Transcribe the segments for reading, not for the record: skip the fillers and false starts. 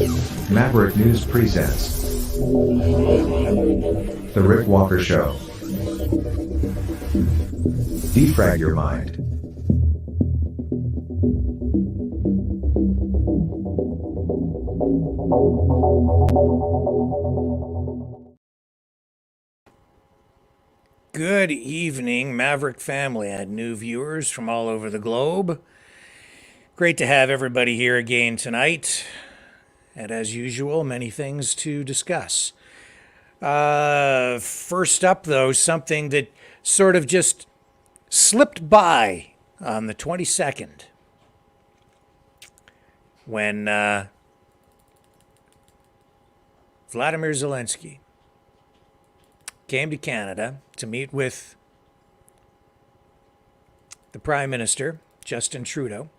Maverick News presents The Rick Walker Show. Defrag your mind. Good evening, Maverick family and new viewers from all over the globe. Great to have everybody here again tonight. And as usual, many things to discuss. First up, though, something that sort of just slipped by on the 22nd when Vladimir Zelensky came to Canada to meet with the Prime Minister, Justin Trudeau,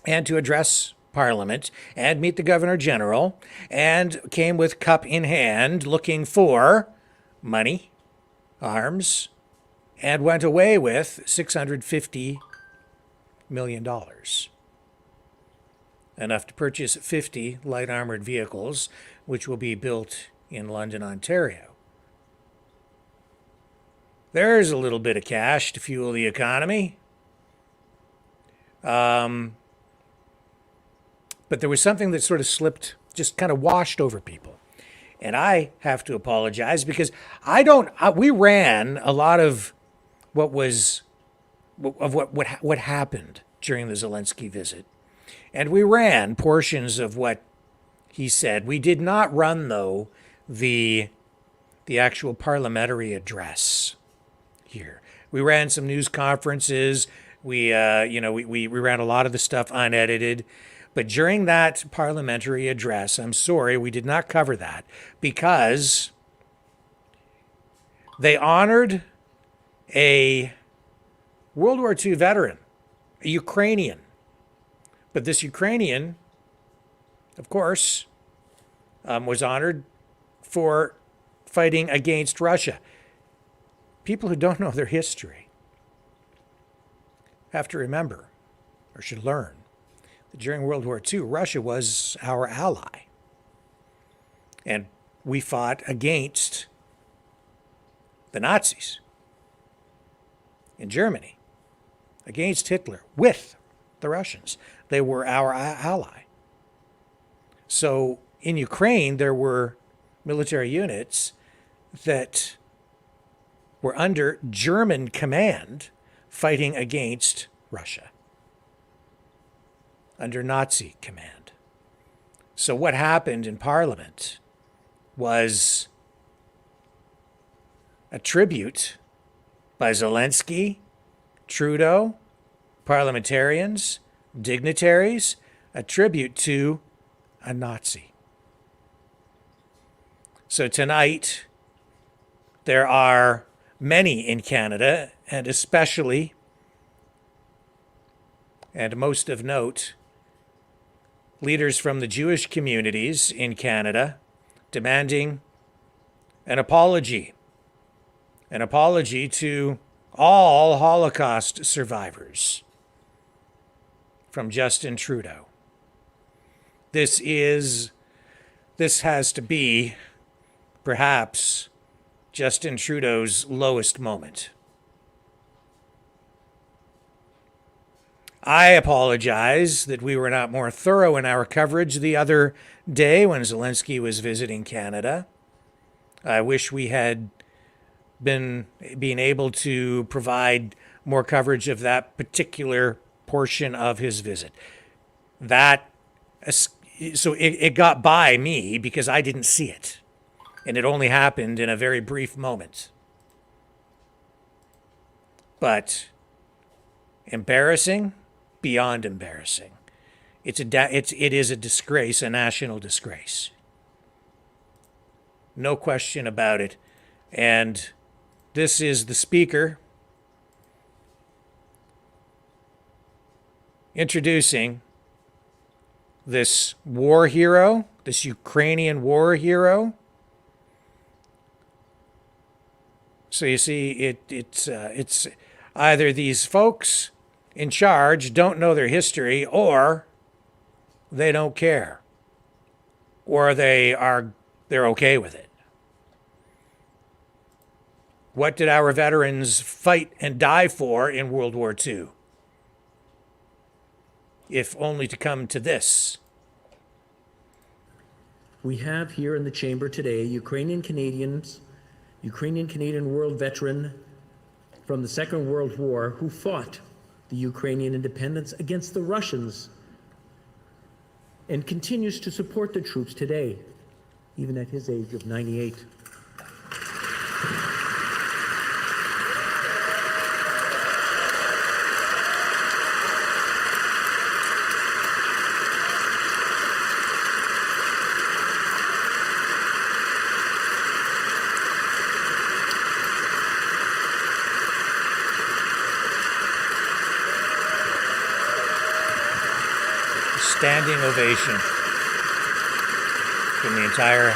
and to address Parliament and meet the Governor General, and came with cup in hand looking for money, arms, and went away with $650 million. Enough to purchase 50 light armored vehicles, which will be built in London, Ontario. There's a little bit of cash to fuel the economy. But there was something that sort of slipped, just kind of washed over people. And I have to apologize because we ran a lot of what happened during the Zelensky visit. And we ran portions of what he said. We did not run, though, the actual parliamentary address here. We ran some news conferences. We ran a lot of the stuff unedited. But during that parliamentary address, I'm sorry, we did not cover that because they honored a World War II veteran, a Ukrainian. But this Ukrainian, of course, was honored for fighting against Russia. People who don't know their history have to remember, or should learn, that during World War II, Russia was our ally. And we fought against the Nazis in Germany, against Hitler, with the Russians. They were our ally. So in Ukraine, there were military units that were under German command fighting against Russia, under Nazi command. So what happened in Parliament was a tribute by Zelensky, Trudeau, parliamentarians, dignitaries, a tribute to a Nazi. So tonight, there are many in Canada, and especially, and most of note, leaders from the Jewish communities in Canada demanding an apology to all Holocaust survivors from Justin Trudeau. This has to be perhaps Justin Trudeau's lowest moment. I apologize that we were not more thorough in our coverage the other day when Zelensky was visiting Canada. I wish we had been able to provide more coverage of that particular portion of his visit. So it got by me because I didn't see it. And it only happened in a very brief moment. But embarrassing, beyond embarrassing. It is a disgrace, a national disgrace. No question about it. And this is the speaker introducing this war hero, this Ukrainian war hero. So you see, it's either these folks in charge don't know their history, or they don't care. or they're okay with it. What did our veterans fight and die for in World War II? If only to come to this. We have here in the chamber today Ukrainian Canadian world veteran from the Second World War who fought the Ukrainian independence against the Russians and continues to support the troops today, even at his age of 98. Standing ovation from the entire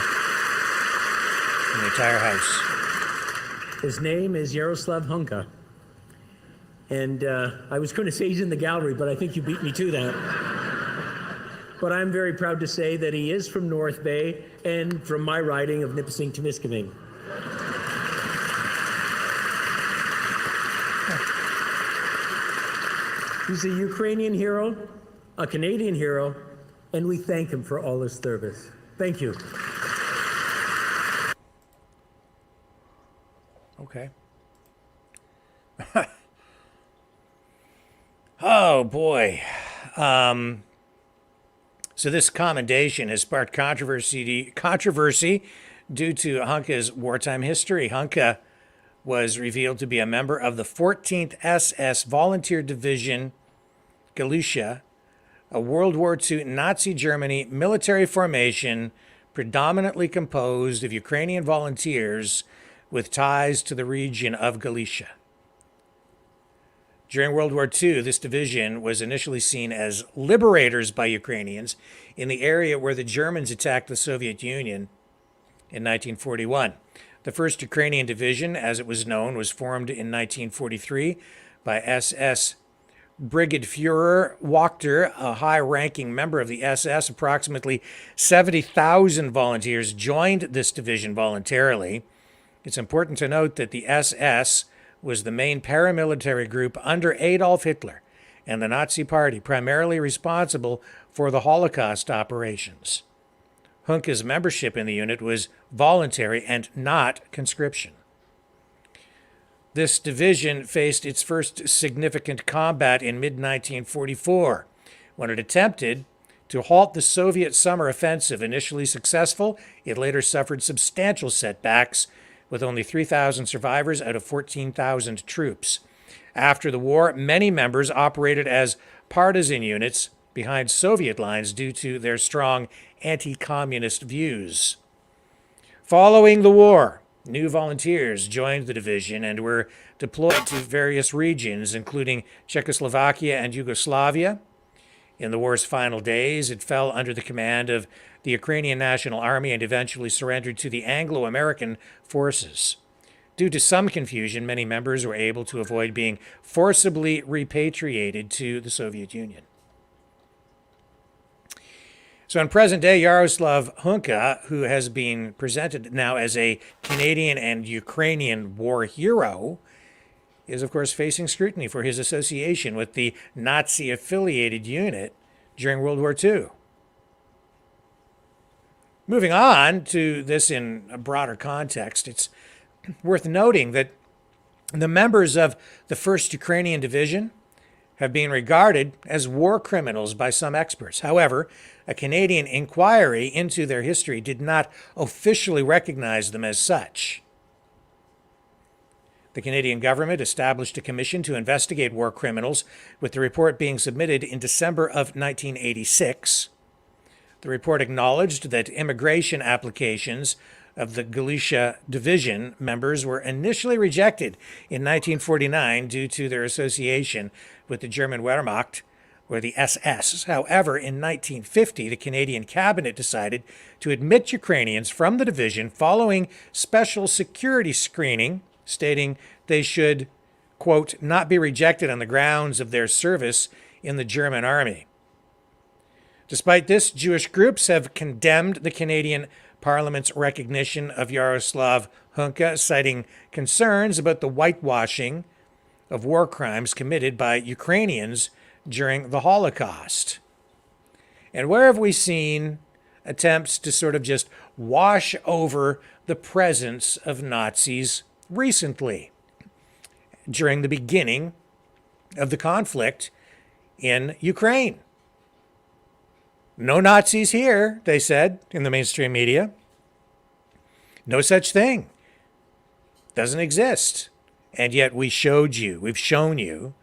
house. His name is Yaroslav Hunka. And I was going to say he's in the gallery, but I think you beat me to that. But I'm very proud to say that he is from North Bay and from my riding of Nipissing-Temiskaming. He's a Ukrainian hero, a Canadian hero, and we thank him for all his service. Thank you. Okay. Oh, boy. So this commendation has sparked controversy due to Hunka's wartime history. Hunka was revealed to be a member of the 14th SS Volunteer Division, Galicia, a World War II Nazi Germany military formation predominantly composed of Ukrainian volunteers with ties to the region of Galicia. During World War II, this division was initially seen as liberators by Ukrainians in the area where the Germans attacked the Soviet Union in 1941. The 1st Ukrainian Division, as it was known, was formed in 1943 by SS Brigadefuhrer Wachter, a high-ranking member of the SS. Approximately 70,000 volunteers joined this division voluntarily. It's important to note that the SS was the main paramilitary group under Adolf Hitler and the Nazi Party, primarily responsible for the Holocaust operations. Hunka's membership in the unit was voluntary and not conscription. This division faced its first significant combat in mid-1944, when it attempted to halt the Soviet summer offensive. Initially successful, it later suffered substantial setbacks, with only 3,000 survivors out of 14,000 troops. After the war, many members operated as partisan units behind Soviet lines due to their strong anti-communist views. Following the war, new volunteers joined the division and were deployed to various regions, including Czechoslovakia and Yugoslavia. In the war's final days, it fell under the command of the Ukrainian National Army and eventually surrendered to the Anglo-American forces. Due to some confusion, many members were able to avoid being forcibly repatriated to the Soviet Union. So in present day, Yaroslav Hunka, who has been presented now as a Canadian and Ukrainian war hero, is of course facing scrutiny for his association with the Nazi-affiliated unit during World War II. Moving on to this in a broader context, it's worth noting that the members of the 1st Ukrainian Division have been regarded as war criminals by some experts. However, a Canadian inquiry into their history did not officially recognize them as such. The Canadian government established a commission to investigate war criminals, with the report being submitted in December of 1986. The report acknowledged that immigration applications of the Galicia Division members were initially rejected in 1949 due to their association with the German Wehrmacht, or the SS. However, in 1950, the Canadian cabinet decided to admit Ukrainians from the division following special security screening, stating they should, quote, not be rejected on the grounds of their service in the German army. Despite this, Jewish groups have condemned the Canadian Parliament's recognition of Yaroslav Hunka, citing concerns about the whitewashing of war crimes committed by Ukrainians during the Holocaust. And where have we seen attempts to sort of just wash over the presence of Nazis recently? During the beginning of the conflict in Ukraine. No Nazis here, they said in the mainstream media. No such thing. Doesn't exist. And yet we've shown you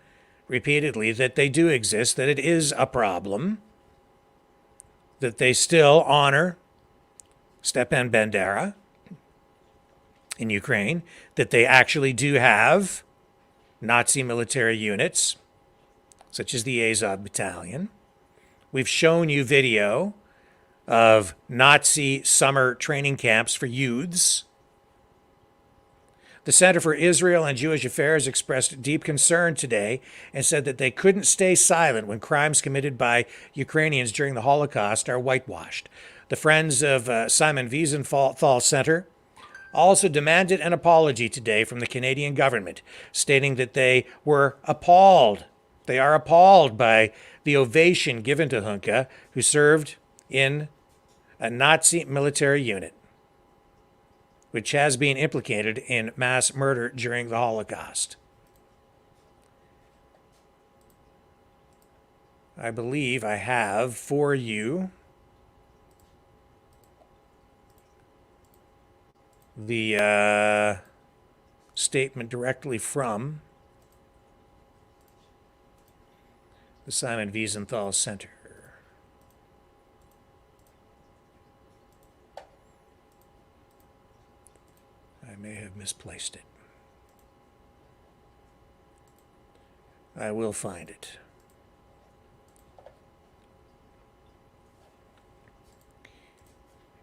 repeatedly that they do exist, that it is a problem, that they still honor Stepan Bandera in Ukraine, that they actually do have Nazi military units, such as the Azov Battalion. We've shown you video of Nazi summer training camps for youths. The Center for Israel and Jewish Affairs expressed deep concern today and said that they couldn't stay silent when crimes committed by Ukrainians during the Holocaust are whitewashed. The Friends of Simon Wiesenthal Center also demanded an apology today from the Canadian government, stating that they were appalled. They are appalled by the ovation given to Hunka, who served in a Nazi military unit, which has been implicated in mass murder during the Holocaust. I believe I have for you the statement directly from the Simon Wiesenthal Center. I may have misplaced it. I will find it.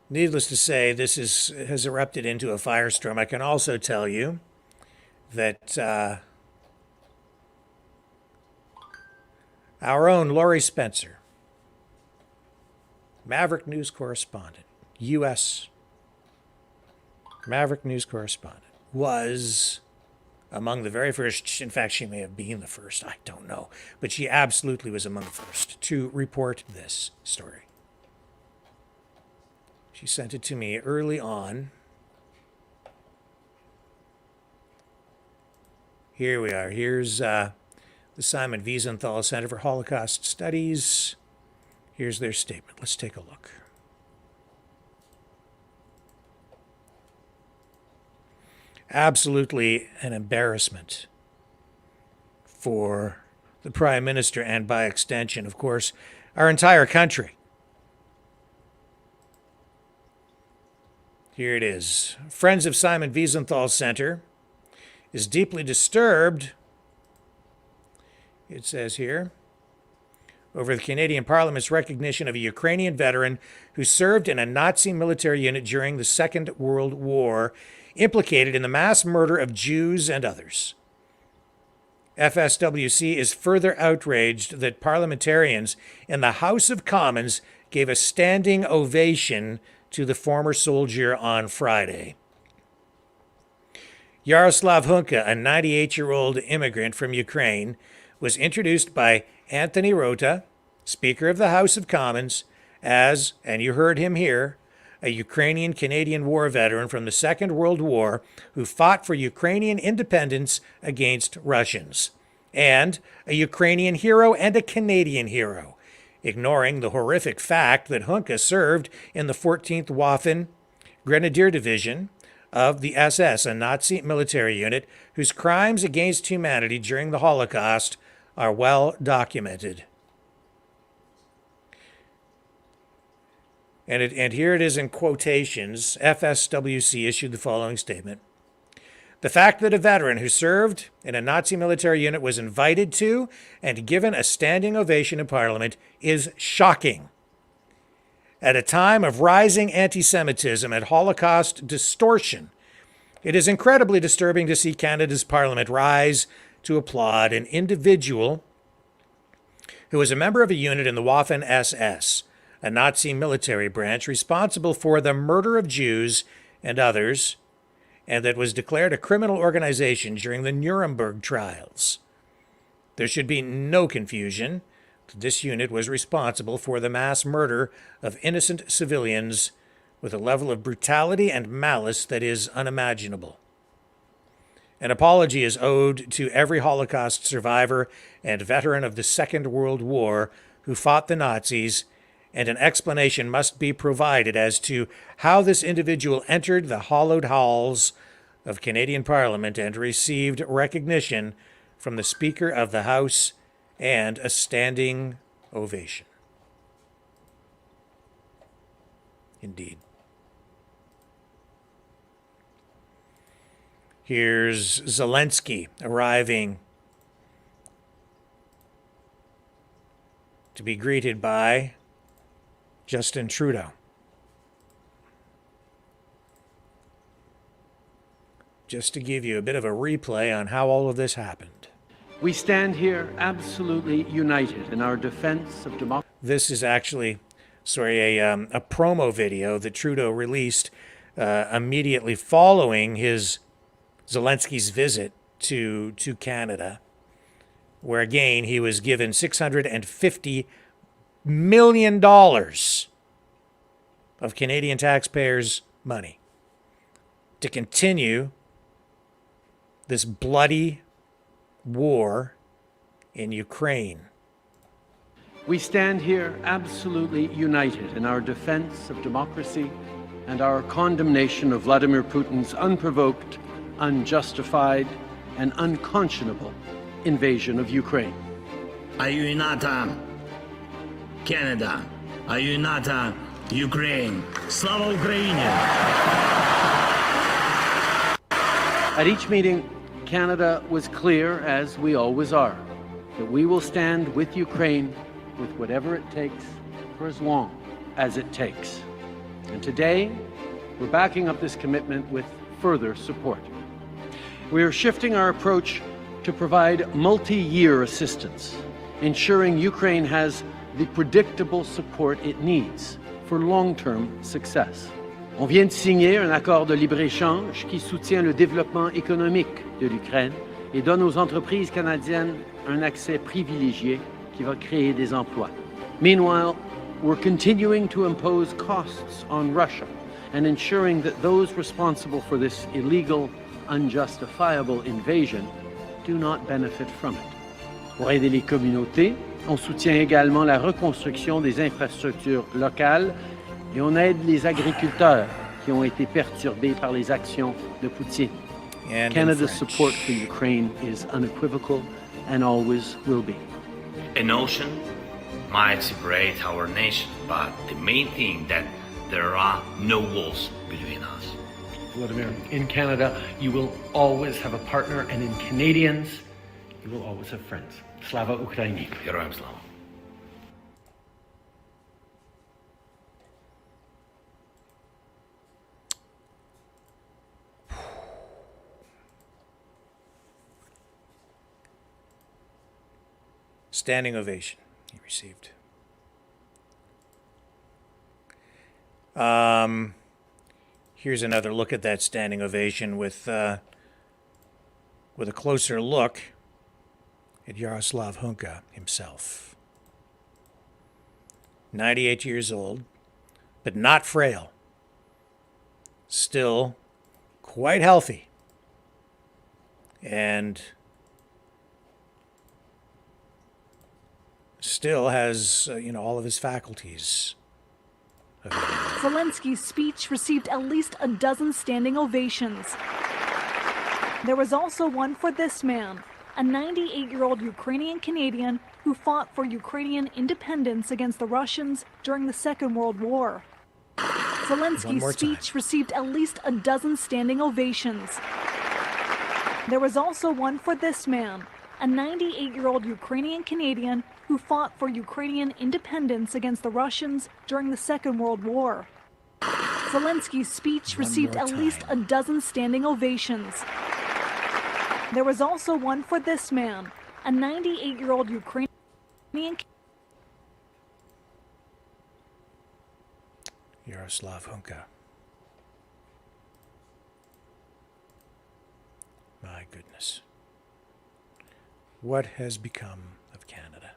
Needless to say, this has erupted into a firestorm. I can also tell you that our own Laurie Spencer, Maverick News correspondent, U.S. Maverick News correspondent, was among the very first, in fact, she may have been the first, I don't know, but she absolutely was among the first to report this story. She sent it to me early on. Here we are. Here's the Simon Wiesenthal Center for Holocaust Studies. Here's their statement. Let's take a look. Absolutely an embarrassment for the Prime Minister and, by extension, of course, our entire country. Here it is. Friends of Simon Wiesenthal Center is deeply disturbed, it says here, over the Canadian Parliament's recognition of a Ukrainian veteran who served in a Nazi military unit during the Second World War, implicated in the mass murder of Jews and others. FSWC is further outraged that parliamentarians in the House of Commons gave a standing ovation to the former soldier on Friday. Yaroslav Hunka, a 98-year-old immigrant from Ukraine, was introduced by Anthony Rota, Speaker of the House of Commons, as, and you heard him here, a Ukrainian-Canadian war veteran from the Second World War who fought for Ukrainian independence against Russians, and a Ukrainian hero and a Canadian hero, ignoring the horrific fact that Hunka served in the 14th Waffen Grenadier Division of the SS, a Nazi military unit whose crimes against humanity during the Holocaust are well documented. And here it is in quotations. FSWC issued the following statement. The fact that a veteran who served in a Nazi military unit was invited to and given a standing ovation in Parliament is shocking. At a time of rising anti-Semitism and Holocaust distortion, it is incredibly disturbing to see Canada's Parliament rise to applaud an individual who was a member of a unit in the Waffen SS, a Nazi military branch responsible for the murder of Jews and others, and that was declared a criminal organization during the Nuremberg trials. There should be no confusion. This unit was responsible for the mass murder of innocent civilians with a level of brutality and malice that is unimaginable. An apology is owed to every Holocaust survivor and veteran of the Second World War who fought the Nazis, and an explanation must be provided as to how this individual entered the hallowed halls of Canadian Parliament and received recognition from the Speaker of the House and a standing ovation. Indeed. Here's Zelensky arriving to be greeted by Justin Trudeau. Just to give you a bit of a replay on how all of this happened. We stand here absolutely united in our defense of democracy. This is actually, a promo video that Trudeau released immediately following Zelensky's visit to Canada, where again he was given $650 million of Canadian taxpayers' money to continue this bloody war in Ukraine. We stand here absolutely united in our defense of democracy and our condemnation of Vladimir Putin's unprovoked, unjustified, and unconscionable invasion of Ukraine. Aiuinata Canada, aiuinata Ukraine. Slava Ukraini! At each meeting, Canada was clear, as we always are, that we will stand with Ukraine with whatever it takes for as long as it takes. And today, we're backing up this commitment with further support. We are shifting our approach to provide multi-year assistance, ensuring Ukraine has the predictable support it needs for long-term success. On vient de signer un accord de libre-échange qui soutient le développement économique de l'Ukraine et donne aux entreprises canadiennes un accès privilégié qui va créer des emplois. Meanwhile, we're continuing to impose costs on Russia and ensuring that those responsible for this illegal, unjustifiable invasion do not benefit from it. Pour aider les communautés, on soutient également la reconstruction des infrastructures locales et on aide les agriculteurs qui ont été perturbés par les actions de Poutine. Canada's support for Ukraine is unequivocal and always will be. An ocean might separate our nation, but the main thing that there are no walls between us. Vladimir, in Canada, you will always have a partner, and in Canadians, you will always have friends. Slava Ukraini. Героям слава. Standing ovation he received. Here's another look at that standing ovation with a closer look at Yaroslav Hunka himself. 98 years old, but not frail. Still quite healthy. And still has, all of his faculties. Zelensky's speech received at least a dozen standing ovations. There was also one for this man, a 98-year-old Ukrainian Canadian who fought for Ukrainian independence against the Russians during the Second World War. Zelensky's speech received at least a dozen standing ovations. There was also one for this man, a 98-year-old Ukrainian Canadian who fought for Ukrainian independence against the Russians during the Second World War. Zelensky's speech received at least a dozen standing ovations. There was also one for this man, a 98-year-old Ukrainian Yaroslav Hunka. My goodness. What has become of Canada?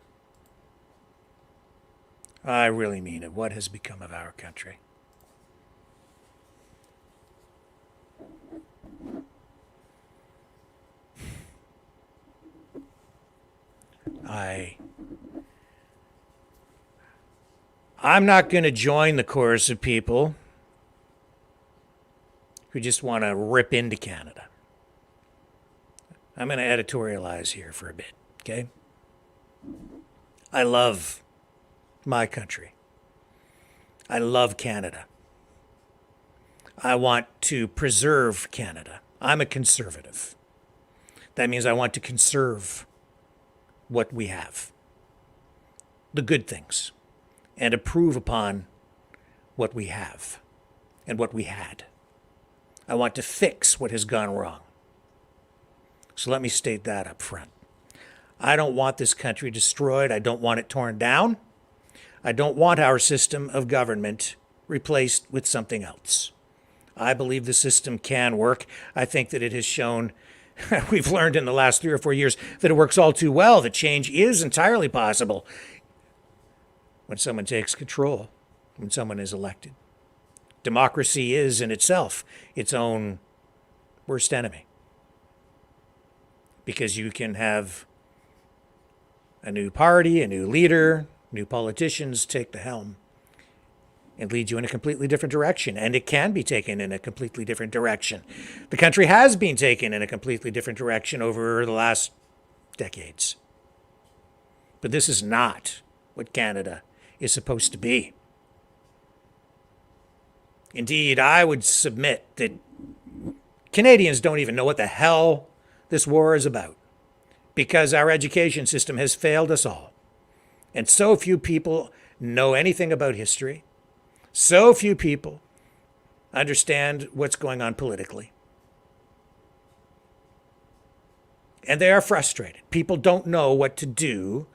I really mean it. What has become of our country? I'm not going to join the chorus of people who just want to rip into Canada. I'm going to editorialize here for a bit, okay? I love my country. I love Canada. I want to preserve Canada. I'm a conservative. That means I want to conserve what we have, the good things, and improve upon what we have and what we had. I want to fix what has gone wrong. So let me state that up front. I don't want this country destroyed. I don't want it torn down. I don't want our system of government replaced with something else. I believe the system can work. I think that it has shown, we've learned in the last 3 or 4 years, that it works all too well, that change is entirely possible when someone takes control, when someone is elected. Democracy is in itself its own worst enemy, because you can have a new party, a new leader, new politicians take the helm and lead you in a completely different direction. And it can be taken in a completely different direction. The country has been taken in a completely different direction over the last decades. But this is not what Canada is supposed to be. Indeed, I would submit that Canadians don't even know what the hell this war is about, because our education system has failed us all. And so few people know anything about history. So few people understand what's going on politically. And they are frustrated. People don't know what to do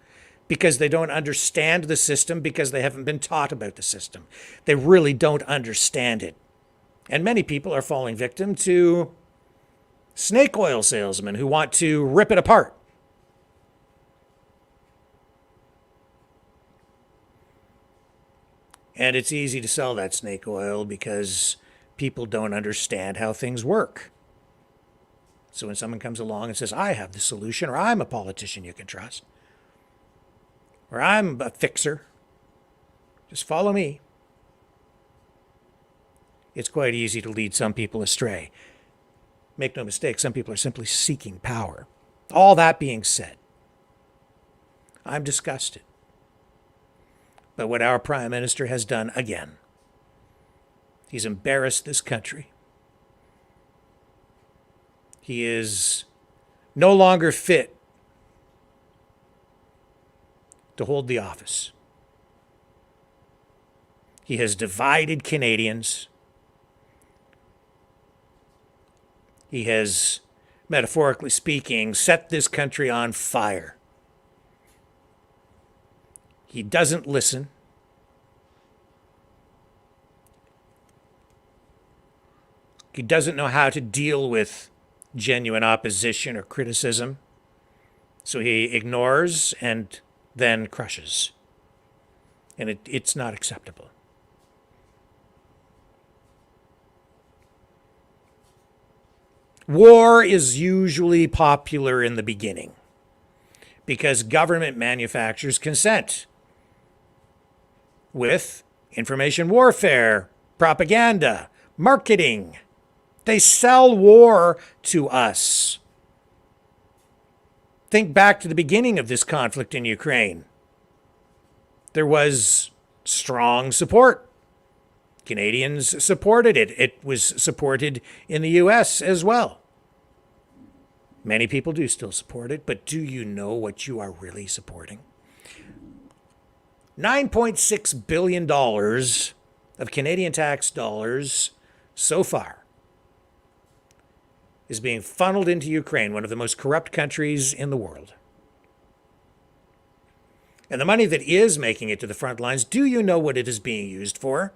because they don't understand the system, because they haven't been taught about the system. They really don't understand it. And many people are falling victim to snake oil salesmen who want to rip it apart. And it's easy to sell that snake oil because people don't understand how things work. So when someone comes along and says, I have the solution, or I'm a politician you can trust, or I'm a fixer, just follow me, it's quite easy to lead some people astray. Make no mistake, some people are simply seeking power. All that being said, I'm disgusted by what our Prime Minister has done again. He's embarrassed this country. He is no longer fit to hold the office. He has divided Canadians. He has, metaphorically speaking, set this country on fire. He doesn't listen. He doesn't know how to deal with genuine opposition or criticism. So he ignores and then crushes. And it's not acceptable. War is usually popular in the beginning because government manufactures consent with information warfare, propaganda, marketing. They sell war to us. Think back to the beginning of this conflict in Ukraine. There was strong support. Canadians supported it. It was supported in the US as well. Many people do still support it, but do you know what you are really supporting? $9.6 billion of Canadian tax dollars so far is being funneled into Ukraine, one of the most corrupt countries in the world. And the money that is making it to the front lines, do you know what it is being used for?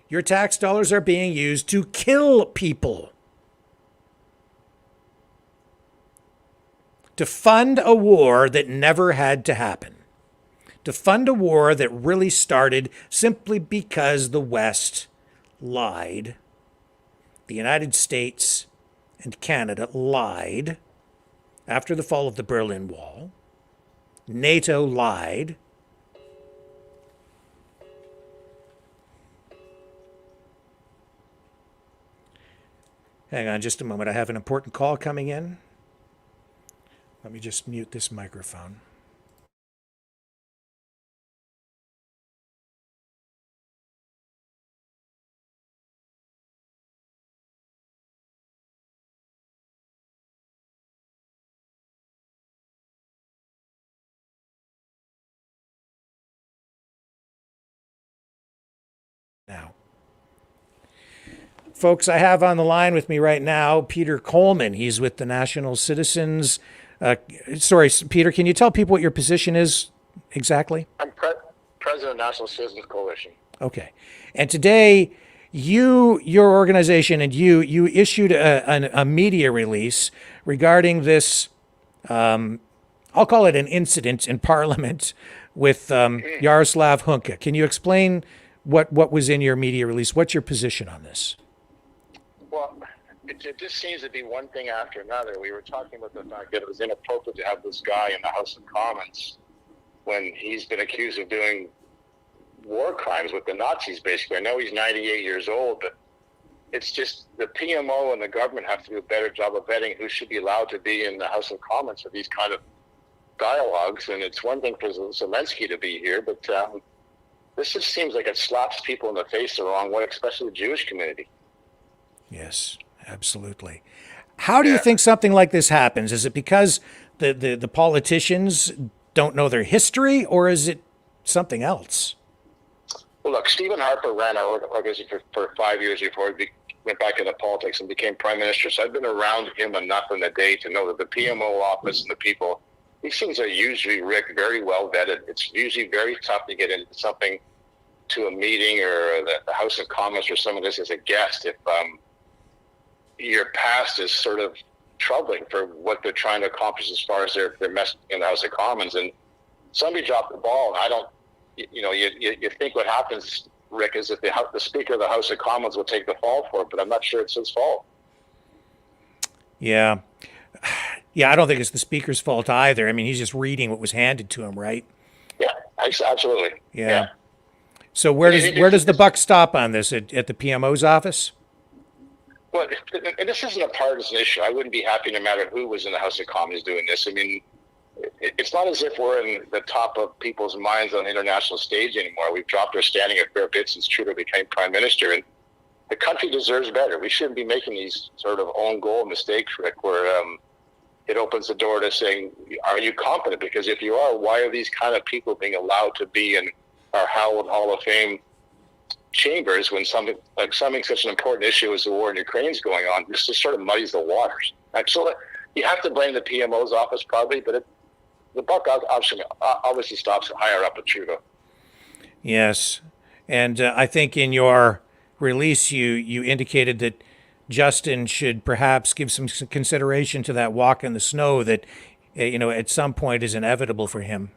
Your tax dollars are being used to kill people. To fund a war that never had to happen. To fund a war that really started simply because the West lied. The United States and Canada lied after the fall of the Berlin Wall. NATO lied. Hang on just a moment. I have an important call coming in. Let me just mute this microphone. Now, folks, I have on the line with me right now Peter Coleman. He's with the National Citizens. Sorry, Peter, can you tell people what your position is exactly? I'm president of National Citizens Coalition. Okay. And today, your organization and you issued a media release regarding this, I'll call it an incident in Parliament with Yaroslav Hunka. Can you explain what was in your media release? What's your position on this? Well, it just seems to be one thing after another. We were talking about the fact that it was inappropriate to have this guy in the House of Commons when he's been accused of doing war crimes with the Nazis, basically. I know he's 98 years old, but it's just the PMO and the government have to do a better job of vetting who should be allowed to be in the House of Commons for these kind of dialogues. And it's one thing for Zelensky to be here, but this just seems like it slaps people in the face the wrong way, especially the Jewish community. Yes, absolutely. How do you think something like this happens? Is it because the politicians don't know their history, or is it something else? Well, look, Stephen Harper ran our organization for 5 years before he went back into politics and became prime minister. So I've been around him enough in the day to know that the PMO office and the people, these things are usually, Rick, very well vetted. It's usually very tough to get into something, to a meeting or the House of Commons or some of this as a guest if your past is sort of troubling for what they're trying to accomplish as far as their message in the House of Commons. And somebody dropped the ball, and I don't, you think what happens, Rick, is that the Speaker of the House of Commons will take the fall for it, but I'm not sure it's his fault. Yeah. Yeah, I don't think it's the Speaker's fault either. I mean, he's just reading what was handed to him, right? Yeah, absolutely. Yeah. So where does the buck stop on this? At the PMO's office? Well, and this isn't a partisan issue. I wouldn't be happy no matter who was in the House of Commons doing this. I mean, it's not as if we're in the top of people's minds on the international stage anymore. We've dropped our standing a fair bit since Trudeau became prime minister, and the country deserves better. We shouldn't be making these sort of own goal mistakes, Rick, where it opens the door to saying, are you competent? Because if you are, why are these kind of people being allowed to be in our Howard Hall of Fame chambers when something such an important issue as the war in Ukraine is going on? This just sort of muddies the waters. So you have to blame the PMO's office probably, but the buck obviously stops higher up at Trudeau. Yes, and I think in your release you indicated that Justin should perhaps give some consideration to that walk in the snow that at some point is inevitable for him.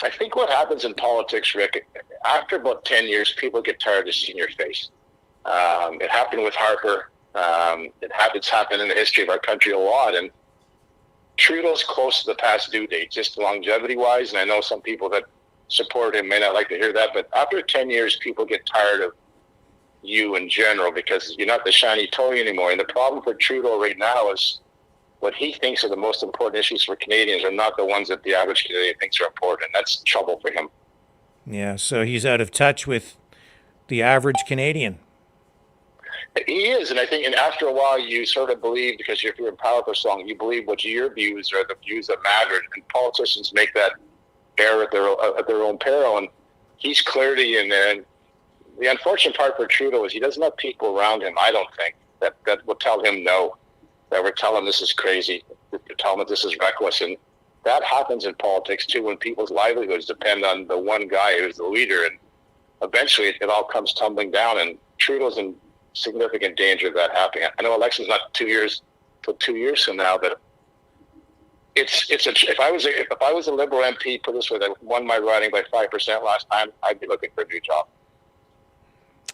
I think what happens in politics, Rick, after about 10 years, people get tired of seeing your face. It happened with Harper. It's happened in the history of our country a lot. And Trudeau's close to the past due date, just longevity-wise. And I know some people that support him may not like to hear that. But after 10 years, people get tired of you in general because you're not the shiny toy anymore. And the problem for Trudeau right now is what he thinks are the most important issues for Canadians are not the ones that the average Canadian thinks are important. That's trouble for him. Yeah, so he's out of touch with the average Canadian. He is, and I think, and after a while, you sort of believe, because if you're in power for so long, you believe what your views are the views that matter, and politicians make that error at their own peril. And he's clearly in there. And the unfortunate part for Trudeau is he doesn't have people around him, I don't think, that will tell him no, that will tell him this is crazy, that tell him that this is reckless. And that happens in politics too, when people's livelihoods depend on the one guy who's the leader. And eventually it all comes tumbling down, and Trudeau's in significant danger of that happening. I know election's not 2 years till 2 years from now, but if I was a Liberal MP, put this way, that won my riding by 5% last time, I'd be looking for a new job.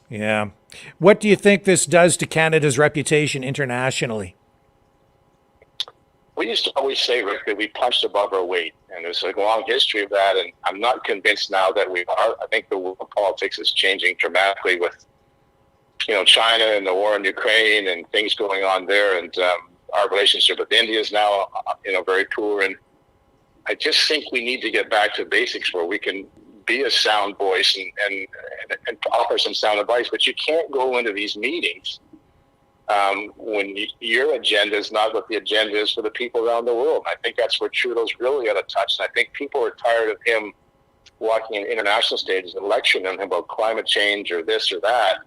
Yeah. What do you think this does to Canada's reputation internationally? We used to always say, Rick, that we punched above our weight, and there's a long history of that, and I'm not convinced now that we are. I think the world of politics is changing dramatically with, China and the war in Ukraine and things going on there, and our relationship with India is now, very poor, and I just think we need to get back to basics where we can be a sound voice and offer some sound advice, but you can't go into these meetings when your agenda is not what the agenda is for the people around the world. I think that's where Trudeau's really out of touch. And I think people are tired of him walking in international stages and lecturing them about climate change or this or that,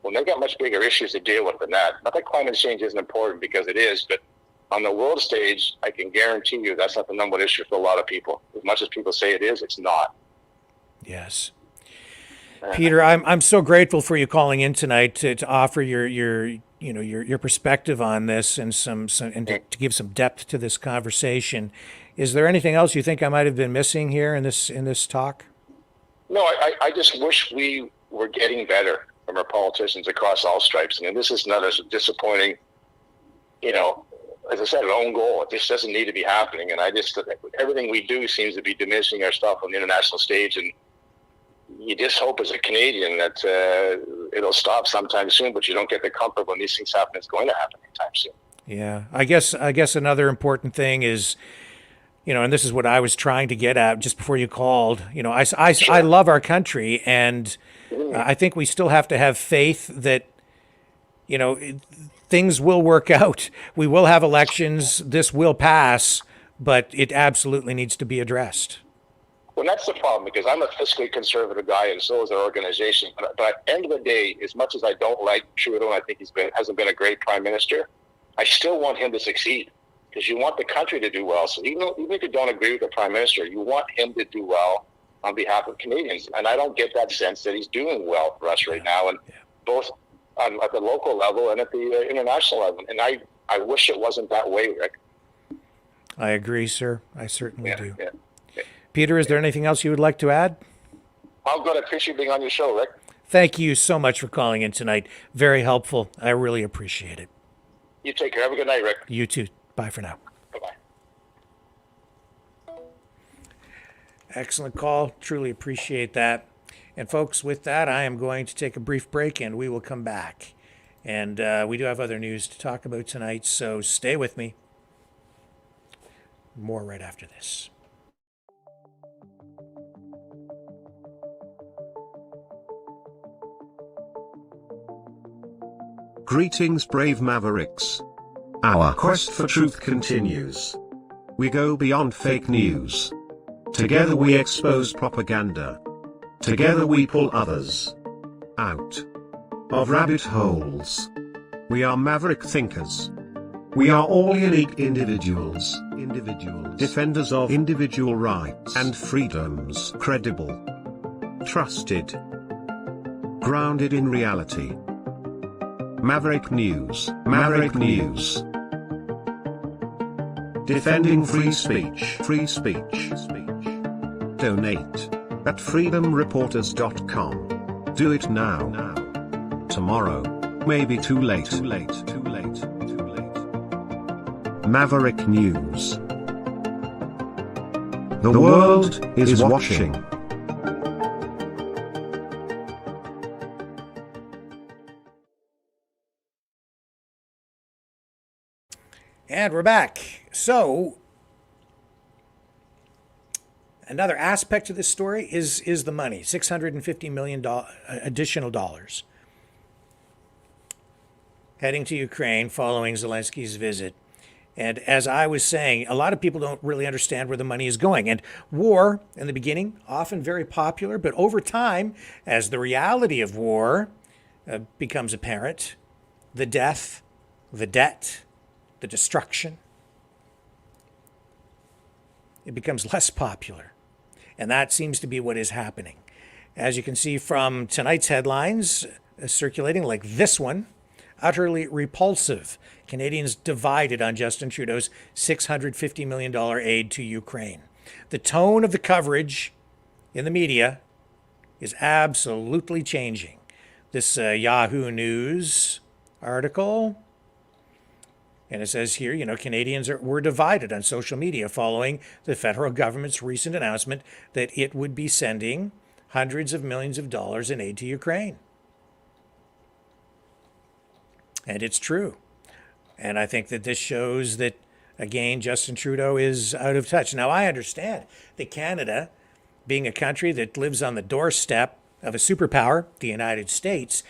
when they've got much bigger issues to deal with than that. Not that climate change isn't important, because it is, but on the world stage, I can guarantee you that's not the number one issue for a lot of people. As much as people say it is, it's not. Yes. Peter, I'm so grateful for you calling in tonight to offer your perspective on this and to give some depth to this conversation. Is there anything else you think I might have been missing here in this talk? No, I just wish we were getting better from our politicians across all stripes. I mean, this is not as disappointing, as I said, an own goal. It just doesn't need to be happening. And everything we do seems to be diminishing our stuff on the international stage. And you just hope as a Canadian that it'll stop sometime soon, but you don't get the comfort when these things happen. It's going to happen anytime soon. Yeah, I guess another important thing is, and this is what I was trying to get at just before you called. I love our country, and I think we still have to have faith that, things will work out. We will have elections. This will pass, but it absolutely needs to be addressed. Well, that's the problem, because I'm a fiscally conservative guy, and so is our organization. But at the end of the day, as much as I don't like Trudeau, and I think hasn't been a great prime minister, I still want him to succeed, because you want the country to do well. So even if you don't agree with the prime minister, you want him to do well on behalf of Canadians. And I don't get that sense that he's doing well for us right now, and both at the local level and at the international level. And I wish it wasn't that way, Rick. I agree, sir. I certainly do. Yeah. Peter, is there anything else you would like to add? I'm good. I appreciate being on your show, Rick. Thank you so much for calling in tonight. Very helpful. I really appreciate it. You take care. Have a good night, Rick. You too. Bye for now. Bye-bye. Excellent call. Truly appreciate that. And folks, with that, I am going to take a brief break and we will come back. And we do have other news to talk about tonight, so stay with me. More right after this. Greetings, brave Mavericks. Our quest for truth continues. We go beyond fake news. Together we expose propaganda. Together we pull others out of rabbit holes. We are maverick thinkers. We are all unique individuals, defenders of individual rights and freedoms, credible, trusted, grounded in reality. Maverick News. Defending free speech. Donate at freedomreporters.com. Do it now. Tomorrow may be too late. Maverick News. The world is watching. And we're back. So, another aspect of this story is the money, $650 million additional dollars heading to Ukraine following Zelensky's visit. And as I was saying, a lot of people don't really understand where the money is going. And war, in the beginning, often very popular, but over time, as the reality of war becomes apparent, the death, the debt, the destruction, it becomes less popular. And that seems to be what is happening. As you can see from tonight's headlines circulating, like this one, utterly repulsive. Canadians divided on Justin Trudeau's $650 million aid to Ukraine. The tone of the coverage in the media is absolutely changing. This Yahoo News article, and it says here, Canadians were divided on social media following the federal government's recent announcement that it would be sending hundreds of millions of dollars in aid to Ukraine. And it's true. And I think that this shows that, again, Justin Trudeau is out of touch. Now, I understand that Canada, being a country that lives on the doorstep of a superpower, the United States,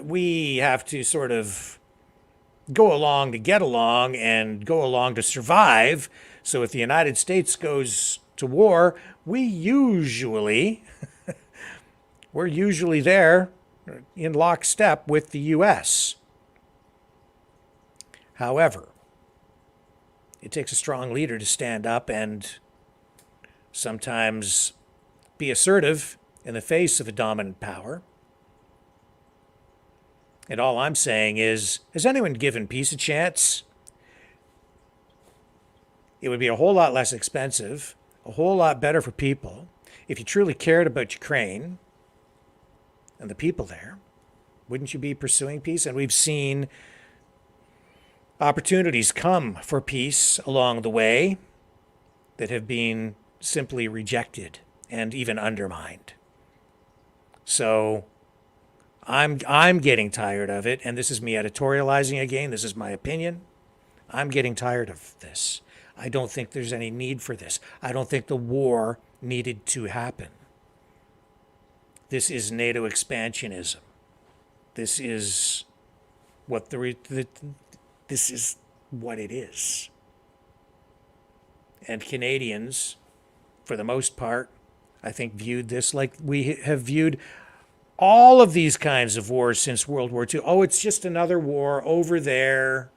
we have to sort of go along to get along and go along to survive. So if the United States goes to war, we're usually there in lockstep with the U.S. However, it takes a strong leader to stand up and sometimes be assertive in the face of a dominant power. And all I'm saying is, has anyone given peace a chance? It would be a whole lot less expensive, a whole lot better for people. If you truly cared about Ukraine and the people there, wouldn't you be pursuing peace? And we've seen opportunities come for peace along the way that have been simply rejected and even undermined. So I'm getting tired of it, and this is me editorializing again. This is my opinion. I'm getting tired of this. I don't think there's any need for this. I don't think the war needed to happen. This is NATO expansionism. This is what this is what it is. And Canadians, for the most part, I think viewed this like we have viewed all of these kinds of wars since World War II. Oh, it's just another war over there.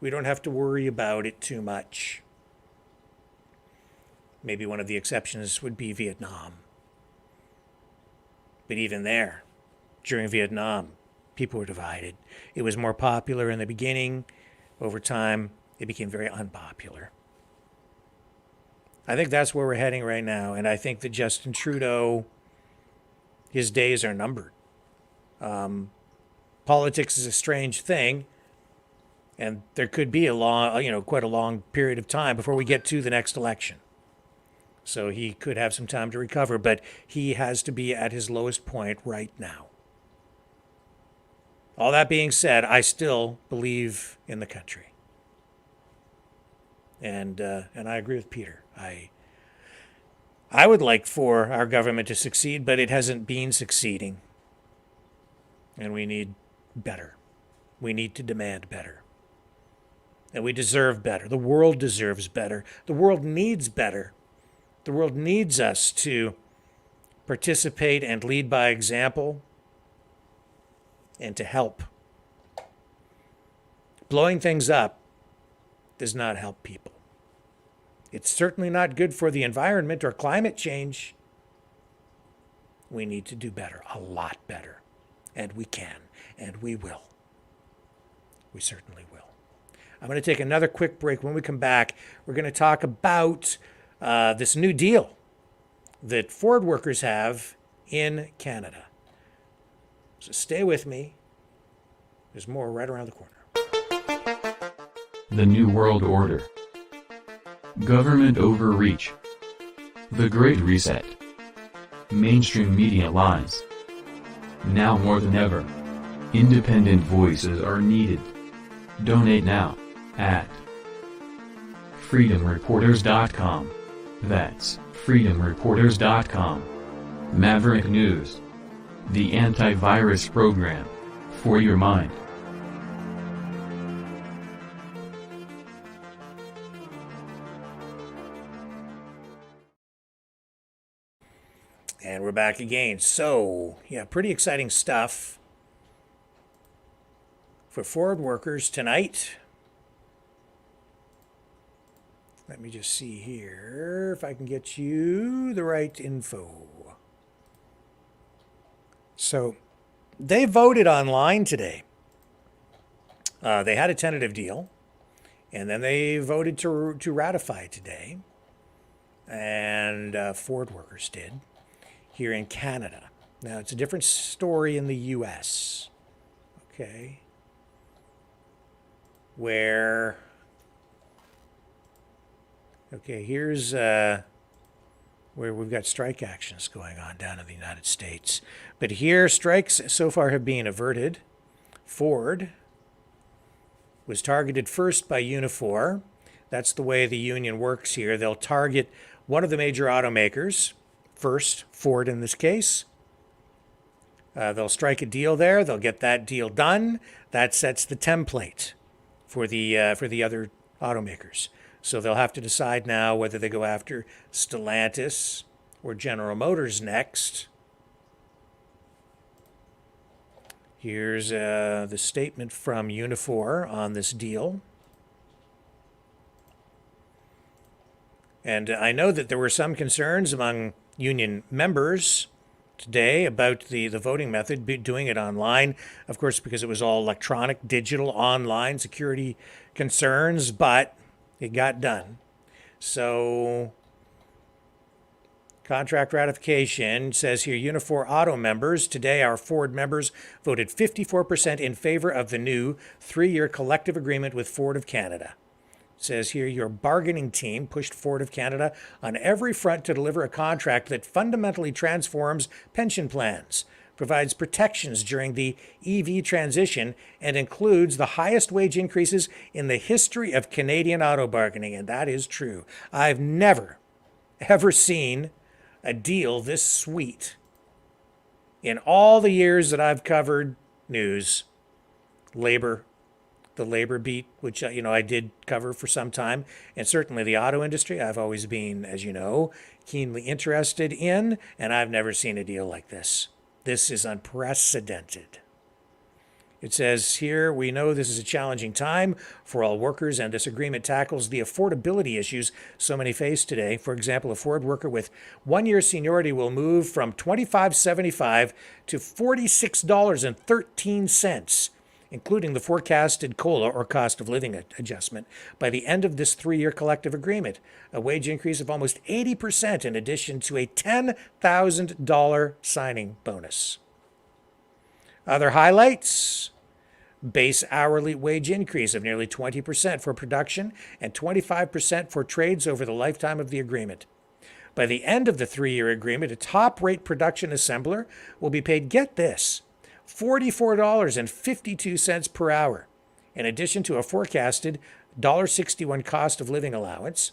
We don't have to worry about it too much. Maybe one of the exceptions would be Vietnam. But even there, during Vietnam, people were divided. It was more popular in the beginning. Over time, it became very unpopular. I think that's where we're heading right now. And I think that Justin Trudeau, his days are numbered. Politics is a strange thing. And there could be quite a long period of time before we get to the next election. So he could have some time to recover, but he has to be at his lowest point right now. All that being said, I still believe in the country. And I agree with Peter. I would like for our government to succeed, but it hasn't been succeeding. And we need better. We need to demand better. And we deserve better. The world deserves better. The world needs better. The world needs us to participate and lead by example and to help. Blowing things up does not help people. It's certainly not good for the environment or climate change. We need to do better, a lot better. And we can, and we will. We certainly will. I'm going to take another quick break. When we come back, we're going to talk about this new deal that Ford workers have in Canada. So stay with me. There's more right around the corner. The New World Order. Government overreach. The Great Reset. Mainstream media lies. Now more than ever, independent voices are needed. Donate now at freedomreporters.com. That's freedomreporters.com. Maverick News. The antivirus program for your mind. And we're back again. So, yeah, pretty exciting stuff for Ford workers tonight. Let me just see here if I can get you the right info. So they voted online today. They had a tentative deal, and then they voted to ratify today. And Ford workers did here in Canada. Now, it's a different story in the U.S., okay, where, okay, here's where we've got strike actions going on down in the United States. But here, strikes so far have been averted. Ford was targeted first by Unifor. That's the way the union works here. They'll target one of the major automakers first, Ford in this case. They'll strike a deal there. They'll get that deal done. That sets the template for the other automakers. So they'll have to decide now whether they go after Stellantis or General Motors next. Here's the statement from Unifor on this deal. And I know that there were some concerns among union members today about the voting method, doing it online, of course, because it was all electronic, digital, online, security concerns, but it got done. So contract ratification says here, Unifor Auto members, today our Ford members voted 54% in favor of the new 3-year collective agreement with Ford of Canada. It says here, your bargaining team pushed Ford of Canada on every front to deliver a contract that fundamentally transforms pension plans, provides protections during the EV transition, and includes the highest wage increases in the history of Canadian auto bargaining. And that is true. I've never, ever seen a deal this sweet in all the years that I've covered news, labor, the labor beat, which, I did cover for some time, and certainly the auto industry, I've always been, as you know, keenly interested in, and I've never seen a deal like this. This is unprecedented. It says here, we know this is a challenging time for all workers, and this agreement tackles the affordability issues so many face today. For example, a Ford worker with 1 year seniority will move from $25.75 to $46.13, including the forecasted COLA, or cost of living adjustment, by the end of this 3-year collective agreement, a wage increase of almost 80% in addition to a $10,000 signing bonus. Other highlights: base hourly wage increase of nearly 20% for production and 25% for trades over the lifetime of the agreement. By the end of the 3-year agreement, a top-rate production assembler will be paid, get this, $44.52 per hour, in addition to a forecasted $1.61 cost of living allowance,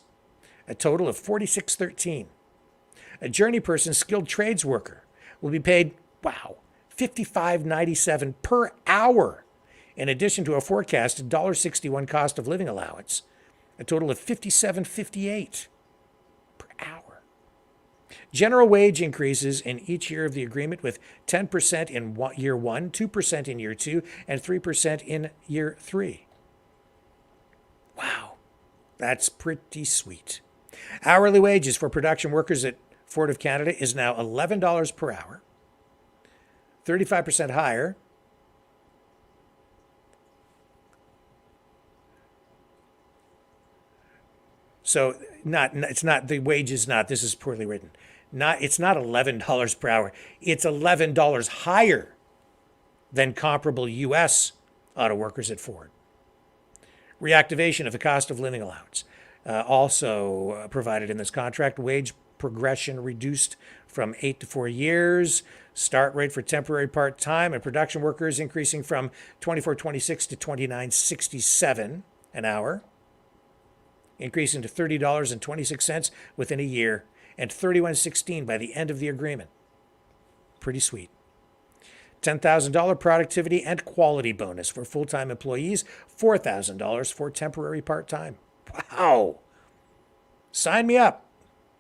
a total of $46.13. A journey person, skilled trades worker, will be paid, wow, $55.97 per hour, in addition to a forecasted $1.61 cost of living allowance, a total of $57.58 per hour. General wage increases in each year of the agreement, with 10% in year 1, 2% in year 2, and 3% in year 3. Wow, that's pretty sweet. Hourly wages for production workers at Ford of Canada is now $11 per hour, 35% higher so it's not the wage is not, this is poorly written, it's not $11 per hour, it's $11 higher than comparable U.S. auto workers at Ford. Reactivation of the cost of living allowance also provided in this contract. Wage progression reduced from 8 to 4 years. Start rate for temporary part-time and production workers increasing from $24.26 to $29.67 an hour, increasing to $30.26 within a year, and $31.16 by the end of the agreement. Pretty sweet. $10,000 productivity and quality bonus for full-time employees, $4,000 for temporary part-time. Wow! Sign me up.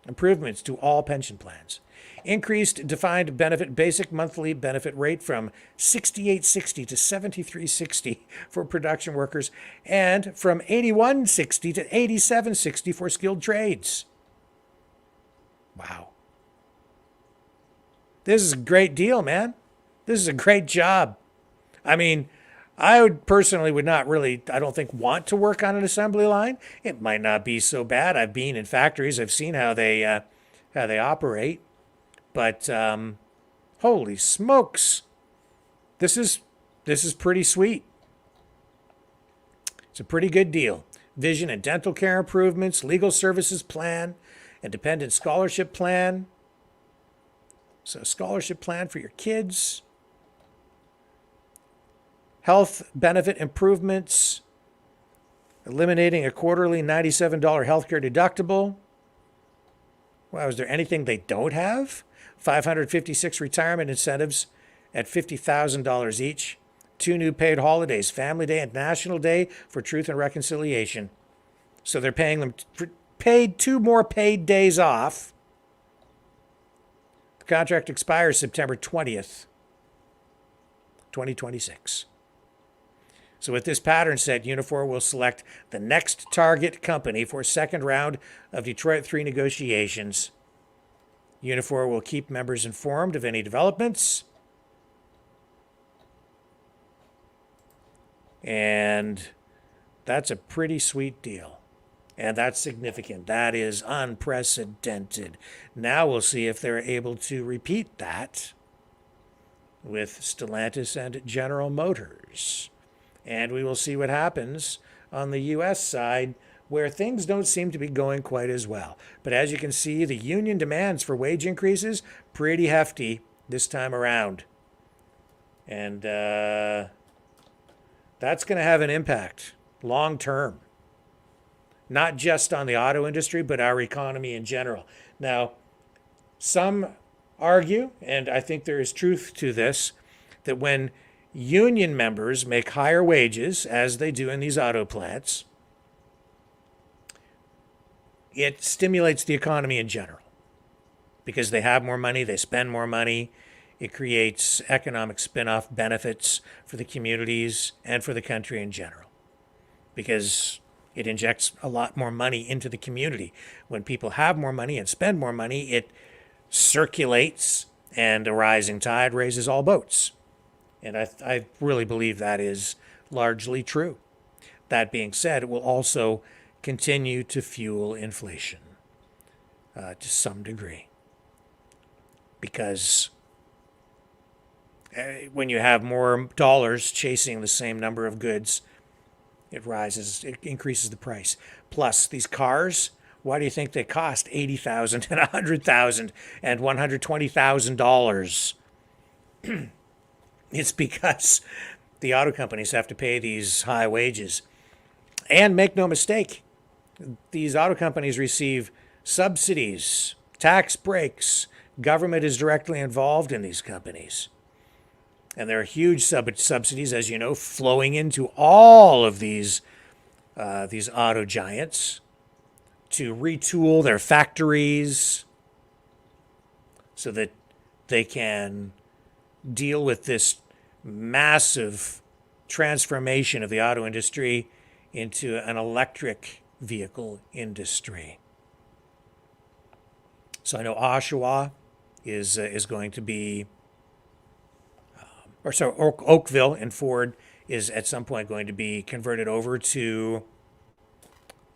Improvements to all pension plans. Increased defined benefit basic monthly benefit rate from $68.60 to $73.60 for production workers, and from $81.60 to $87.60 for skilled trades. Wow. This is a great deal, man. This is a great job. I mean, I would personally would not really, I don't think, want to work on an assembly line. It might not be so bad. I've been in factories. I've seen how they operate. But holy smokes, this is pretty sweet. It's a pretty good deal. Vision and dental care improvements, legal services plan, independent scholarship plan. So scholarship plan for your kids. Health benefit improvements. Eliminating a quarterly $97 healthcare deductible. Wow, is there anything they don't have? 556 retirement incentives at $50,000 each. 2 new paid holidays, Family Day and National Day for Truth and Reconciliation. So they're paying them paid 2 more paid days off. The contract expires September 20th, 2026. So with this pattern set, Unifor will select the next target company for a second round of Detroit 3 negotiations. Unifor will keep members informed of any developments. And that's a pretty sweet deal. And that's significant. That is unprecedented. Now we'll see if they're able to repeat that with Stellantis and General Motors. And we will see what happens on the U.S. side, where things don't seem to be going quite as well. But as you can see, the union demands for wage increases, pretty hefty this time around. And that's going to have an impact long term, not just on the auto industry, but our economy in general. Now, some argue, and I think there is truth to this, that when union members make higher wages, as they do in these auto plants, it stimulates the economy in general because they have more money, they spend more money. It creates economic spin-off benefits for the communities and for the country in general because it injects a lot more money into the community. When people have more money and spend more money, it circulates, and a rising tide raises all boats. And I really believe that is largely true. That being said, it will also continue to fuel inflation to some degree because when you have more dollars chasing the same number of goods, it increases the price. Plus, these cars, why do you think they cost $80,000 and $100,000 and $120,000? It's because the auto companies have to pay these high wages. And make no mistake, these auto companies receive subsidies, tax breaks. Government is directly involved in these companies. And there are huge subsidies, as you know, flowing into all of these auto giants to retool their factories so that they can deal with this massive transformation of the auto industry into an electric vehicle industry. So I know Oshawa is going to be, Oakville and Ford is at some point going to be converted over to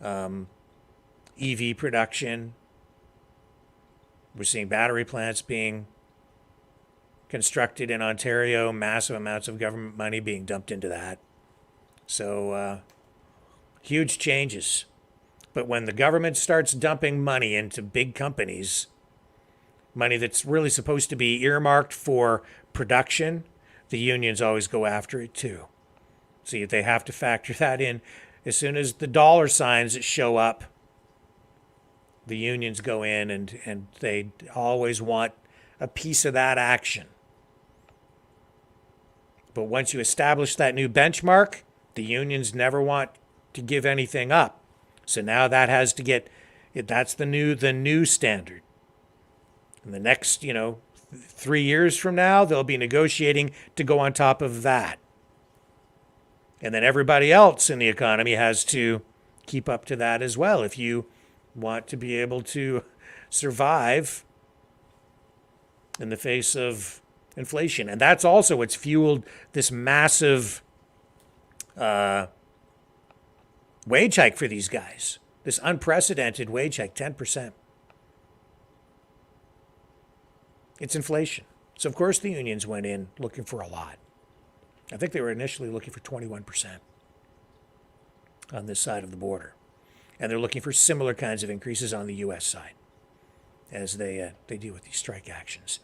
EV production. We're seeing battery plants being constructed in Ontario, massive amounts of government money being dumped into that. So huge changes. But when the government starts dumping money into big companies, money that's really supposed to be earmarked for production, the unions always go after it too. So they have to factor that in. As soon as the dollar signs show up, the unions go in and they always want a piece of that action. But once you establish that new benchmark, the unions never want to give anything up. So now that has to get, that's the new standard. In the next, 3 years from now, they'll be negotiating to go on top of that. And then everybody else in the economy has to keep up to that as well if you want to be able to survive in the face of Inflation. And that's also what's fueled this massive wage hike for these guys. This unprecedented wage hike, 10%. It's inflation. So, of course, the unions went in looking for a lot. I think they were initially looking for 21% on this side of the border. And they're looking for similar kinds of increases on the U.S. side as they deal with these strike actions.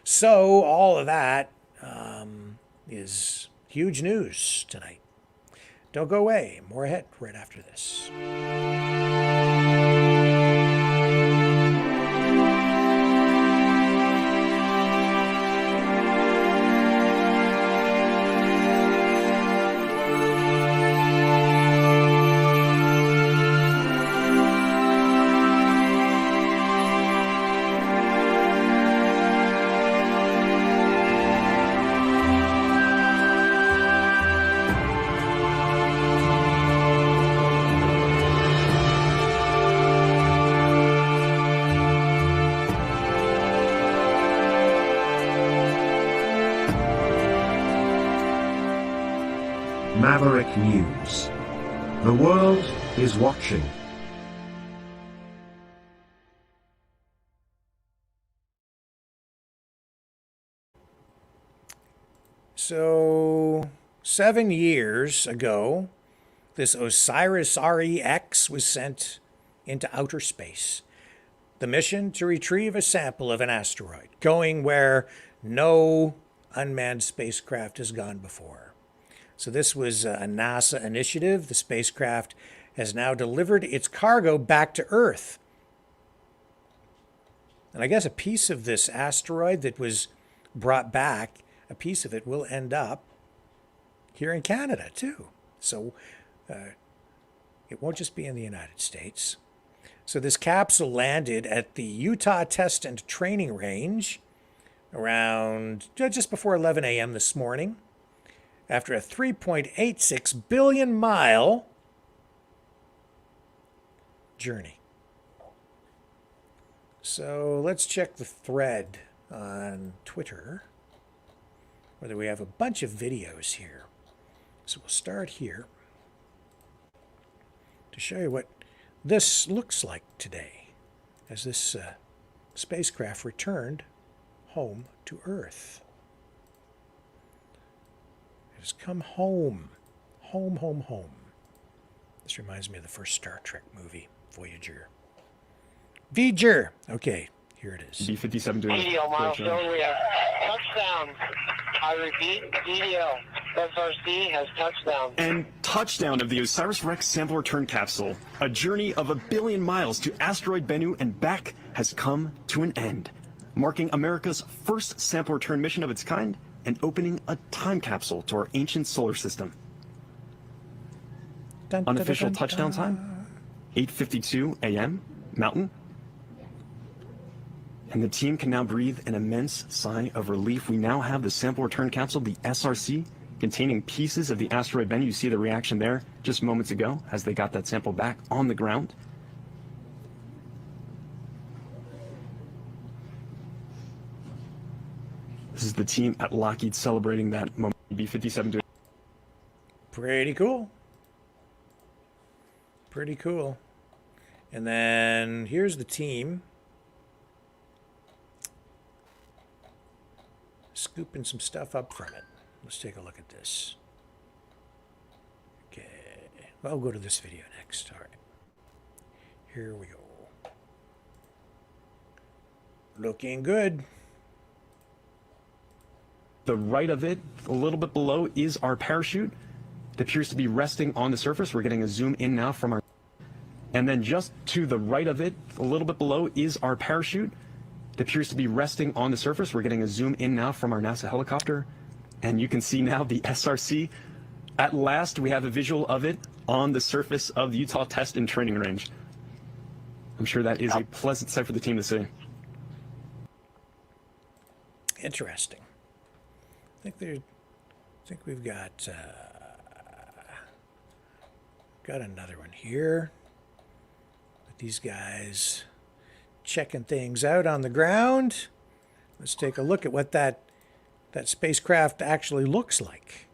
So all of that is huge news tonight. Don't go away. More ahead right after this. Maverick News. The world is watching. So, 7 years ago, this OSIRIS-REx was sent into outer space. The mission to retrieve a sample of an asteroid, going where no unmanned spacecraft has gone before. So this was a NASA initiative. The spacecraft has now delivered its cargo back to Earth. And I guess a piece of this asteroid that was brought back, a piece of it will end up here in Canada too. So it won't just be in the United States. So this capsule landed at the Utah Test and Training Range around just before 11 a.m. this morning after a 3.86 billion mile journey. So let's check the thread on Twitter, whether we have a bunch of videos here. So we'll start here to show you what this looks like today as this spacecraft returned home to Earth. It has come home. Home, home, home. This reminds me of the first Star Trek movie, Voyager. Voyager! Okay, here it is. B-57 doing DDL milestone, we have touchdown. I repeat, DDL. SRC has touchdown. And touchdown of the OSIRIS-REx sample return capsule. A journey of 1 billion miles to asteroid Bennu and back has come to an end, marking America's first sample return mission of its kind and opening a time capsule to our ancient solar system. Dun, dun, Unofficial dun, dun, touchdown time, 8:52 a.m. Mountain. And the team can now breathe an immense sigh of relief. We now have the sample return capsule, the SRC, containing pieces of the asteroid Bennu. You see the reaction there just moments ago as they got that sample back on the ground. This is the team at Lockheed celebrating that moment. B-57 doing. Pretty cool. Pretty cool. And then here's the team scooping some stuff up from it. Let's take a look at this. Okay. Well, I'll go to this video next. All right. Here we go. Looking good. The right of it, a little bit below, is our parachute. It appears to be resting on the surface. We're getting a zoom in now from our... And then just to the right of it, a little bit below, is our parachute. It appears to be resting on the surface. We're getting a zoom in now from our NASA helicopter. And you can see now the SRC. At last, we have a visual of it on the surface of the Utah Test and Training Range. I'm sure that is a pleasant sight for the team to see. Interesting. I think we've got another one here. With these guys checking things out on the ground. Let's take a look at what that that spacecraft actually looks like.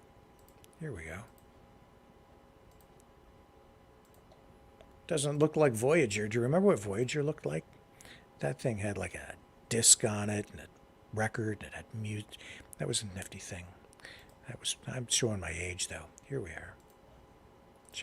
Here we go. Doesn't look like Voyager. Do you remember what Voyager looked like? That thing had like a disc on it and a record and it had music. That was a nifty thing. I'm showing my age though. Here we are.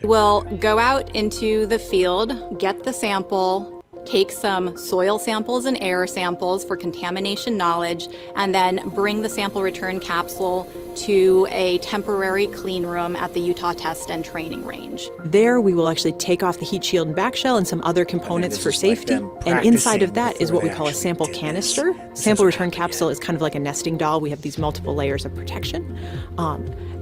We'll go out into the field, get the sample, take some soil samples and air samples for contamination knowledge, and then bring the sample return capsule to a temporary clean room at the Utah Test and Training Range. There we will actually take off the heat shield and back shell and some other components for safety. And inside of that is what we call a sample canister. Sample return capsule is kind of like a nesting doll. We have these multiple layers of protection.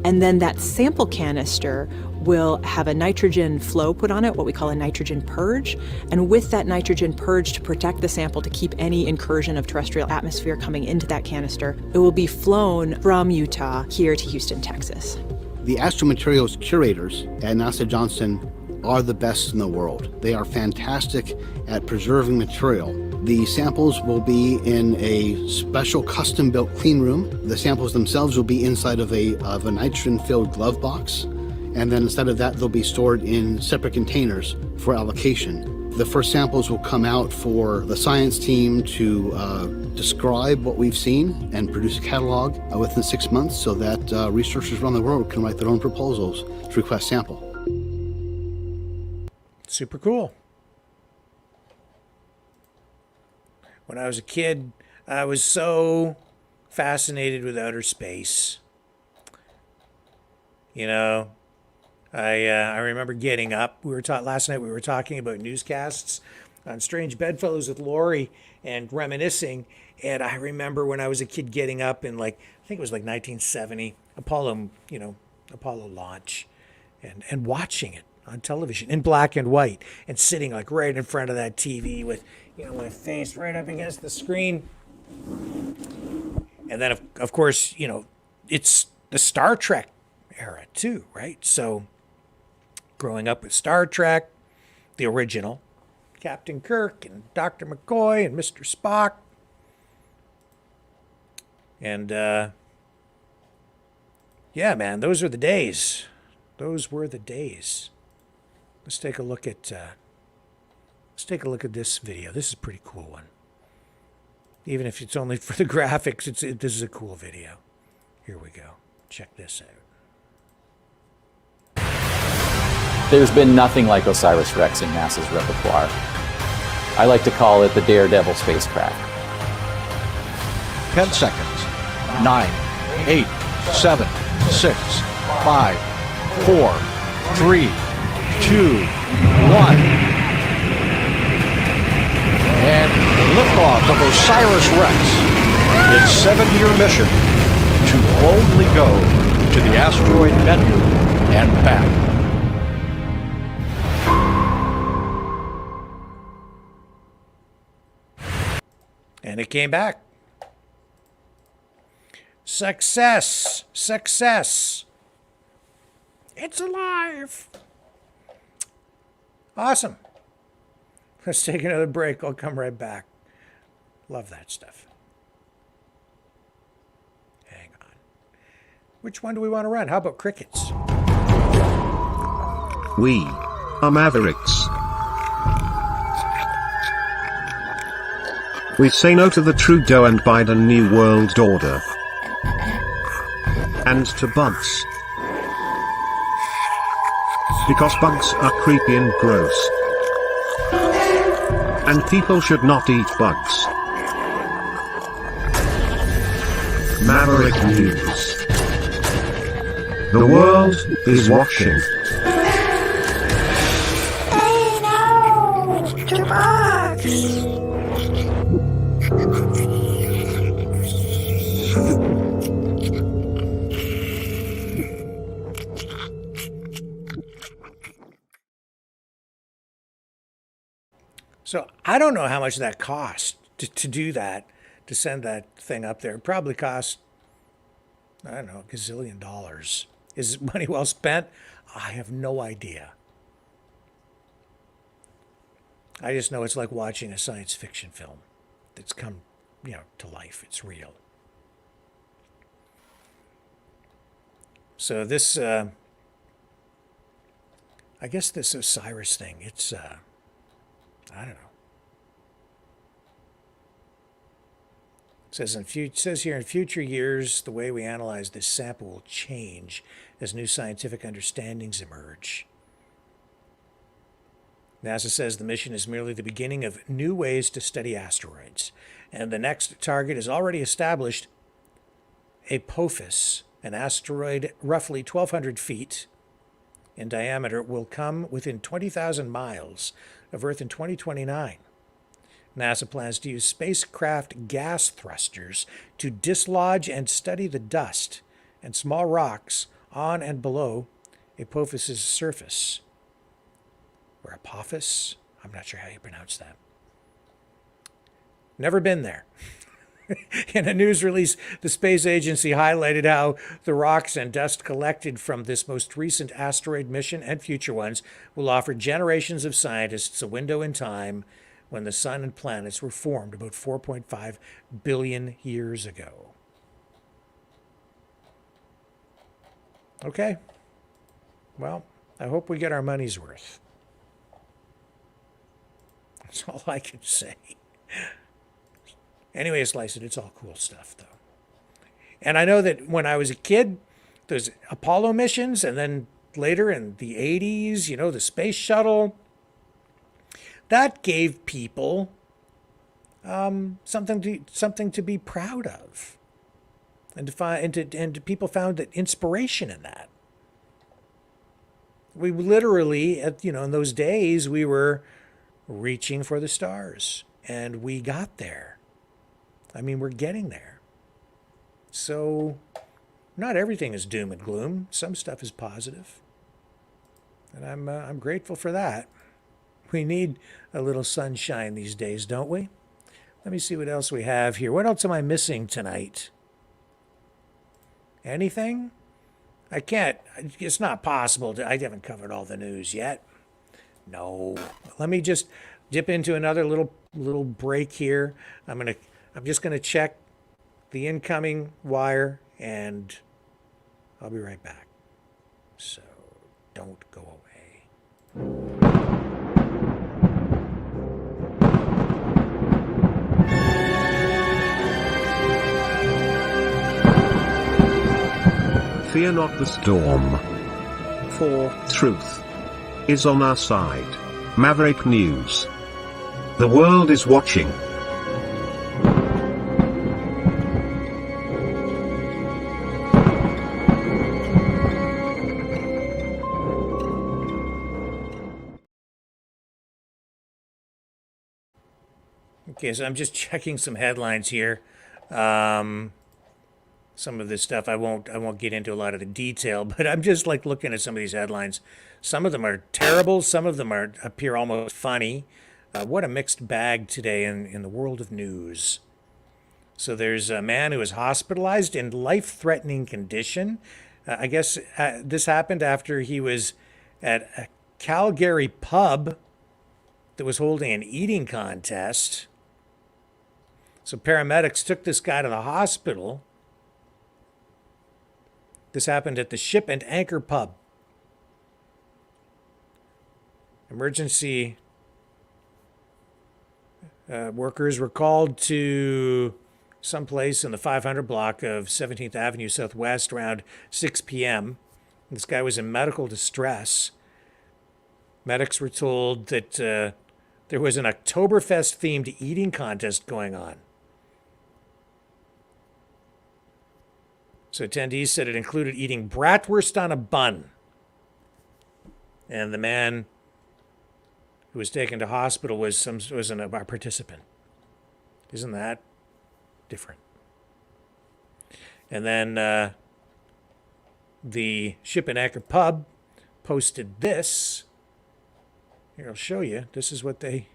And then that sample canister will have a nitrogen flow put on it, what we call a nitrogen purge. And with that nitrogen purge to protect the sample, to keep any incursion of terrestrial atmosphere coming into that canister, it will be flown from Utah here to Houston, Texas. The astromaterials curators at NASA Johnson are the best in the world. They are fantastic at preserving material. The samples will be in a special custom-built clean room. The samples themselves will be inside of a nitrogen-filled glove box. And then instead of that, they'll be stored in separate containers for allocation. The first samples will come out for the science team to describe what we've seen and produce a catalog within 6 months so that researchers around the world can write their own proposals to request sample. Super cool. When I was a kid, I was so fascinated with outer space. You know, I remember getting up. Last night we were talking about newscasts on Strange Bedfellows with Lori and reminiscing. And I remember when I was a kid getting up in I think it was 1970, Apollo launch, and watching it on television in black and white and sitting right in front of that TV with, my face right up against the screen. And then of course, it's the Star Trek era too, right? So growing up with Star Trek, the original, Captain Kirk and Dr. McCoy and Mr. Spock. And yeah, man, those were the days. Those were the days. Let's take a look at this video. This is a pretty cool one. Even if it's only for the graphics, this is a cool video. Here we go. Check this out. There's been nothing like OSIRIS-REx in NASA's repertoire. I like to call it the Daredevil spacecraft. 10 seconds. 9, 8, 7, 6, 5, 4, 3, 2, 1. And liftoff of OSIRIS-REx, its 7-year mission to boldly go to the asteroid Bennu and back. And it came back. Success! Success! It's alive! Awesome. Let's take another break. I'll come right back. Love that stuff. Hang on. Which one do we want to run? How about crickets? We are Mavericks. We say no to the Trudeau and Biden New World Order. And to bugs. Because bugs are creepy and gross. And people should not eat bugs. Maverick News. The world is watching. Hey, no! It's too bugs! So I don't know how much that cost to do that, to send that thing up there. It probably cost, I don't know, $1 gazillion. Is it money well spent? I have no idea. I just know it's like watching a science fiction film that's come, to life. It's real. So this, I guess this Osiris thing, it's, I don't know. It says here, in future years, the way we analyze this sample will change as new scientific understandings emerge. NASA says the mission is merely the beginning of new ways to study asteroids. And the next target is already established, Apophis, an asteroid roughly 1,200 feet in diameter, will come within 20,000 miles of Earth in 2029. NASA plans to use spacecraft gas thrusters to dislodge and study the dust and small rocks on and below Apophis' surface. Or Apophis? I'm not sure how you pronounce that. Never been there. In a news release, the space agency highlighted how the rocks and dust collected from this most recent asteroid mission and future ones will offer generations of scientists a window in time when the sun and planets were formed about 4.5 billion years ago. Okay. Well, I hope we get our money's worth. That's all I can say. Anyway, slice it. It's all cool stuff, though. And I know that when I was a kid, there's Apollo missions, and then later in the 80s, you know, the space shuttle. That gave people something to be proud of, and people found that inspiration in that. We literally, in those days, we were reaching for the stars, and we got there. I mean, we're getting there. So, not everything is doom and gloom. Some stuff is positive, and I'm grateful for that. We need a little sunshine these days, don't we? Let me see what else we have here. What else am I missing tonight? Anything? I can't. It's not possible. I haven't covered all the news yet. No. Let me just dip into another little break here. I'm just gonna check the incoming wire, and I'll be right back. So don't go away. Fear not the storm, for truth is on our side. Maverick News. The world is watching. Okay, so I'm just checking some headlines here. Some of this stuff I won't get into a lot of the detail, but I'm just like looking at some of these headlines. Some of them are terrible. Some of them appear almost funny. What a mixed bag today in the world of news. So there's a man who was hospitalized in life-threatening condition. I guess this happened after he was at a Calgary pub that was holding an eating contest. So paramedics took this guy to the hospital. This happened at the Ship and Anchor pub. Emergency workers were called to someplace in the 500 block of 17th Avenue Southwest around 6 p.m. This guy was in medical distress. Medics were told that there was an Oktoberfest-themed eating contest going on. So attendees said it included eating bratwurst on a bun. And the man who was taken to hospital was a participant. Isn't that different? And then the Ship and Anchor pub posted this. Here, I'll show you. This is what they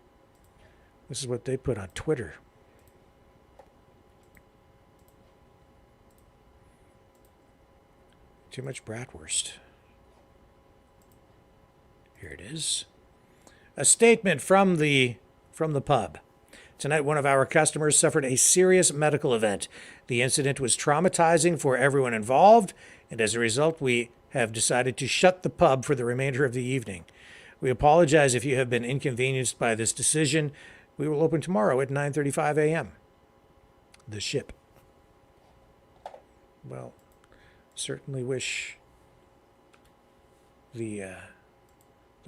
put on Twitter. Too much bratwurst. Here it is. A statement from the pub. Tonight, one of our customers suffered a serious medical event. The incident was traumatizing for everyone involved, and as a result, we have decided to shut the pub for the remainder of the evening. We apologize if you have been inconvenienced by this decision. We will open tomorrow at 9:35 a.m. The Ship. Well, certainly wish the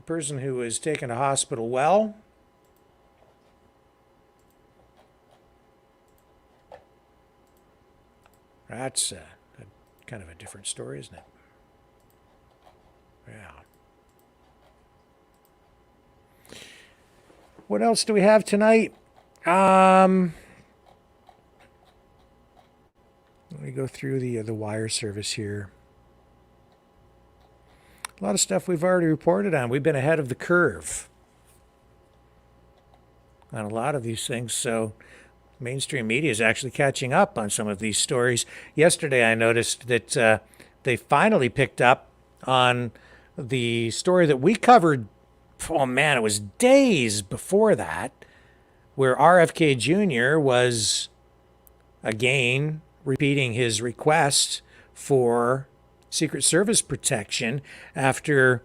person who was taken to hospital well. That's kind of a different story, isn't it? Yeah. What else do we have tonight? Let me go through the wire service here. A lot of stuff we've already reported on. We've been ahead of the curve on a lot of these things, so mainstream media is actually catching up on some of these stories. Yesterday I noticed that they finally picked up on the story that we covered, oh man, it was days before that, where RFK Jr. was again repeating his request for Secret Service protection after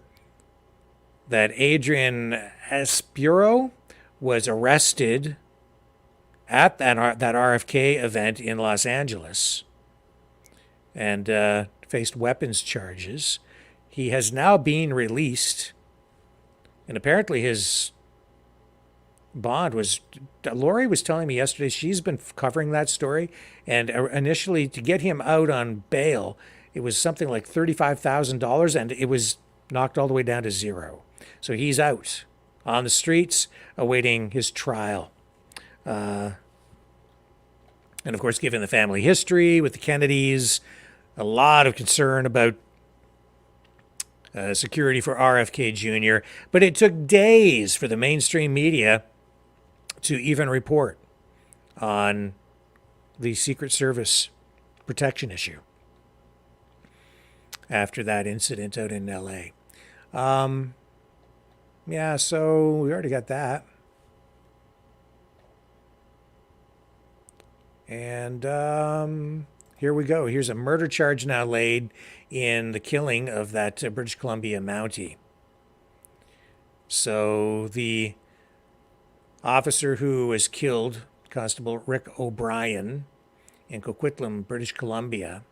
that Adrian Espuro was arrested at that RFK event in Los Angeles and faced weapons charges. He has now been released, and apparently his bond was, Lori was telling me yesterday, she's been covering that story, and initially to get him out on bail, it was something like $35,000, and it was knocked all the way down to zero. So he's out on the streets awaiting his trial. And of course, given the family history with the Kennedys, a lot of concern about security for RFK Jr., but it took days for the mainstream media to even report on the Secret Service protection issue after that incident out in LA. Yeah, so we already got that. And here we go. Here's a murder charge now laid in the killing of that British Columbia Mountie. So the officer who was killed, Constable Rick O'Brien, in Coquitlam, British Columbia,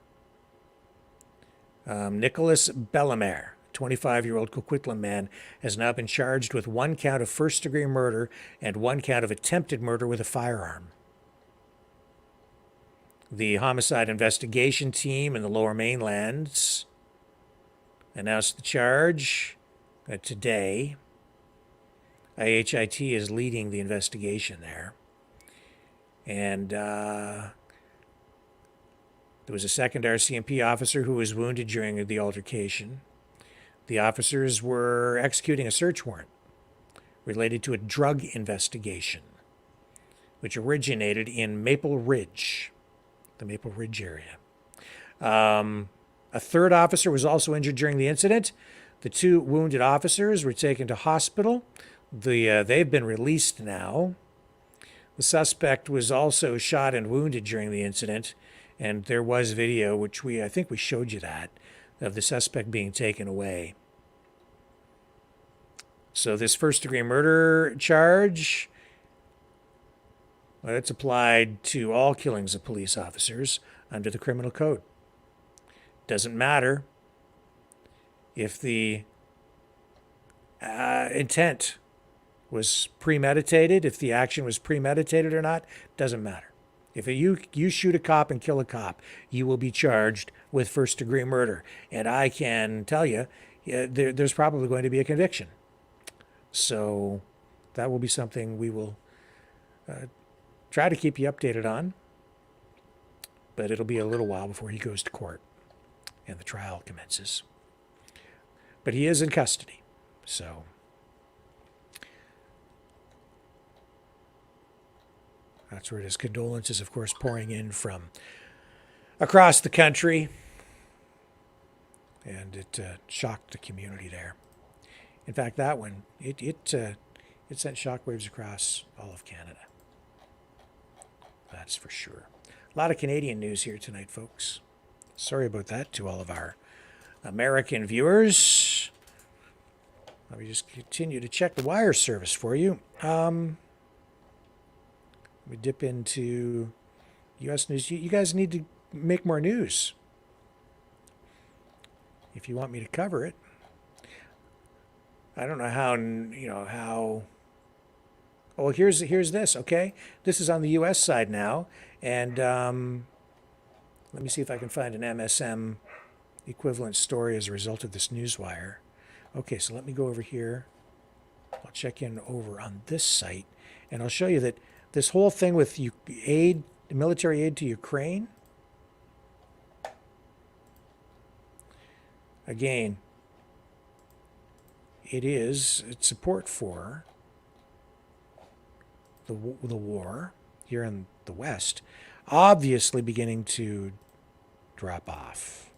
Nicholas Bellemare, 25-year-old Coquitlam man, has now been charged with 1 count of first-degree murder and 1 count of attempted murder with a firearm. The homicide investigation team in the Lower Mainlands announced the charge today. IHIT is leading the investigation there. And there was a second RCMP officer who was wounded during the altercation. The officers were executing a search warrant related to a drug investigation, which originated in Maple Ridge, the Maple Ridge area. A third officer was also injured during the incident. The 2 wounded officers were taken to hospital. They've been released now. The suspect was also shot and wounded during the incident, and there was video, which I think we showed you that, of the suspect being taken away. So this first-degree murder charge, well, it's applied to all killings of police officers under the criminal code. Doesn't matter if the intent was premeditated, if the action was premeditated or not, doesn't matter. If you shoot a cop and kill a cop, you will be charged with first-degree murder. And I can tell you, there's probably going to be a conviction. So that will be something we will try to keep you updated on. But it'll be a little while before he goes to court and the trial commences. But he is in custody, so that's where it is. Condolences, of course, pouring in from across the country, and it shocked the community there. In fact, that one, it sent shockwaves across all of Canada. That's for sure. A lot of Canadian news here tonight, folks. Sorry about that to all of our American viewers. Let me just continue to check the wire service for you. We dip into U.S. news. You guys need to make more news if you want me to cover it. I don't know how. Oh, here's this. Okay, this is on the U.S. side now, and let me see if I can find an MSM equivalent story as a result of this newswire. Okay, so let me go over here. I'll check in over on this site, and I'll show you that this whole thing with military aid to Ukraine, again, it's support for the war here in the West, obviously beginning to drop off.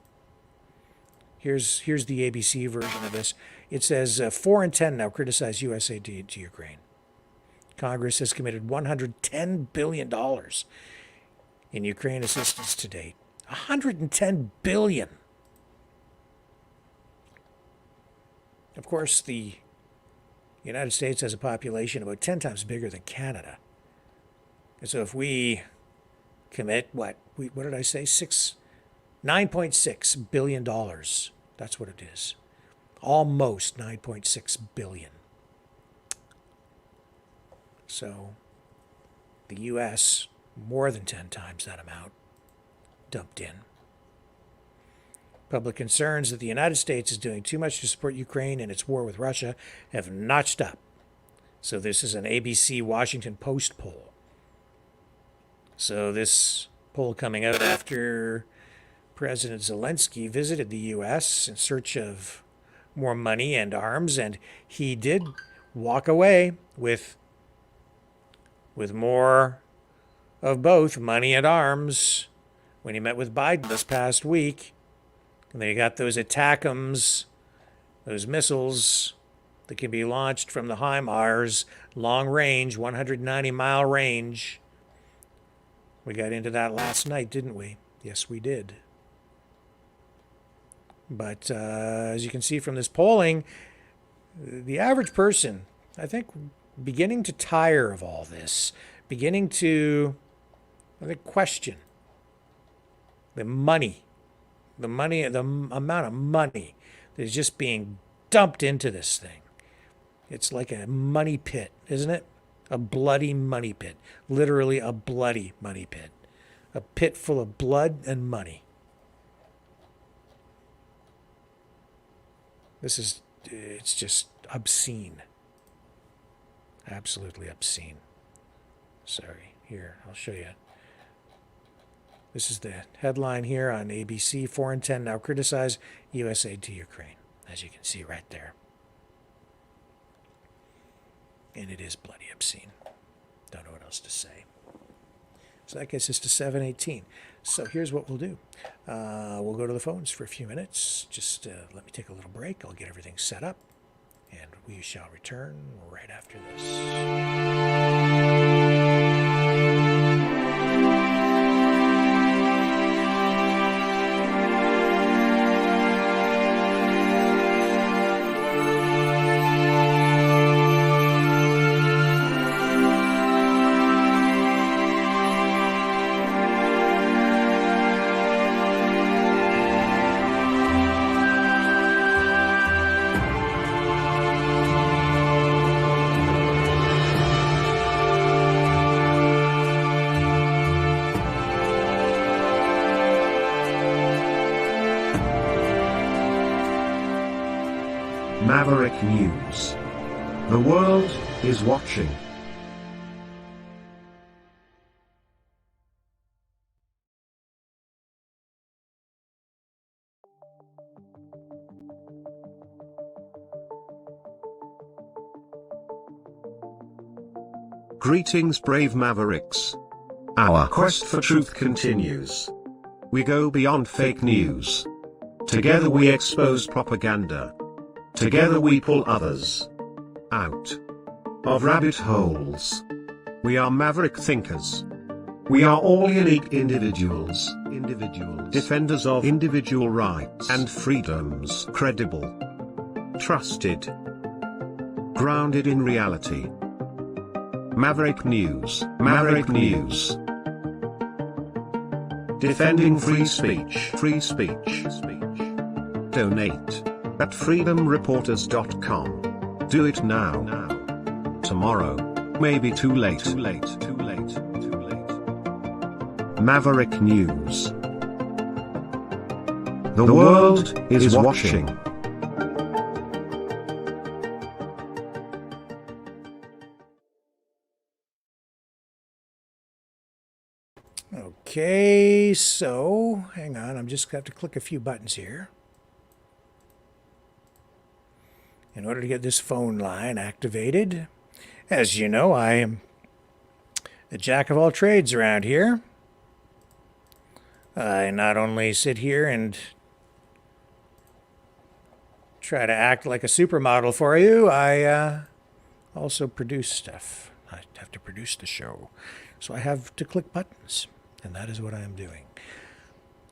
Here's the ABC version of this. It says 4 in 10 now criticize U.S. aid to Ukraine. Congress has committed $110 billion in Ukraine assistance to date. $110 billion. Of course, the United States has a population about 10 times bigger than Canada. And so if we commit, what did I say? $9.6 billion. That's what it is. Almost $9.6 billion. So the U.S., more than 10 times that amount, dumped in. Public concerns that the United States is doing too much to support Ukraine in its war with Russia have notched up. So this is an ABC Washington Post poll. So this poll coming out after President Zelensky visited the U.S. in search of more money and arms, and he did walk away with more of both money and arms when he met with Biden this past week. And they got those ATACMS, those missiles that can be launched from the HIMARS, long range, 190-mile range. We got into that last night, didn't we? Yes, we did. But as you can see from this polling, the average person, I think, beginning to tire of all this, beginning to, I think, question the amount of money that is just being dumped into this thing. It's like a money pit, isn't it? A bloody money pit. Literally a bloody money pit. A pit full of blood and money. It's just obscene. Absolutely obscene. Sorry, here, I'll show you. This is the headline here on ABC. 4 in 10 now criticize U.S. aid to Ukraine, as you can see right there. And it is bloody obscene. Don't know what else to say. So that gets us to 7:18. So here's what we'll do. We'll go to the phones for a few minutes. Just let me take a little break. I'll get everything set up. And we shall return right after this. Maverick News. The world is watching. Greetings, brave Mavericks. Our quest for truth continues. We go beyond fake news. Together we expose propaganda. Together we pull others out of rabbit holes. We are maverick thinkers. We are all unique individuals, defenders of individual rights and freedoms, credible, trusted, grounded in reality. Maverick News, Maverick News. Defending free speech, free speech. Donate at freedomreporters.com. Do it now. Tomorrow may be too late. Maverick News. The world is watching. Okay, so hang on, I'm just going to have to click a few buttons here in order to get this phone line activated. As you know, I am the jack of all trades around here. I not only sit here and try to act like a supermodel for you, I also produce stuff. I have to produce the show, so I have to click buttons. And that is what I am doing.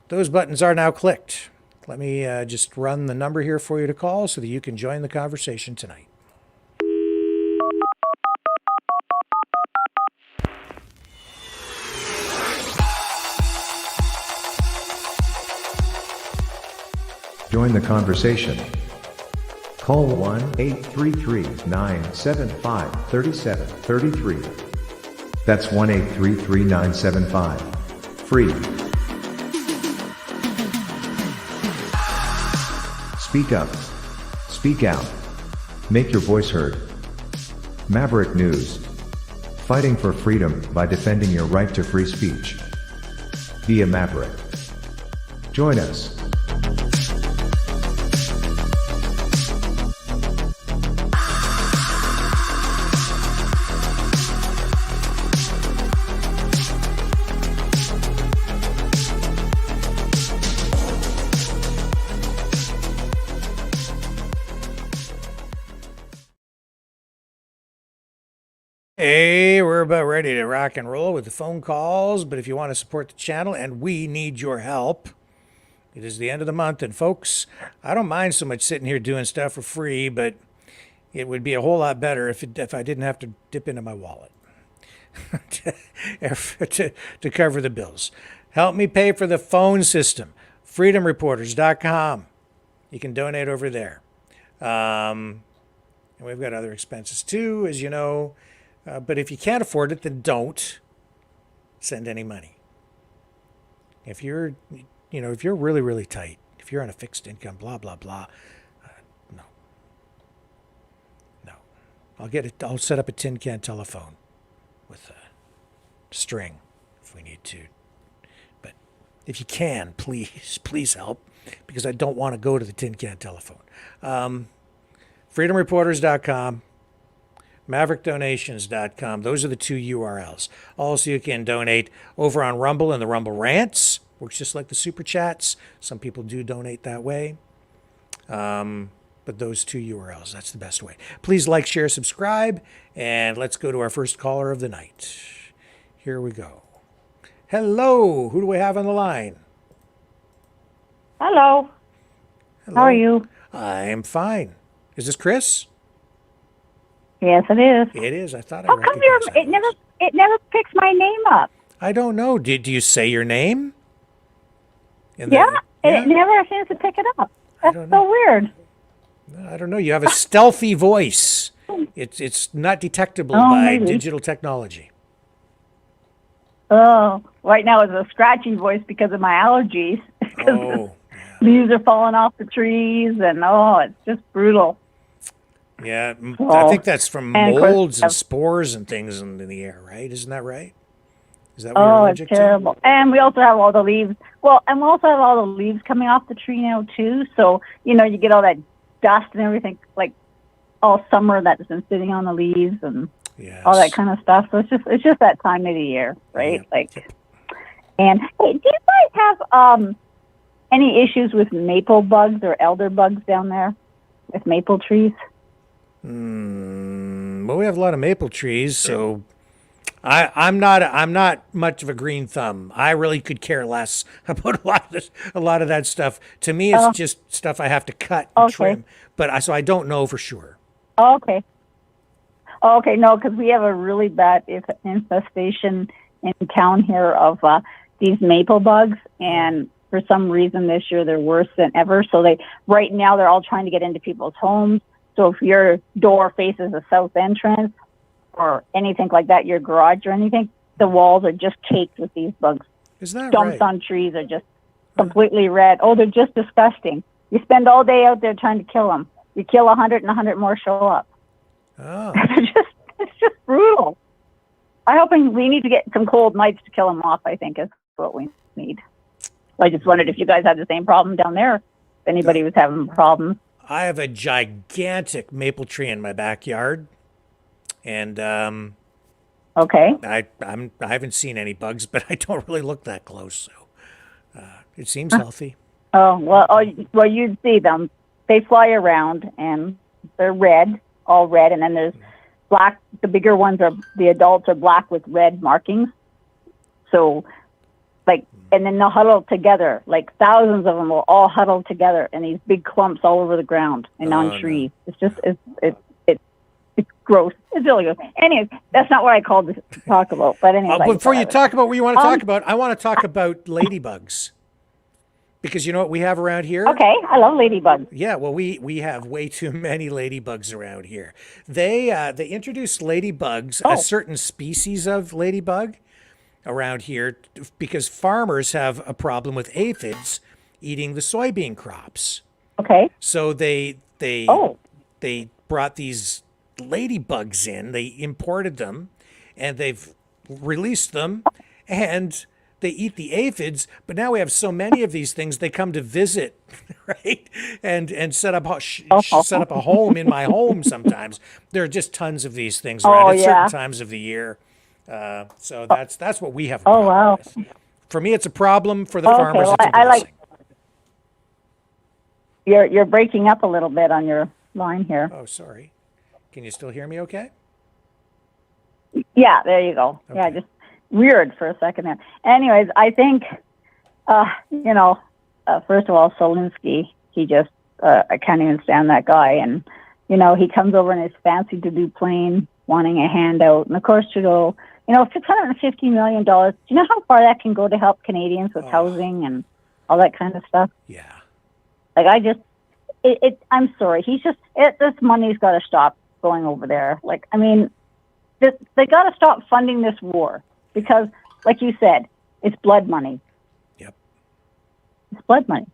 Those buttons are now clicked. Let me just run the number here for you to call so that you can join the conversation tonight. Join the conversation. Call 1-833-975-3733. That's 1-833-975. Free. Speak up. Speak out. Make your voice heard. Maverick News. Fighting for freedom by defending your right to free speech. Be a Maverick. Join us. Hey, we're about ready to rock and roll with the phone calls, but if you want to support the channel, and we need your help, it is the end of the month, and folks, I don't mind so much sitting here doing stuff for free, but it would be a whole lot better if I didn't have to dip into my wallet to cover the bills. Help me pay for the phone system. freedomreporters.com. You can donate over there. And we've got other expenses too, as you know. But if you can't afford it, then don't send any money. If you're, if you're really, really tight, if you're on a fixed income, blah, blah, blah, no. I'll set up a tin can telephone with a string if we need to. But if you can, please help, because I don't want to go to the tin can telephone. freedomreporters.com. MaverickDonations.com. Those are the two URLs. Also, you can donate over on Rumble and the Rumble Rants. Works just like the Super Chats. Some people do donate that way. But those two URLs, that's the best way. Please like, share, subscribe, and let's go to our first caller of the night. Here we go. Hello. Who do we have on the line? Hello. How are you? I'm fine. Is this Chris? Yes, it is. It is. I thought How I come recognized that. it never picks my name up? I don't know. Do you say your name? And it never seems to pick it up. That's so weird. I don't know. You have a stealthy voice. It's not detectable by digital technology. Oh, right now it's a scratchy voice because of my allergies. Oh. Leaves are falling off the trees, and it's just brutal. Yeah, I think that's from molds and spores and things in the air, right? Isn't that right? Is that what you're allergic it's terrible. to? And we also have all the leaves. Well, and we also have all the leaves coming off the tree now, too. So, you get all that dust and everything, like all summer that's been sitting on the leaves and all that kind of stuff. So it's just that time of the year, right? And hey, do you guys have any issues with maple bugs or elder bugs down there with maple trees? Well, we have a lot of maple trees, so I'm not much of a green thumb. I really could care less about a lot of that stuff. To me, it's just stuff I have to cut and trim. But so I don't know for sure. Okay. Okay, no, because we have a really bad infestation in town here of these maple bugs, and for some reason this year they're worse than ever. So right now they're all trying to get into people's homes. So if your door faces a south entrance or anything like that, your garage or anything, the walls are just caked with these bugs. Is that Stumps right? on trees are just completely red. Oh, they're just disgusting. You spend all day out there trying to kill them. You kill 100 and 100 more show up. Oh. It's just brutal. I'm hoping we need to get some cold nights to kill them off, I think is what we need. I just wondered if you guys had the same problem down there, if anybody was having problems. I have a gigantic maple tree in my backyard, and okay, I haven't seen any bugs, but I don't really look that close, so it seems healthy. Oh well, you'd see them. They fly around, and they're all red, and then there's black. The bigger ones the adults are black with red markings. So, and then they'll huddle together, like thousands of them will all huddle together in these big clumps all over the ground and on trees. No. It's just, it's gross. It's really gross. Anyways, that's not what I called to talk about. But anyway. Before you talk about what you want to talk about, I want to talk about ladybugs. Because you know what we have around here? Okay, I love ladybugs. Yeah, well, we have way too many ladybugs around here. They introduced ladybugs, a certain species of ladybug, around here because farmers have a problem with aphids eating the soybean crops. Okay. So they brought these ladybugs in. They imported them, and they've released them, and they eat the aphids. But now we have so many of these things, they come to visit, right? And set up a home in my home. Sometimes there are just tons of these things around at certain times of the year. So that's what we have. Oh wow! With. For me, it's a problem. For the farmers, it's a blessing. You're breaking up a little bit on your line here. Oh, sorry. Can you still hear me? Okay. Yeah, there you go. Okay. Yeah, just weird for a second there. Anyways, I think, first of all, Solinsky, he just I can't even stand that guy, and he comes over in his fancy to do plane, wanting a handout, and of course Trudeau. $650 million. Do you know how far that can go to help Canadians with housing and all that kind of stuff? Yeah. I'm sorry. This money's got to stop going over there. They got to stop funding this war because, like you said, it's blood money. Yep. It's blood money.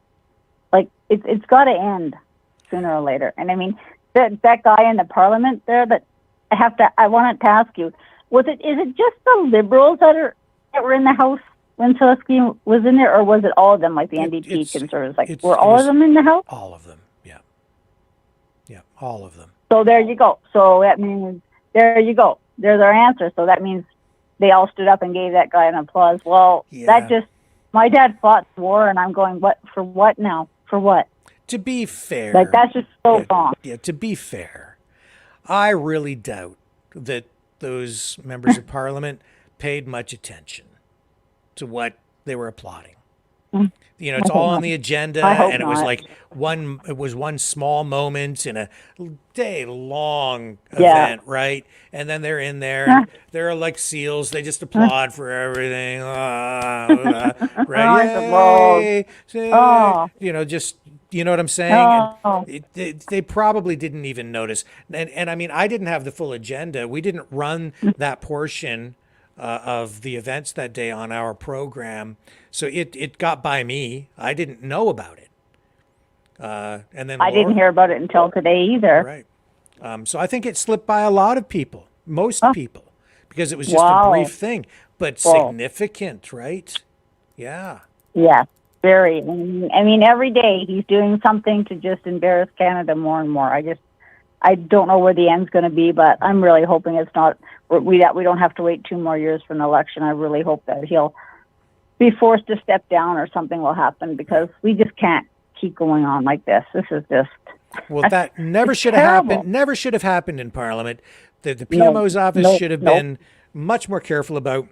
It's got to end sooner or later. And I mean, that guy in the parliament there I wanted to ask you, is it just the Liberals that were in the House when Solinsky was in there, or was it all of them, like the NDP Conservatives? Were all of them in the House? All of them, yeah. Yeah, all of them. So there you go. So that means, there you go. There's our answer. So that means they all stood up and gave that guy an applause. Well, my dad fought the war, and I'm going, for what now? For what? To be fair. That's just so wrong. Yeah, to be fair, I really doubt that those members of parliament paid much attention to what they were applauding. It's all on the agenda, and it was one small moment in a day-long event, right? And then they're in there, they're like seals, they just applaud for everything, right? You know what I'm saying? They probably didn't even notice. And I mean, I didn't have the full agenda. We didn't run that portion of the events that day on our program. So it got by me. I didn't know about it. And then I didn't hear about it until today either. Right. So I think it slipped by a lot of people, most people, because it was just a brief thing, but significant, right? Yeah. Yeah. Very. I mean, every day he's doing something to just embarrass Canada more and more. I don't know where the end's going to be, but I'm really hoping it's not that we don't have to wait 2 more years for an election. I really hope that he'll be forced to step down or something will happen, because we just can't keep going on like this. This is just that never should have happened. Never should have happened in Parliament. The PMO's office should have been much more careful about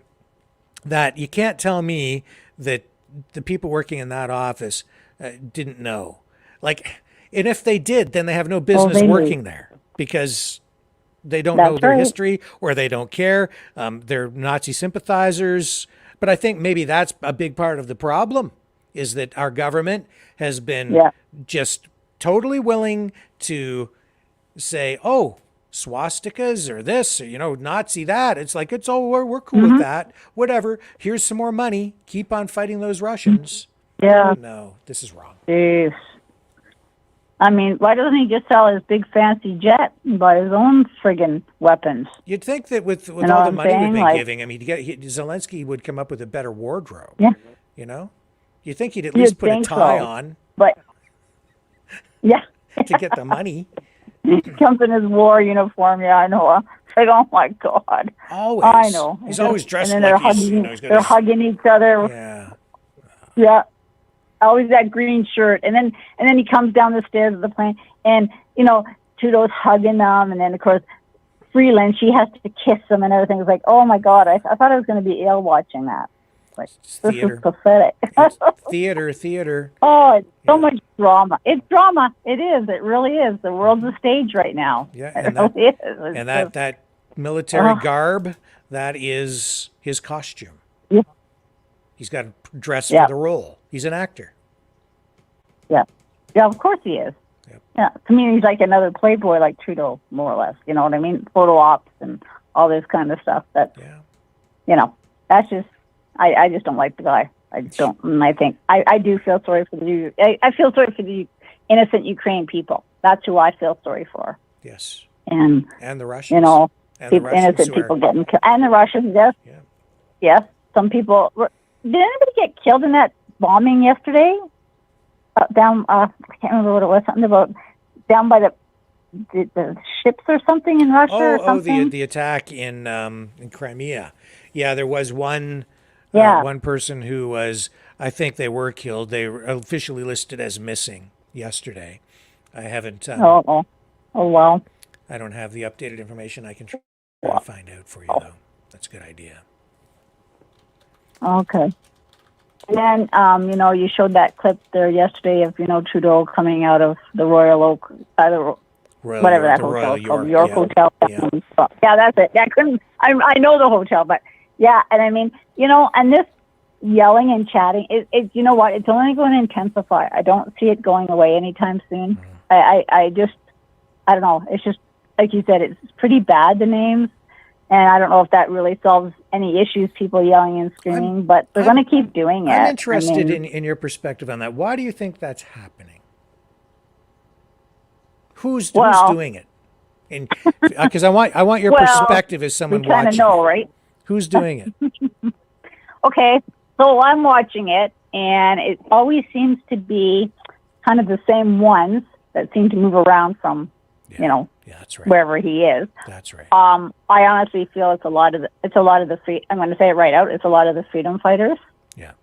that. You can't tell me that the people working in that office didn't know. Like, and if they did, then they have no business working there because they don't know their history or they don't care. They're Nazi sympathizers. But I think maybe that's a big part of the problem, is that our government has been just totally willing to say, oh, swastikas or this, or, Nazi that. It's like, we're cool with that. Whatever. Here's some more money. Keep on fighting those Russians. Yeah. No, this is wrong. Jeez. I mean, why doesn't he just sell his big fancy jet and buy his own friggin' weapons? You'd think that with all the money we've been giving him, Zelensky would come up with a better wardrobe. Yeah. You'd think he'd at least put a tie on. But, yeah. To get the money. He comes in his war uniform. Yeah, I know. It's like, oh my God. Always. I know. He's always dressed and then like they're hugging each other. Yeah. Yeah. Always that green shirt. And then he comes down the stairs of the plane and, Trudeau's hugging them. And then, of course, Freeland, she has to kiss him and everything. It's like, oh my God, I thought I was going to be ill watching that. Like, this is pathetic. Theater. Oh, it's so much drama. It's drama. It is. It really is. The world's a stage right now. Yeah, and really that military garb, that is his costume. Yeah. He's got to dress for the role. He's an actor. Yeah. Yeah, of course he is. Yep. Yeah. To me, he's like another playboy like Trudeau, more or less. You know what I mean? Photo ops and all this kind of stuff. That's just, I just don't like the guy. I just don't. And I think, I do feel sorry for I feel sorry for the innocent Ukraine people. That's who I feel sorry for. Yes. And the Russians. And the Russians innocent people getting killed. And the Russians, yes. Yeah. Yes. Some people. Did anybody get killed in that bombing yesterday? Down, I can't remember what it was. Something about down by the ships or something in Russia or something? The attack in Crimea. Yeah, there was one person who was, I think they were killed. They were officially listed as missing yesterday. I haven't. Oh, well. I don't have the updated information. I can try to find out for you, though. That's a good idea. Okay. And then, you showed that clip there yesterday of, Trudeau coming out of the Royal Oak, whatever that hotel is called, York Hotel. Yeah. Yeah, that's it. I know the hotel, but yeah. And I mean, and this yelling and chatting, it you know what? It's only going to intensify. I don't see it going away anytime soon. I don't know. It's just, like you said, it's pretty bad, the names. And I don't know if that really solves any issues, people yelling and screaming, but they're going to keep doing it. I'm interested in your perspective on that. Why do you think that's happening? Who's doing it? Because I want your perspective as someone watching. We kind of know, right? Who's doing it? Okay, so I'm watching it, and it always seems to be kind of the same ones that seem to move around from, that's right. wherever he is. That's right. I honestly feel it's a lot of the I'm going to say it right out. It's a lot of the freedom fighters. Yeah.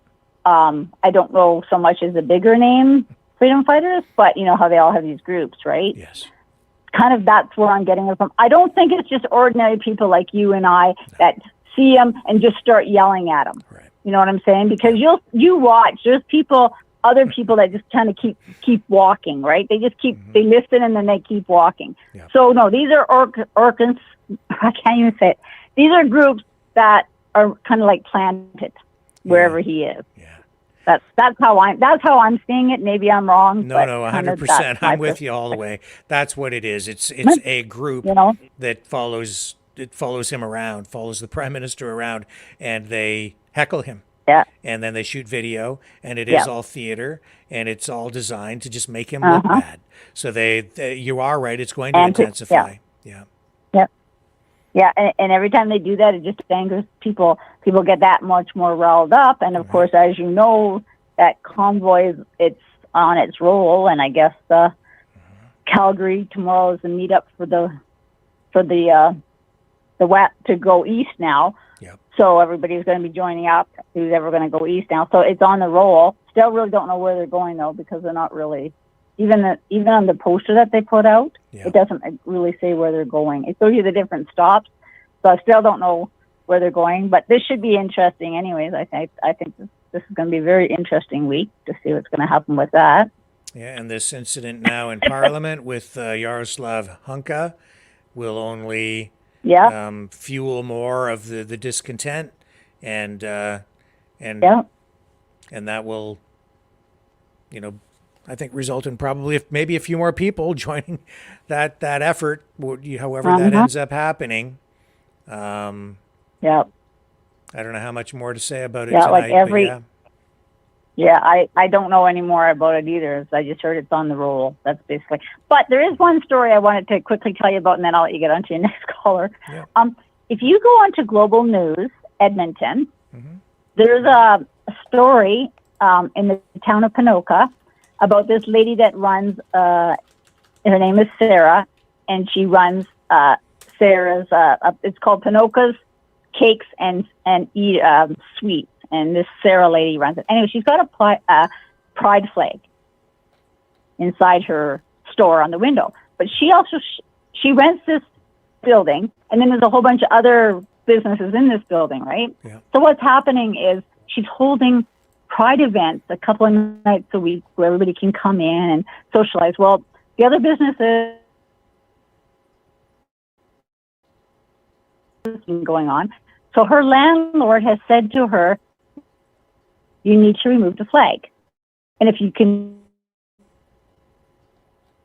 I don't know so much as the bigger name freedom fighters, but you know how they all have these groups, right? Yes. Kind of that's where I'm getting it from. I don't think it's just ordinary people like you and I that see him and just start yelling at him. Right. You know what I'm saying? Because you watch, there's other people that just kind of keep walking, right? They just they listen and then they keep walking. Yeah. So no, these are orcans. I can't even say it. These are groups that are kind of like planted wherever he is. Yeah. That's how I'm seeing it. Maybe I'm wrong. No, 100%. I'm with you all the way. That's what it is. It's a group that follows him around, follows the prime minister around, and they heckle him. Yeah. And then they shoot video, and it is all theater, and it's all designed to just make him look bad. So you are right. It's going to intensify. Yeah. Yep. Yeah, and every time they do that, it just angers people. People get that much more riled up, and of course, as you know, that convoy it's on its roll, and I guess Calgary tomorrow is the meetup for the WWII to go east now. Yep. So everybody's going to be joining up. Who's ever going to go east now? So it's on the roll. Still, really don't know where they're going though, because they're not really even on the poster that they put out. It doesn't really say where they're going. It shows you the different stops. So I still don't know where they're going. But this should be interesting, anyways. I think this is going to be a very interesting week to see what's going to happen with that. Yeah, and this incident now in Parliament with Yaroslav Hunka will only fuel more of the discontent, and that will, I think result in probably maybe a few more people joining that effort, however that ends up happening. I don't know how much more to say about it tonight. I don't know any more about it either. I just heard it's on the roll. That's basically. But there is one story I wanted to quickly tell you about, and then I'll let you get on to your next caller. Yeah. If you go onto Global News, Edmonton, there's a story in the town of Ponoka about this lady that runs, her name is Sarah, and she runs Sarah's, it's called Ponoka's Cakes and Sweets. And this Sarah lady runs it. Anyway, she's got a pride flag inside her store on the window. But she also, she rents this building, and then there's a whole bunch of other businesses in this building, right? Yeah. So what's happening is she's holding pride events a couple of nights a week where everybody can come in and socialize. Well, the other businesses going on. So her landlord has said to her, you need to remove the flag. And if you can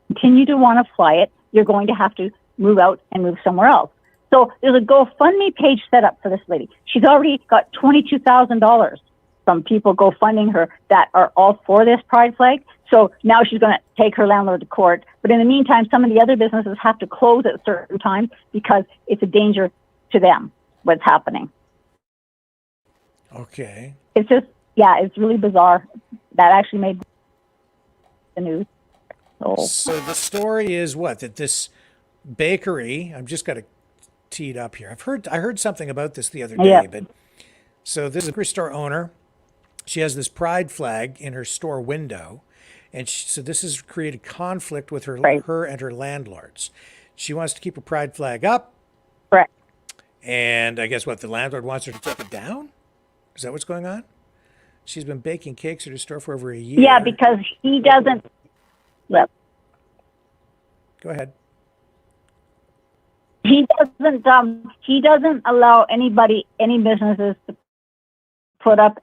continue to want to fly it, you're going to have to move out and move somewhere else. So there's a GoFundMe page set up for this lady. She's already got $22,000 from people GoFunding her that are all for this pride flag. So now she's going to take her landlord to court. But in the meantime, some of the other businesses have to close at certain times because it's a danger to them, what's happening. Okay. It's just, it's really bizarre. That actually made the news. So the story is what? That this bakery, I'm just got to tee it up here. I heard something about this the other day, but so this is a bakery store owner. She has this pride flag in her store window, and so this has created conflict with her and her landlords. She wants to keep her pride flag up. Correct. And I guess the landlord wants her to take it down? Is that what's going on? She's been baking cakes at her store for over a year. Yeah, because he doesn't. Well, go ahead. He doesn't allow any businesses to put up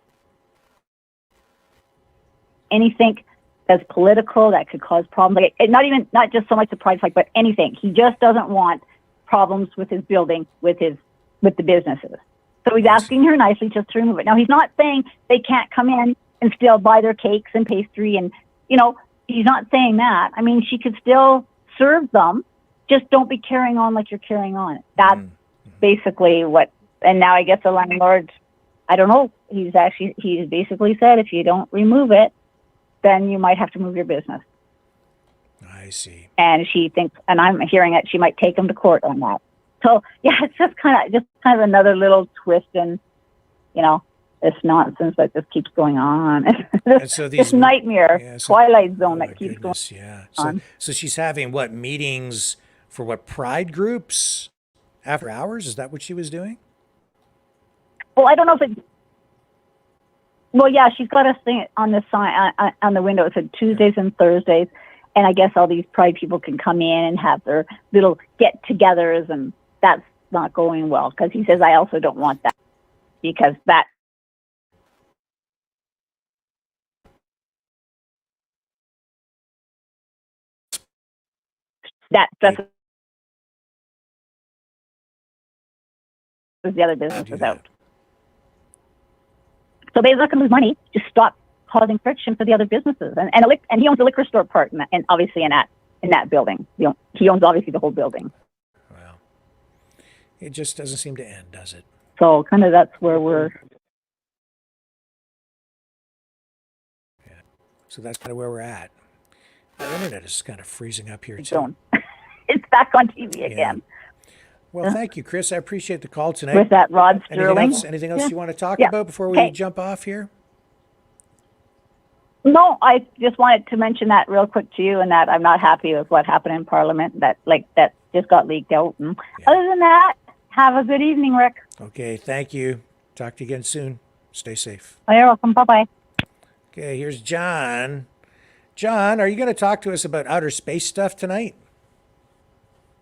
anything that's political that could cause problems. Not just so much the pride flag, but anything. He just doesn't want problems with his building, with the businesses. So he's asking her nicely just to remove it. Now, he's not saying they can't come in and still buy their cakes and pastry and, he's not saying that. I mean, she could still serve them, just don't be carrying on like you're carrying on. That's basically what, and now I guess the landlord, I don't know, he's basically said if you don't remove it, then you might have to move your business. I see. And she thinks, and I'm hearing it, she might take him to court on that. So it's just kind of another little twist in, this nonsense that just keeps going on. this nightmare, Twilight Zone that keeps going on. So she's having meetings for pride groups after hours? Is that what she was doing? Well, I don't know if it. Well, yeah, she's got a thing on the sign on the window. It said Tuesdays and Thursdays, and I guess all these pride people can come in and have their little get-togethers, and that's not going well because he says I also don't want that because that's the other businesses out. So they're not going to lose money. Just stop causing friction for the other businesses. And he owns the liquor store part, and obviously in that building, he owns obviously the whole building. Well, it just doesn't seem to end, does it? So kind of that's where we're. Yeah. So that's kind of where we're at. The internet is kind of freezing up here too. It's back on TV again. Well, thank you, Chris. I appreciate the call tonight. With that, Rod Sterling. Anything else you want to talk about before we jump off here? No, I just wanted to mention that real quick to you, and that I'm not happy with what happened in Parliament. That just got leaked out. And other than that, Have a good evening, Rick. Okay, thank you. Talk to you again soon. Stay safe. Oh, you're welcome. Bye-bye. Okay, here's John. John, are you going to talk to us about outer space stuff tonight?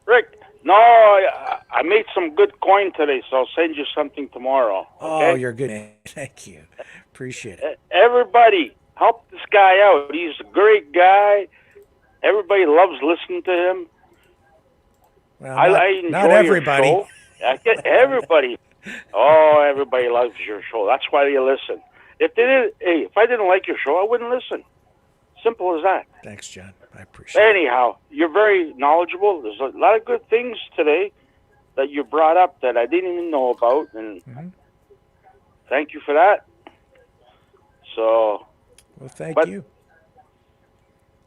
Rick, no, I made some good coin today, so I'll send you something tomorrow. Okay? Oh, you're good, man. Thank you. Appreciate it. Everybody, help this guy out. He's a great guy. Everybody loves listening to him. Well, I enjoy not everybody. Your show. I get everybody. Oh, everybody loves your show. That's why they listen. If I didn't like your show, I wouldn't listen. Simple as that. Thanks, John. I appreciate it. Anyhow, you're very knowledgeable. There's a lot of good things today that you brought up that I didn't even know about, and thank you for that. So, well, thank you.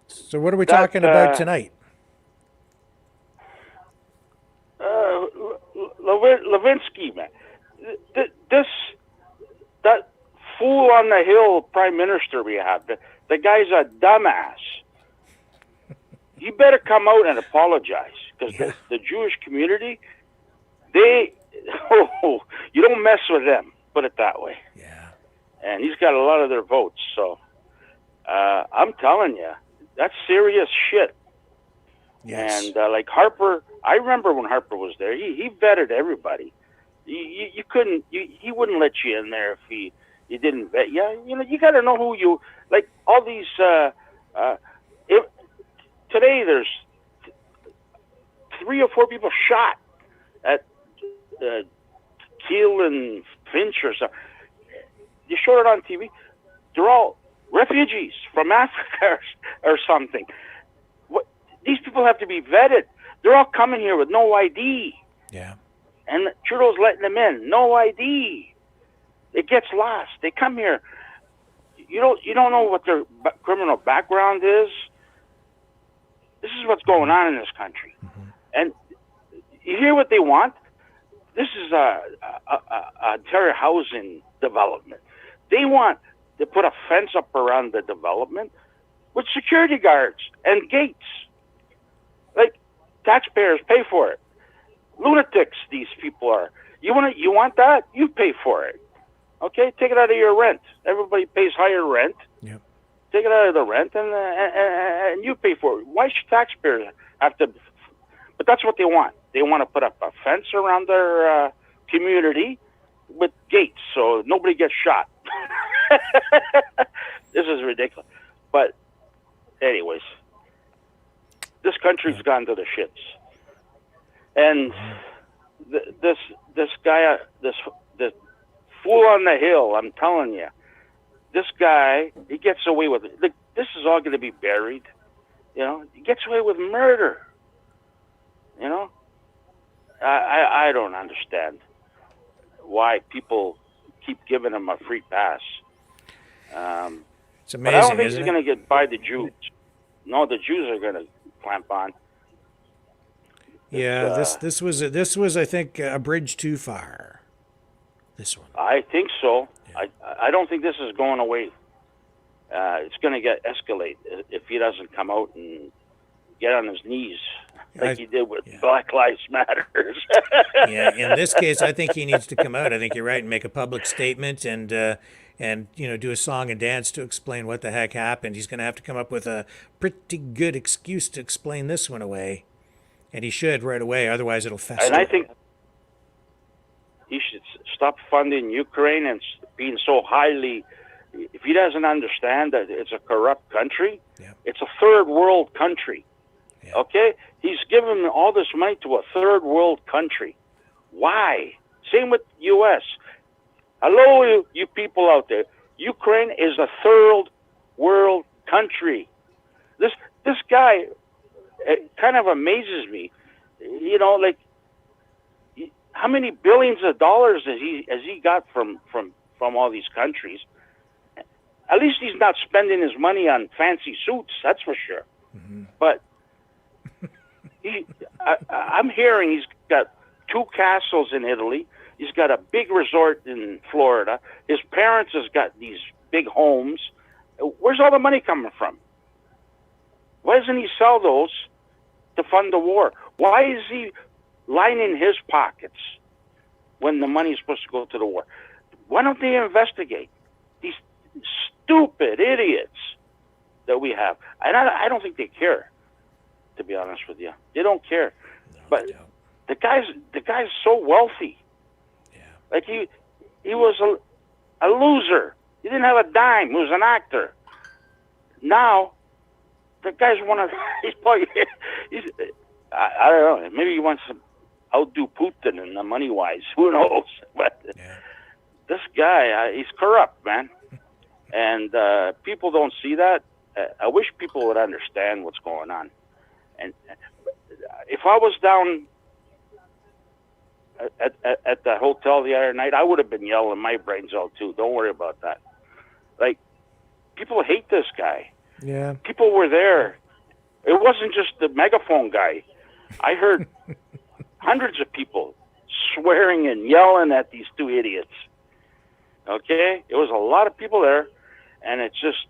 So, what are we talking about tonight? Levinsky, man. That fool on the hill prime minister we have, the guy's a dumbass. He better come out and apologize, because the Jewish community, you don't mess with them, put it that way. Yeah. And he's got a lot of their votes, so I'm telling you, that's serious shit. Yes. And like Harper, I remember when Harper was there, he vetted everybody. You couldn't, he wouldn't let you in there if you didn't vet. Yeah, you got to know who you, like all these, today there's 3 or 4 people shot at Keel and Finch or something. You showed it on TV. They're all refugees from Africa or something. These people have to be vetted. They're all coming here with no ID. Yeah. And Trudeau's letting them in. No ID. It gets lost. They come here. You don't know what their criminal background is. This is what's going on in this country. And you hear what they want? This is a Ontario housing development. They want to put a fence up around the development with security guards and gates. Like, taxpayers pay for it. Lunatics these people are. You want that? You pay for it. Okay? Take it out of your rent. Everybody pays higher rent. Yep. Take it out of the rent and you pay for it. Why should taxpayers have to? But that's what they want. They want to put up a fence around their community with gates so nobody gets shot. This is ridiculous. But anyways, this country's gone to the shits. And this guy, this fool on the hill, I'm telling you, this guy, he gets away with it. This is all going to be buried. He gets away with murder. I don't understand why people keep giving him a free pass. It's amazing, but I don't think isn't he's going to get by the Jews. No, the Jews are going to clamp on. Yeah, this was I think a bridge too far. This one. I think so. Yeah. I don't think this is going away. It's going to escalate if he doesn't come out and get on his knees like he did with Black Lives Matter. Yeah, in this case, I think he needs to come out. I think you're right, and make a public statement and do a song and dance to explain what the heck happened. He's going to have to come up with a pretty good excuse to explain this one away. And he should right away, otherwise it'll fester. And I think he should stop funding Ukraine and being so highly... If he doesn't understand that it's a corrupt country, it's a third world country, okay? He's giving all this money to a third world country. Why? Same with U.S. Hello, you people out there. Ukraine is a third world country. This guy... It kind of amazes me, like how many billions of dollars has he got from all these countries? At least he's not spending his money on fancy suits, that's for sure. Mm-hmm. But I'm hearing he's got 2 castles in Italy. He's got a big resort in Florida. His parents has got these big homes. Where's all the money coming from? Why doesn't he sell those to fund the war? Why is he lining his pockets when the money is supposed to go to the war. Why don't they investigate these stupid idiots that we have? And I don't think they care, to be honest with you. They don't care. But the guy's so wealthy. Yeah. Like he was a loser. He didn't have a dime. He was an actor. Now, the guy's one of I don't know. Maybe he wants to outdo Putin in the money wise. Who knows? But this guy, he's corrupt, man. And people don't see that. I wish people would understand what's going on. And if I was down at the hotel the other night, I would have been yelling my brains out too. Don't worry about that. Like, people hate this guy. Yeah. People were there. It wasn't just the megaphone guy. I heard hundreds of people swearing and yelling at these two idiots. Okay? It was a lot of people there, and it's just,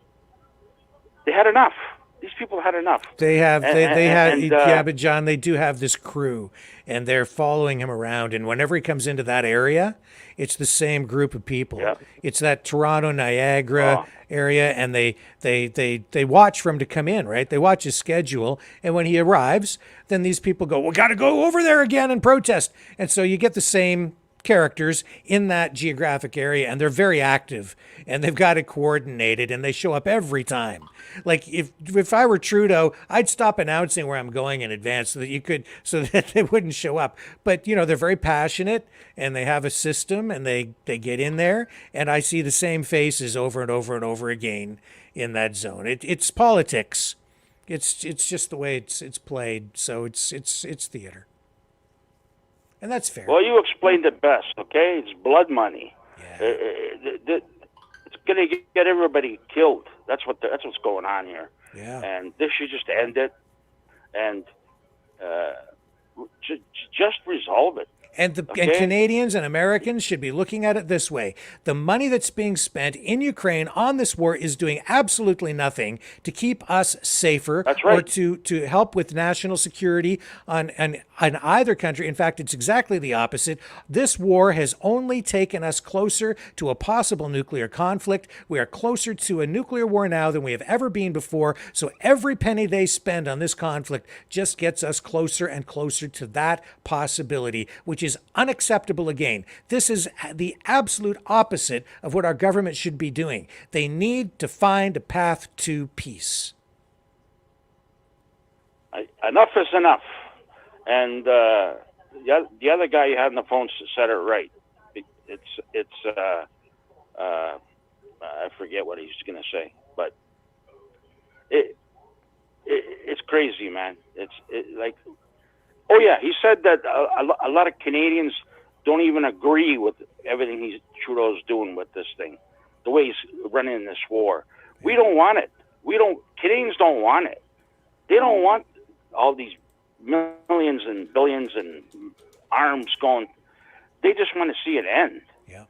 they had enough. These people had enough. They have, yeah, but John, they do have this crew, and they're following him around. And whenever he comes into that area, it's the same group of people. Yeah. It's that Toronto, Niagara area, and they watch for him to come in, right? They watch his schedule, and when he arrives, then these people go, "We got to go over there again and protest." And so you get the same characters in that geographic area, and they're very active, and they've got it coordinated, and they show up every time. Like if I were Trudeau, I'd stop announcing where I'm going in advance so that they wouldn't show up. But they're very passionate, and they have a system, and they get in there, and I see the same faces over and over and over again in that zone. It's politics. It's just the way it's played. So it's theater. And that's fair. Well, you explained it best, okay? It's blood money. Yeah. It's going to get everybody killed. That's what's going on here. Yeah. And this should just end it and just resolve it. And and Canadians and Americans should be looking at it this way. The money that's being spent in Ukraine on this war is doing absolutely nothing to keep us safer. That's right. Or to help with national security on either country. In fact, it's exactly the opposite. This war has only taken us closer to a possible nuclear conflict. We are closer to a nuclear war now than we have ever been before. So every penny they spend on this conflict just gets us closer and closer to that possibility, which is unacceptable again. This is the absolute opposite of what our government should be doing. They need to find a path to peace. Enough is enough. And the other guy you had on the phone said it right. I forget what he's going to say, but it's crazy, man. Oh yeah, he said that a lot of Canadians don't even agree with everything Trudeau's doing with this thing, the way he's running this war. We don't want it. Canadians don't want it. They don't want all these millions and billions and arms going. They just want to see it end. Yeah.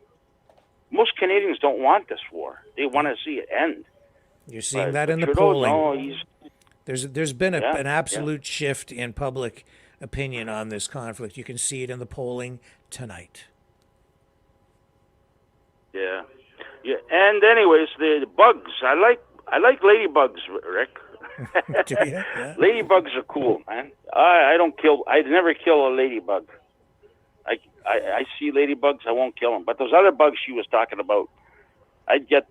Most Canadians don't want this war. They want to see it end. You're seeing that in the polling. There's been an absolute shift in public opinion on this conflict. You can see it in the polling tonight. Yeah. And anyways, the bugs. I like ladybugs, Rick. Do you? Yeah. Ladybugs are cool, man. I never kill a ladybug. I see ladybugs, I won't kill them. But those other bugs she was talking about, I'd get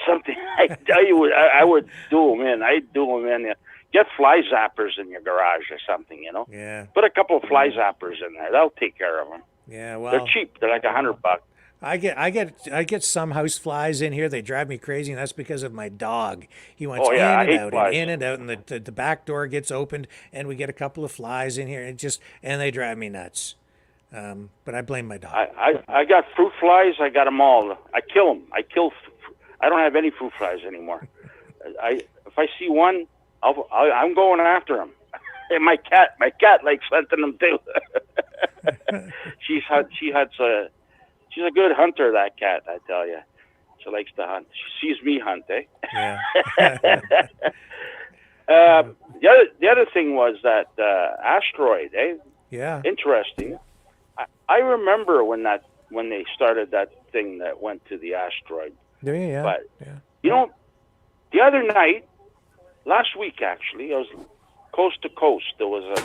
something. I tell you, I would do them in. I'd do them in. Get fly zappers in your garage or something, Yeah. Put a couple of fly zappers in there. They'll take care of them. Yeah, well, they're cheap. They're like $100. I get some house flies in here. They drive me crazy, and that's because of my dog. He wants in and out, and the back door gets opened, and we get a couple of flies in here, and they drive me nuts. But I blame my dog. I got fruit flies. I got them all. I kill them. I don't have any fruit flies anymore. If I see one, I'm going after him. And my cat likes hunting them too. She's a good hunter, that cat, I tell you. She likes to hunt. She sees me hunt, eh? Yeah. The other thing was that asteroid, eh? Yeah. Interesting. I remember when they started that thing that went to the asteroid. Yeah. But yeah. you know, the other night, last week actually, I was coast to coast. There was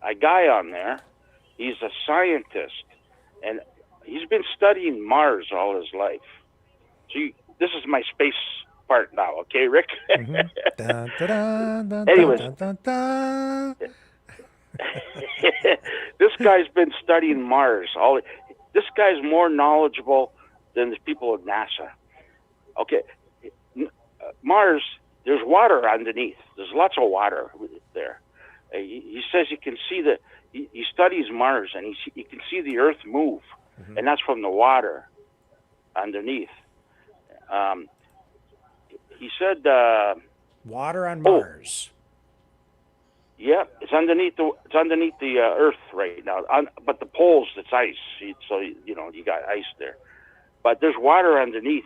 a guy on there. He's a scientist, and he's been studying Mars all his life. So this is my space part now, okay, Rick? Anyways, this guy's been studying Mars. This guy's more knowledgeable than the people at NASA. Okay, Mars, there's water underneath. There's lots of water there. He says he can see he studies Mars, and he can see the Earth move, and that's from the water underneath. He said water on Mars. Yeah, it's underneath the Earth right now. But the poles, it's ice. So you got ice there, but there's water underneath.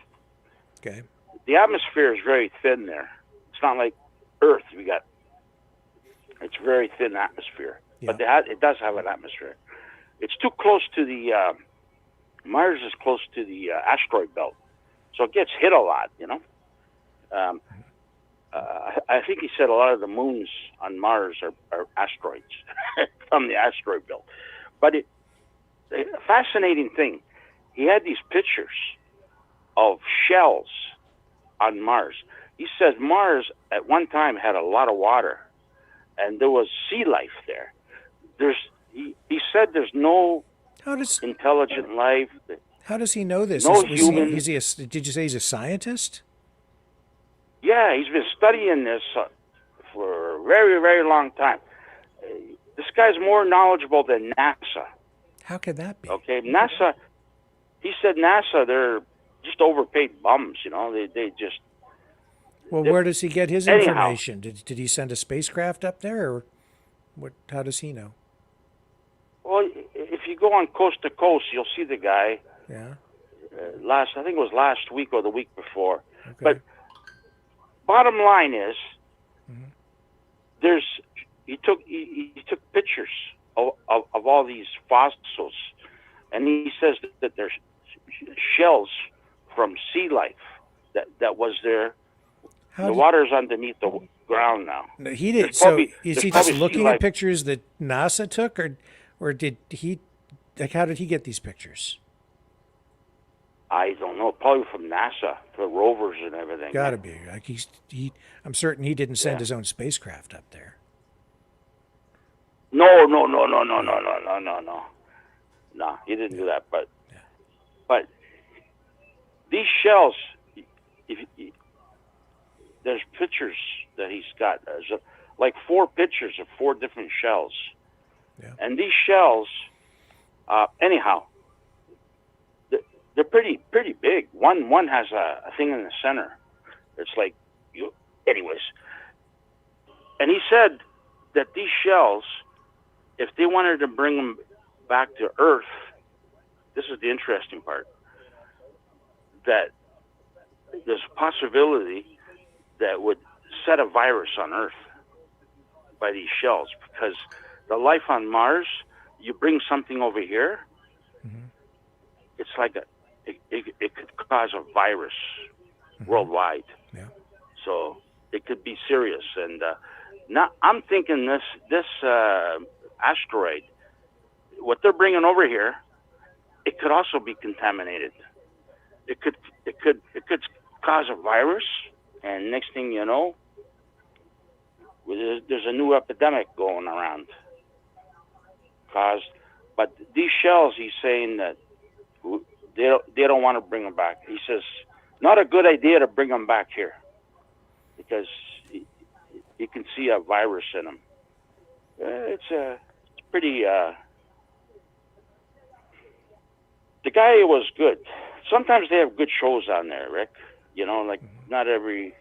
Okay. The atmosphere is very thin there. It's not like Earth. It's very thin atmosphere, but it does have an atmosphere. It's too close to the Mars is close to the asteroid belt, so it gets hit a lot. I think he said a lot of the moons on Mars are asteroids from the asteroid belt. But a fascinating thing, he had these pictures of shells on Mars. He says Mars at one time had a lot of water, and there was sea life there. He said there's no intelligent life. How does he know this? No human. Did you say he's a scientist? Yeah, he's been studying this for a very, very long time. This guy's more knowledgeable than NASA. How could that be? Okay, NASA. He said NASA, they're just overpaid bums. They just. Well, where does he get his information? Did he send a spacecraft up there, or what? How does he know? Well, if you go on coast to coast, you'll see the guy. Yeah. I think it was last week or the week before. Okay. But bottom line is, he took pictures of all these fossils, and he says that there's shells from sea life that was there. The water's underneath the ground now. No, he did. So is he just looking at pictures that NASA took, or did he? Like, how did he get these pictures? I don't know. Probably from NASA, the rovers and everything. Got to be. Like I'm certain he didn't send his own spacecraft up there. No. No, he didn't do that. But these shells, there's pictures that he's got. There's like 4 pictures of 4 different shells. Yeah. And these shells, anyhow, they're pretty big. One has a thing in the center. It's like anyways. And he said that these shells, if they wanted to bring them back to Earth, this is the interesting part, that there's a possibility that would set a virus on Earth by these shells, because the life on Mars, you bring something over here, it's like it could cause a virus worldwide. Yeah. So it could be serious. And now I'm thinking this asteroid, what they're bringing over here, it could also be contaminated. It could cause a virus, and next thing you know, there's a new epidemic going around. But these shells, he's saying that they don't want to bring them back. He says, not a good idea to bring them back here, because you can see a virus in them. It's pretty. The guy was good. Sometimes they have good shows on there, Rick. Like not every.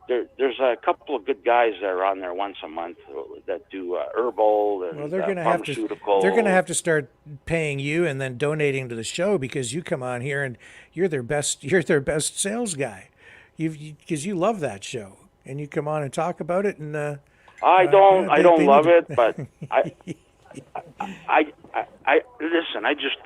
There's a couple of good guys that are on there once a month that do herbal and pharmaceutical. They're going to have to start paying you and then donating to the show, because you come on here and you're their best sales guy. Because you love that show and you come on and talk about it, and I don't love it, but I listen. I just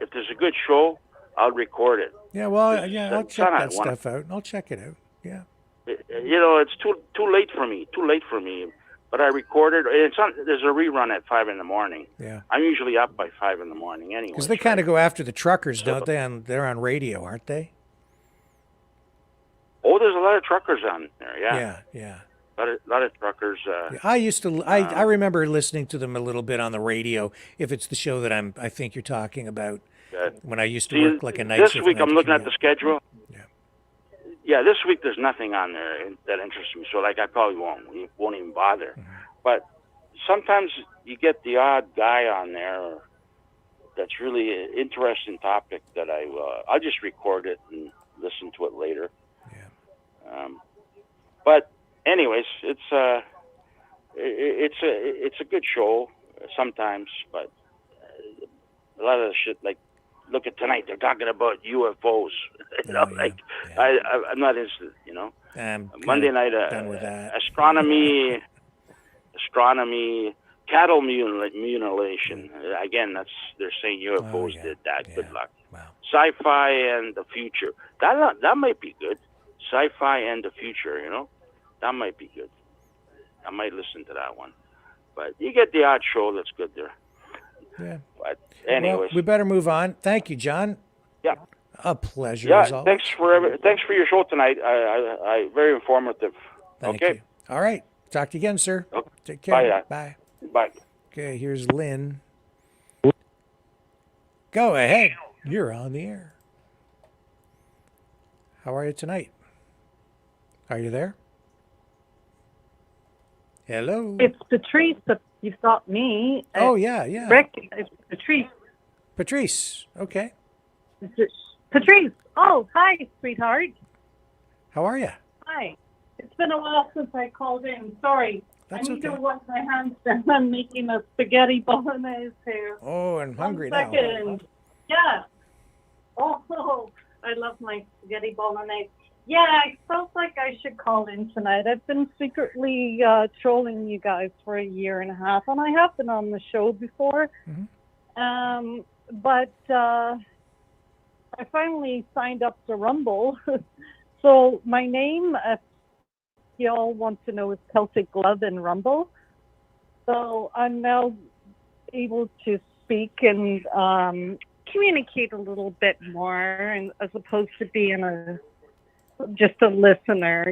if there's a good show, I'll record it. Yeah, well, yeah, I'll check that stuff out. I'll check it out. Yeah. It's too late for me. Too late for me. But I recorded. It's on. There's a rerun at 5 a.m. Yeah. I'm usually up by 5 a.m. anyway. Because they kind of go after the truckers, don't they? And they're on radio, aren't they? Oh, there's a lot of truckers on there. Yeah. Yeah. A lot of truckers. I used to. I remember listening to them a little bit on the radio. If it's the show that I think you're talking about. When I used to work like a night shift. This week I'm looking at the schedule. Yeah, this week there's nothing on there that interests me. So like I probably won't even bother. Mm-hmm. But sometimes you get the odd guy on there that's really an interesting topic that I'll just record it and listen to it later. Yeah. But anyways, it's a good show sometimes, but a lot of the shit like. Look at tonight. They're talking about UFOs. I'm not interested. Monday night, done with that. astronomy, cattle mutilation. Again, they're saying UFOs did that. Good luck. Wow. Sci-fi and the future. That might be good. Sci-fi and the future. That might be good. I might listen to that one. But you get the odd show that's good there. Yeah. But anyways, well, we better move on. Thank you, John. Yeah. A pleasure. As always. Thanks for your show tonight. I very informative. Thank okay. you. All right. Talk to you again, sir. Okay. Take care. Bye. Bye. Bye. Okay. Here's Lynn. Go ahead. You're on the air. How are you tonight? Are you there? Hello. It's Patrice. You've got me. Oh, yeah. Rick, it's Patrice. Patrice. Okay. Patrice. Oh, hi, sweetheart. How are you? Hi. It's been a while since I called in. Sorry. That's I need okay. to wash my hands down. I'm making a spaghetti bolognese here. Oh, I'm hungry 1 now. second. Yeah. Oh, I love my spaghetti bolognese. Yeah, I felt like I should call in tonight. I've been secretly trolling you guys for a year and a half, and I have been on the show before. Mm-hmm. But I finally signed up to Rumble. So my name, if y'all want to know, is Celtic Glove in Rumble. So I'm now able to speak and communicate a little bit more, and as opposed to being just a listener,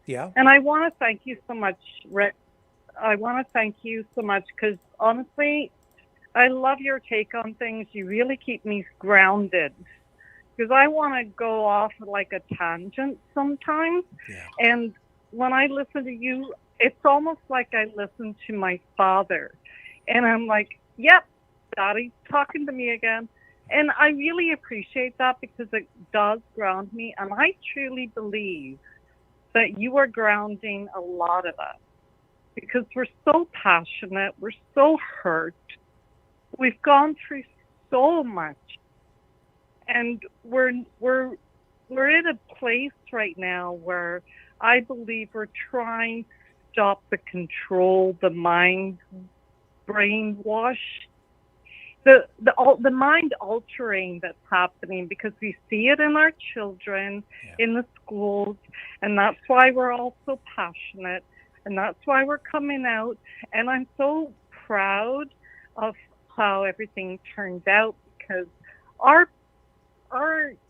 Yeah. And I want to thank you so much, Rick. I want to thank you so much because honestly, I love your take on things. You really keep me grounded because I want to go off like a tangent sometimes. Yeah. And when I listen to you, it's almost like I listen to my father. And I'm like, yep, Daddy's talking to me again. And I really appreciate that because it does ground me. And I truly believe that you are grounding a lot of us because we're so passionate. We're so hurt. We've gone through so much. And we're in a place right now where I believe we're trying to stop the control, the mind brainwash. The mind altering that's happening because we see it in our children, in the schools, and that's why we're all so passionate, and that's why we're coming out. And I'm so proud of how everything turned out because our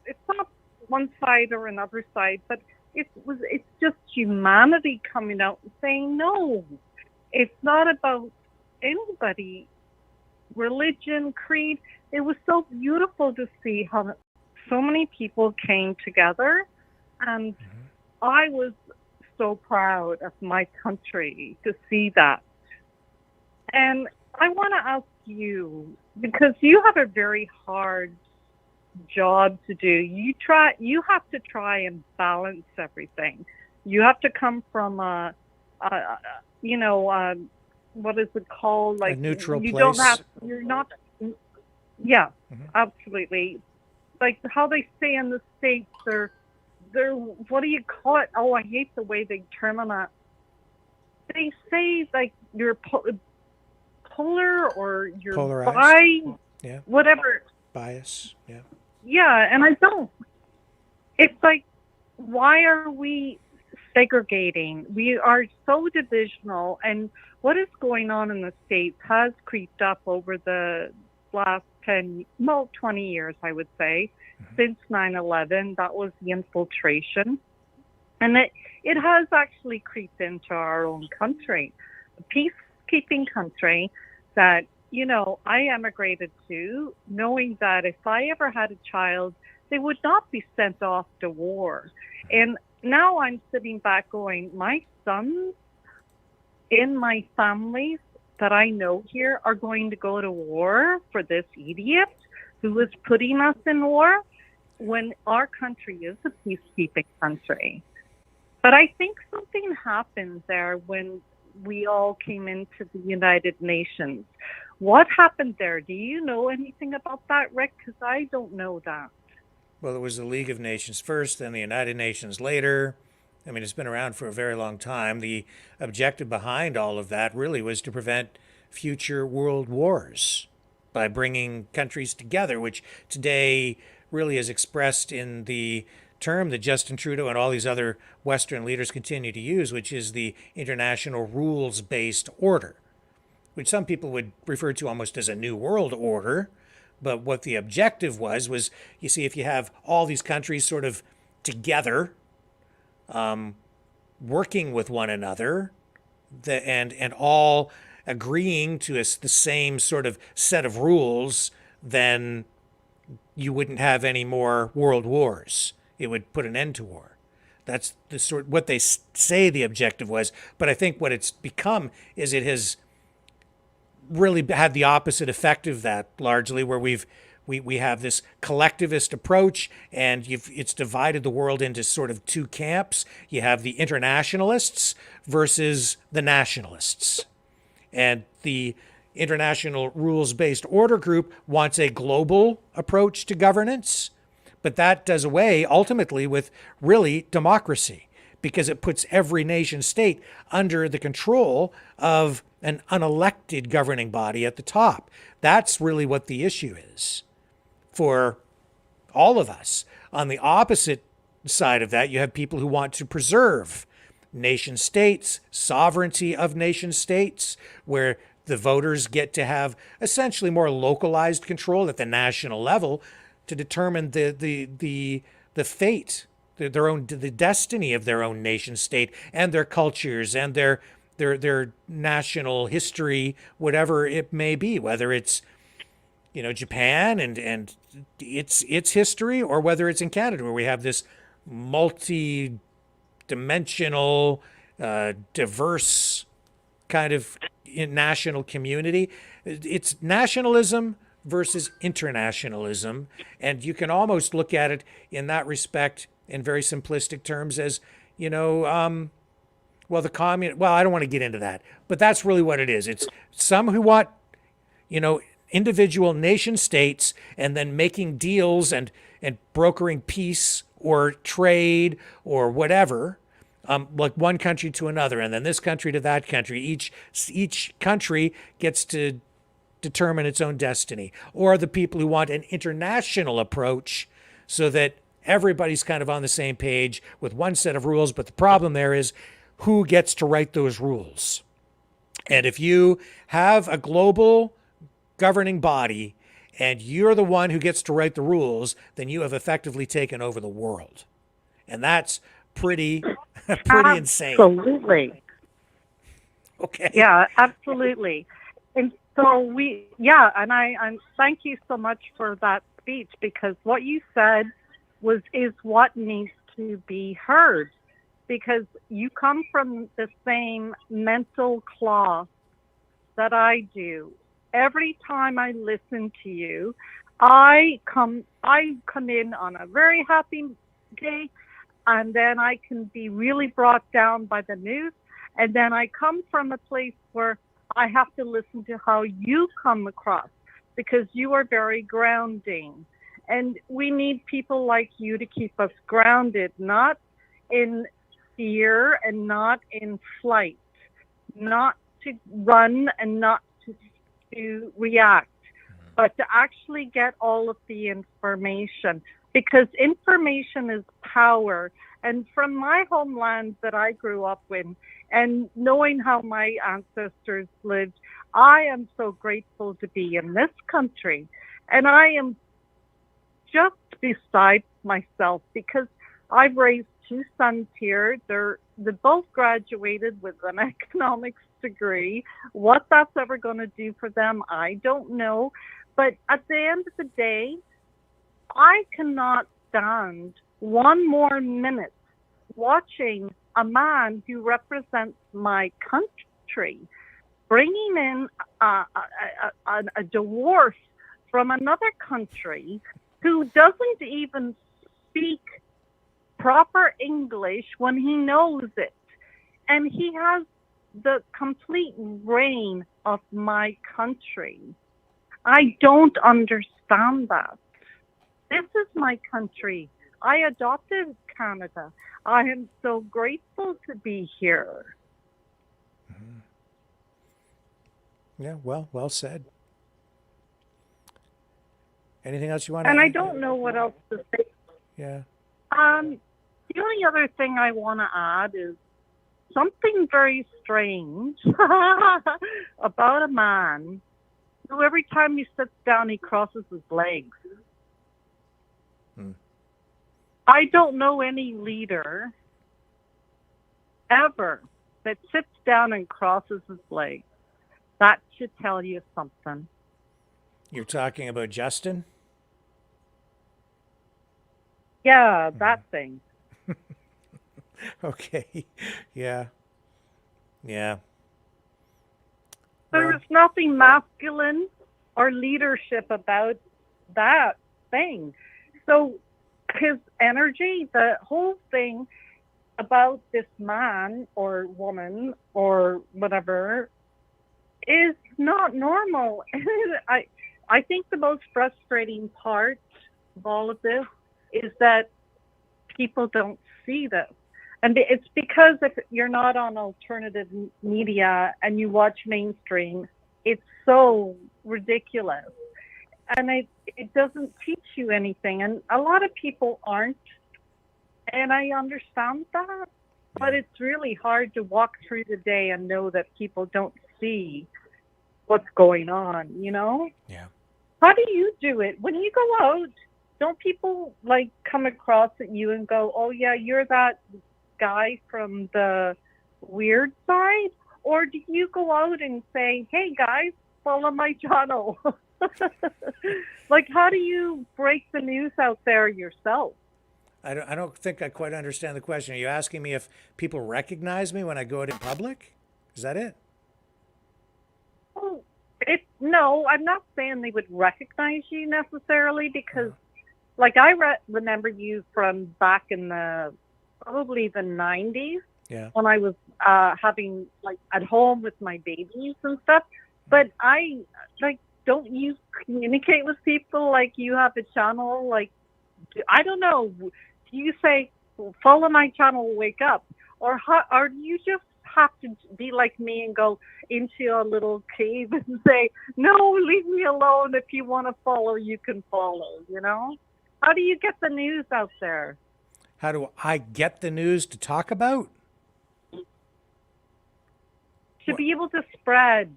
it's not one side or another side, but it's just humanity coming out and saying no, it's not about anybody. Religion, creed. It was so beautiful to see how so many people came together, and I was so proud of my country to see that. And I want to ask you, because you have a very hard job to do. You have to try and balance everything. You have to come from what is it called? Like a neutral you place. You're not. Yeah, absolutely. Like how they say in the States, they're what do you call it? Oh, I hate the way they term on that. They say like you're bipolar or you're Polarized. Yeah. whatever. Bias. Yeah. Yeah, and I don't. It's like, why are we segregating? We are so divisional, and what is going on in the States has creeped up over the last 20 years, I would say, since 9/11. That was the infiltration. And it has actually creeped into our own country, a peacekeeping country that, I emigrated to, knowing that if I ever had a child, they would not be sent off to war. And now I'm sitting back going, my sons in my families that I know here are going to go to war for this idiot who is putting us in war when our country is a peacekeeping country. But I think something happened there when we all came into the United Nations. What happened there? Do you know anything about that, Rick? Because I don't know that. Well, it was the League of Nations first, then the United Nations later. I mean, it's been around for a very long time. The objective behind all of that really was to prevent future world wars by bringing countries together, which today really is expressed in the term that Justin Trudeau and all these other Western leaders continue to use, which is the international rules-based order, which some people would refer to almost as a new world order. But what the objective was, you see, if you have all these countries sort of together, working with one another, and all agreeing to the same sort of set of rules, then you wouldn't have any more world wars. It would put an end to war. That's what they say the objective was. But I think what it's become is it has really had the opposite effect of that, largely, where we have this collectivist approach, and it's divided the world into sort of two camps. You have the internationalists versus the nationalists. And the International Rules-Based Order group wants a global approach to governance, but that does away ultimately with really democracy, because it puts every nation state under the control of an unelected governing body at the top. That's really what the issue is for all of us. On the opposite side of that, you have people who want to preserve nation states, sovereignty of nation states, where the voters get to have essentially more localized control at the national level to determine the fate, the destiny of their own nation state and their cultures and their national history, whatever it may be, whether it's Japan and its history, or whether it's in Canada, where we have this multi-dimensional, diverse kind of national community. It's nationalism versus internationalism, and you can almost look at it in that respect in very simplistic terms as, I don't want to get into that, but that's really what it is. It's some who want, individual nation states and then making deals and brokering peace or trade or whatever, like one country to another, and then this country to that country. Each country gets to determine its own destiny. Or the people who want an international approach so that everybody's kind of on the same page with one set of rules, but the problem there is who gets to write those rules. And if you have a global governing body and you're the one who gets to write the rules, then you have effectively taken over the world. And that's pretty insane. Absolutely. Okay. Yeah, absolutely. And so and thank you so much for that speech, because what you said is what needs to be heard, because you come from the same mental cloth that I do. Every time I listen to you, I come in on a very happy day, and then I can be really brought down by the news, and then I come from a place where I have to listen to how you come across, because you are very grounding. And we need people like you to keep us grounded, not in fear and not in flight, not to run and not to to react, but to actually get all of the information, because information is power. And from my homeland that I grew up in, and knowing how my ancestors lived, I am so grateful to be in this country. And I am just beside myself because I've raised two sons here. They both graduated with an economics degree. What that's ever going to do for them, I don't know. But at the end of the day, I cannot stand one more minute watching a man who represents my country bringing in a dwarf from another country who doesn't even speak proper English when he knows it. And he has the complete reign of my country. I don't understand that. This is my country. I adopted Canada. I am so grateful to be here. Yeah, well said. Anything else you want to And add? I don't know what else to say. Yeah. The only other thing I want to add is something very strange about a man who every time he sits down, he crosses his legs. I don't know any leader ever that sits down and crosses his legs. That should tell you something. You're talking about Justin? Yeah, that thing. Okay. Yeah. There was nothing masculine or leadership about that thing. So his energy, the whole thing about this man or woman or whatever is not normal. I think the most frustrating part of all of this is that people don't see this. And it's because if you're not on alternative media and you watch mainstream, it's so ridiculous. And it doesn't teach you anything. And a lot of people aren't. And I understand that. But it's really hard to walk through the day and know that people don't see what's going on, you know? Yeah. How do you do it? When you go out, don't people like come across at you and go, oh yeah, you're that guy from the weird side? Or do you go out and say, hey guys, follow my channel? Like, how do you break the news out there yourself? I don't think I quite understand the question. Are you asking me if people recognize me when I go out in public? Is that it? No, I'm not saying they would recognize you necessarily because, like, I remember you from back in probably the 90s. Yeah. When I was having, like, at home with my babies and stuff. But don't you communicate with people like you have a channel? Like, I don't know. Do you say, follow my channel, wake up? Or do you just have to be like me and go into a little cave and say, no, leave me alone. If you want to follow, you can follow, you know? How do you get the news out there? How do I get the news to talk about? To be able to spread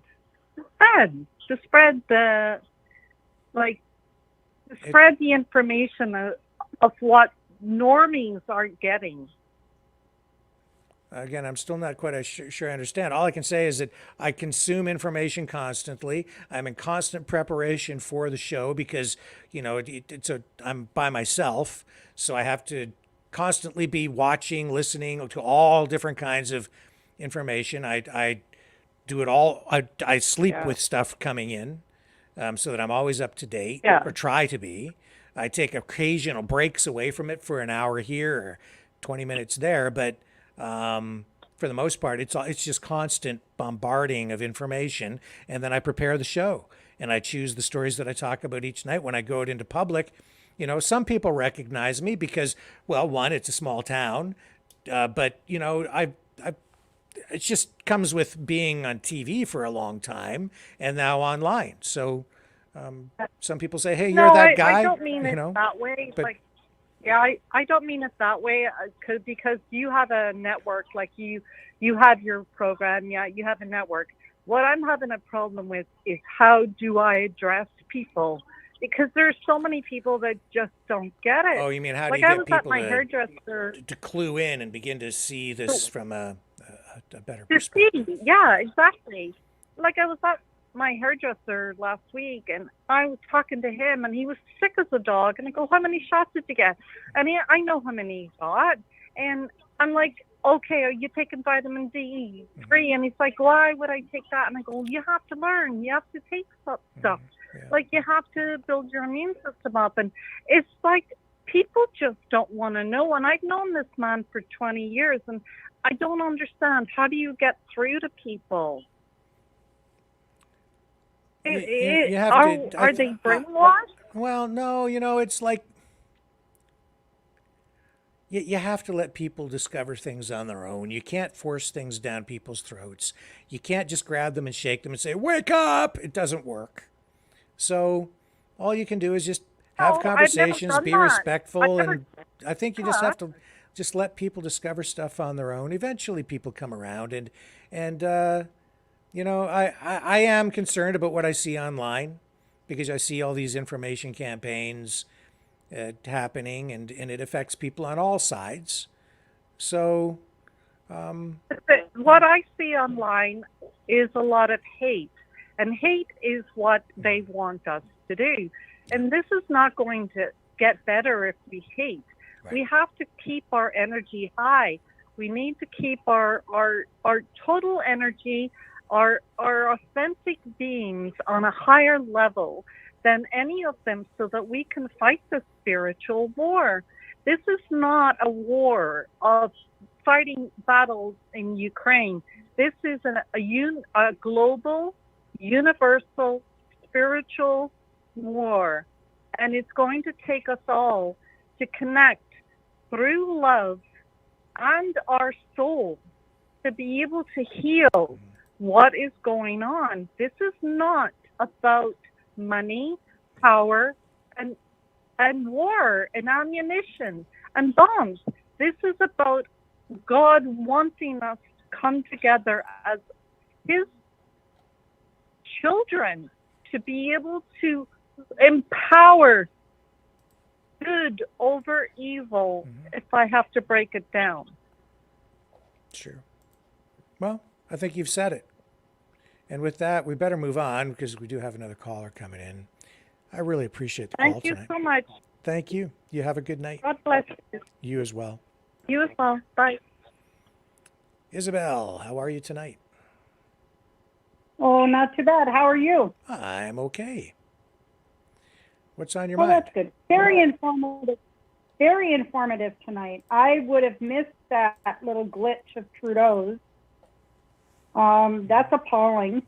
the information of what normies aren't getting. Again, I'm still not quite sure I understand. All I can say is that I consume information constantly. I'm in constant preparation for the show because, you know, I'm by myself, so I have to constantly be watching, listening to all different kinds of information. I do it all. I sleep with stuff coming in, so that I'm always up to date, or try to be. I take occasional breaks away from it for an hour here or 20 minutes there, but for the most part, it's just constant bombarding of information, and then I prepare the show and I choose the stories that I talk about each night. When I go out into public, you know, some people recognize me because, well, one, it's a small town, but you know, it just comes with being on TV for a long time and now online. So some people say, hey, you're that guy. I don't mean you it know, that way. but Like, yeah, I don't mean it that way because you have a network, like you have your program, yeah, you have a network. What I'm having a problem with is how do I address people? Because there's so many people that just don't get it. Oh, you mean how do like you I get was at people my hairdresser to clue in and begin to see this from a better to perspective? see. Yeah, exactly. Like I was at my hairdresser last week, and I was talking to him, and he was sick as a dog. And I go, "How many shots did you get?" And I know how many he got, and I'm like, "Okay, are you taking vitamin D3?" And he's like, "Why would I take that?" And I go, "You have to learn. You have to take stuff. Like you have to build your immune system up." And it's like people just don't want to know. And I've known this man for 20 years, and I don't understand. How do you get through to people? You have to, are they brainwashed? Well, no, it's like you have to let people discover things on their own. You can't force things down people's throats. You can't just grab them and shake them and say, wake up. It doesn't work. So all you can do is just have conversations, be respectful, and I think you just have to just let people discover stuff on their own. Eventually people come around, and I am concerned about what I see online because I see all these information campaigns happening, and it affects people on all sides. So what I see online is a lot of hate, and hate is what they want us to do. And this is not going to get better if we hate. Right. We have to keep our energy high. We need to keep our total energy, our authentic beings on a higher level than any of them, so that we can fight the spiritual war. This is not a war of fighting battles in Ukraine. This is a global, universal, spiritual war. And it's going to take us all to connect through love and our soul to be able to heal what is going on. This is not about money, power, and war and ammunition and bombs. This is about God wanting us to come together as His children to be able to empower good over evil, if I have to break it down. Sure. Well, I think you've said it. And with that, we better move on because we do have another caller coming in. I really appreciate the call tonight. Thank you so much. Thank you. You have a good night. God bless you. You as well. You as well. Bye. Isabel, how are you tonight? Oh, not too bad. How are you? I'm okay. What's on your mind? mind? That's good. Very informative. Very informative tonight. I would have missed that little glitch of Trudeau's. That's appalling.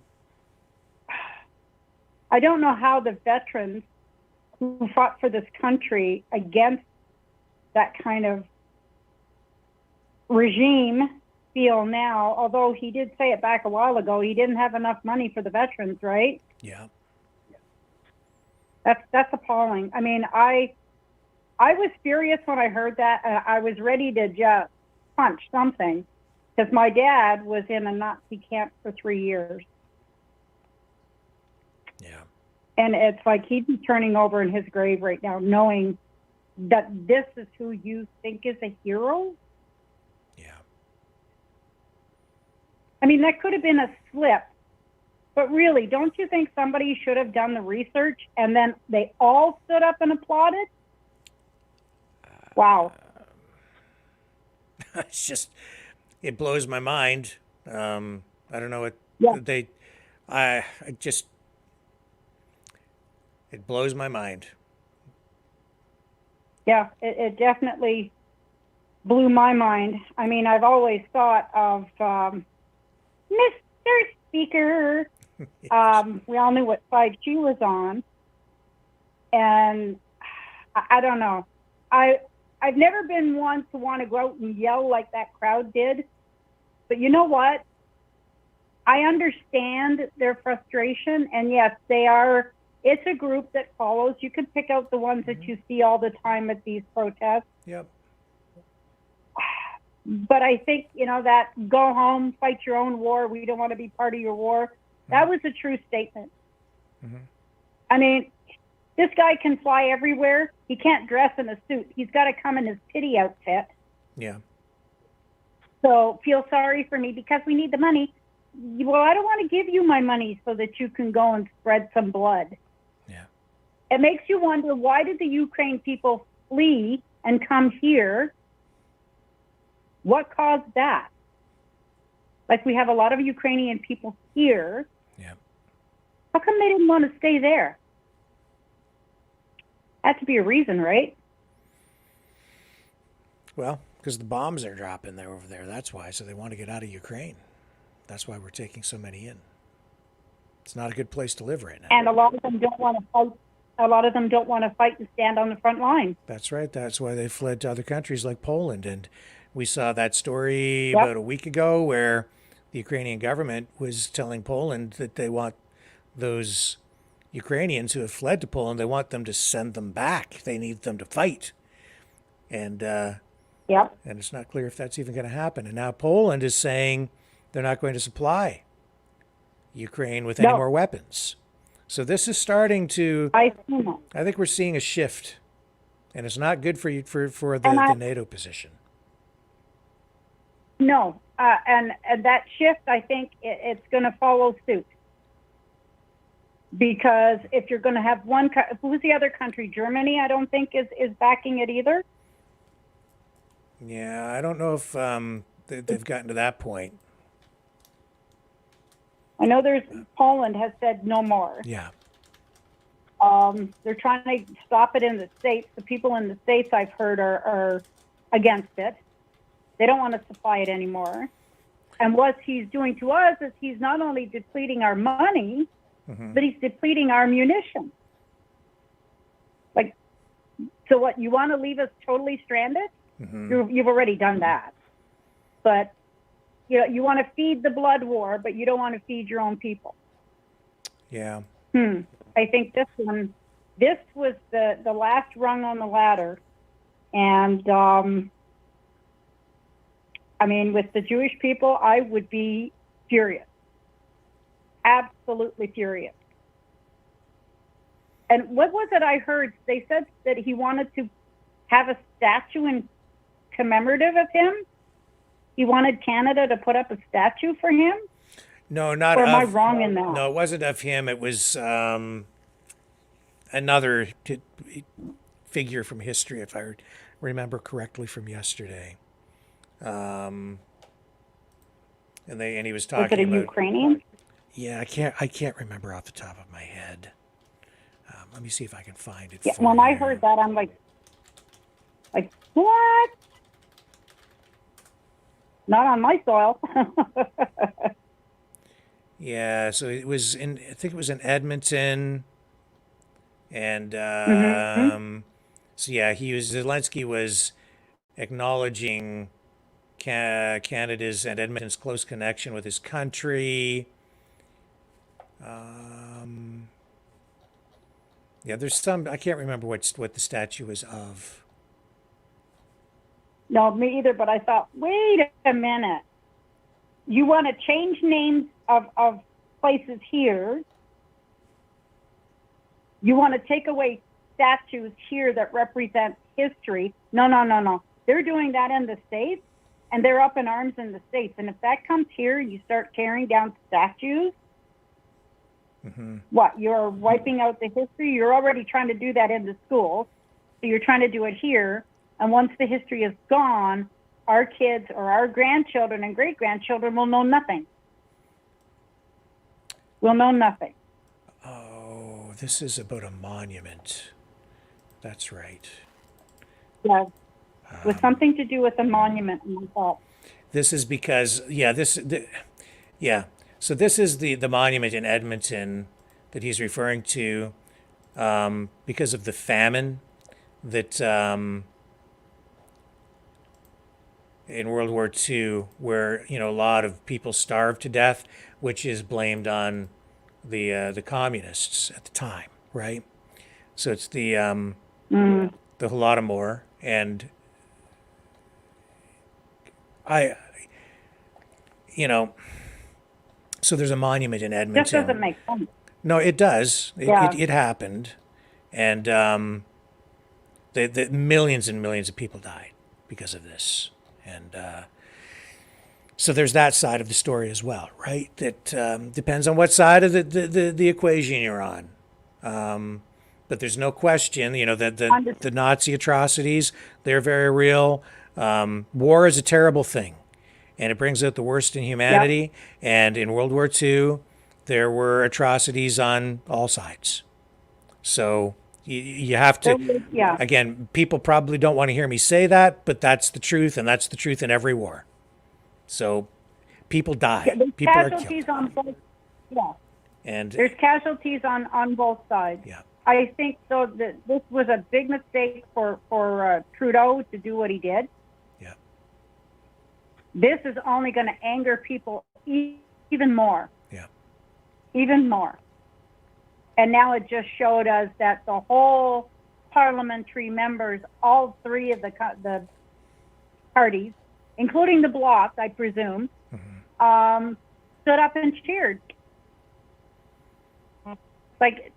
I don't know how the veterans who fought for this country against that kind of regime feel now, although he did say it back a while ago, he didn't have enough money for the veterans, right? Yeah. That's appalling. I mean, I was furious when I heard that. I was ready to just punch something because my dad was in a Nazi camp for 3 years. Yeah. And it's like he'd be turning over in his grave right now, knowing that this is who you think is a hero. Yeah. I mean, that could have been a slip. But really, don't you think somebody should have done the research and then they all stood up and applauded? Wow. It's just, it blows my mind. I don't know what it blows my mind. Yeah, it definitely blew my mind. I mean, I've always thought of Mr. Speaker. We all knew what side she was on. And I don't know. I've never been one to want to go out and yell like that crowd did. But you know what? I understand their frustration, and yes, it's a group that follows. You can pick out the ones that you see all the time at these protests. Yep. But I think, that go home, fight your own war, we don't want to be part of your war, that was a true statement. I mean, this guy can fly everywhere. He can't dress in a suit. He's got to come in his pity outfit. Yeah. So feel sorry for me because we need the money. Well, I don't want to give you my money so that you can go and spread some blood. Yeah. It makes you wonder, why did the Ukraine people flee and come here? What caused that? Like, we have a lot of Ukrainian people here. Yeah. How come they didn't want to stay there? Had to be a reason, right? Well, because the bombs are dropping there over there. That's why. So they want to get out of Ukraine. That's why we're taking so many in. It's not a good place to live right now. And a lot of them don't want to fight. A lot of them don't want to fight and stand on the front line. That's right. That's why they fled to other countries like Poland. And we saw that story about a week ago where the Ukrainian government was telling Poland that they want those Ukrainians who have fled to Poland, they want them to send them back. They need them to fight. And and it's not clear if that's even going to happen. And now Poland is saying they're not going to supply Ukraine with any more weapons. So this is starting to, I think we're seeing a shift, and it's not good for the NATO position. No, and that shift, I think it's going to follow suit. Because if you're going to have who's the other country? Germany, I don't think is backing it either. Yeah, I don't know if they've gotten to that point. I know Poland has said no more. Yeah. They're trying to stop it in the States. The people in the States, I've heard, are against it. They don't want to supply it anymore. And what he's doing to us is he's not only depleting our money, but he's depleting our munition. Like, so what, you want to leave us totally stranded? You've already done that. But you want to feed the blood war, but you don't want to feed your own people. Yeah. I think this was the last rung on the ladder. And, I mean, with the Jewish people, I would be furious. Absolutely furious. And what was it I heard? They said that he wanted to have a statue in commemorative of him. He wanted Canada to put up a statue for him. No, not. Or am I wrong in that? No, it wasn't of him. It was another figure from history, if I remember correctly from yesterday. And he was talking about. Was it a Ukrainian? Yeah, I can't remember off the top of my head. Let me see if I can find it. Yeah, when I heard that, I'm like what? Not on my soil. Yeah, so it was I think it was in Edmonton, and so yeah, Zelensky was acknowledging Canada's and Edmonton's close connection with his country. Yeah, there's some, I can't remember what the statue is of. No, me either, but I thought, wait a minute. You want to change names of places here. You want to take away statues here that represent history. No. They're doing that in the States, and they're up in arms in the States. And if that comes here, you start tearing down statues, what, you're wiping out the history? You're already trying to do that in the schools, so you're trying to do it here. And once the history is gone, our kids or our grandchildren and great-grandchildren will know nothing. Will know nothing. Oh, this is about a monument. That's right. Yeah. With something to do with the monument, I thought. This is because, so this is the monument in Edmonton that he's referring to because of the famine that in World War II, where a lot of people starved to death, which is blamed on the communists at the time, right? So it's the Holodomor, and so there's a monument in Edmonton. This doesn't make sense. No, it does. It happened, and the millions and millions of people died because of this, and so there's that side of the story as well, right? That depends on what side of the equation you're on. But there's no question, that the Nazi atrocities, they're very real. War is a terrible thing, and it brings out the worst in humanity. Yep. And in World War II, there were atrocities on all sides. So you have to, again, people probably don't want to hear me say that, but that's the truth, and that's the truth in every war. So people die. Yeah, people are casualties killed. On both, yeah. And there's casualties on both sides. Yeah. I think so that this was a big mistake for Trudeau to do what he did. Yeah. This is only going to anger people even more. Yeah. Even more. And now it just showed us that the whole parliamentary members, all three of the parties, including the Bloc, I presume, stood up and cheered. Like,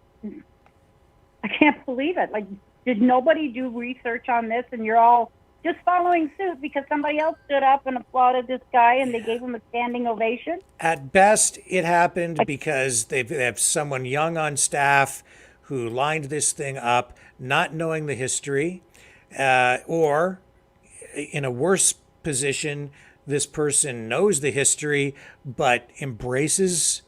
I can't believe it. Like, did nobody do research on this, and you're all just following suit because somebody else stood up and applauded this guy and they gave him a standing ovation? At best, it happened because they have someone young on staff who lined this thing up, not knowing the history, or in a worse position, this person knows the history but embraces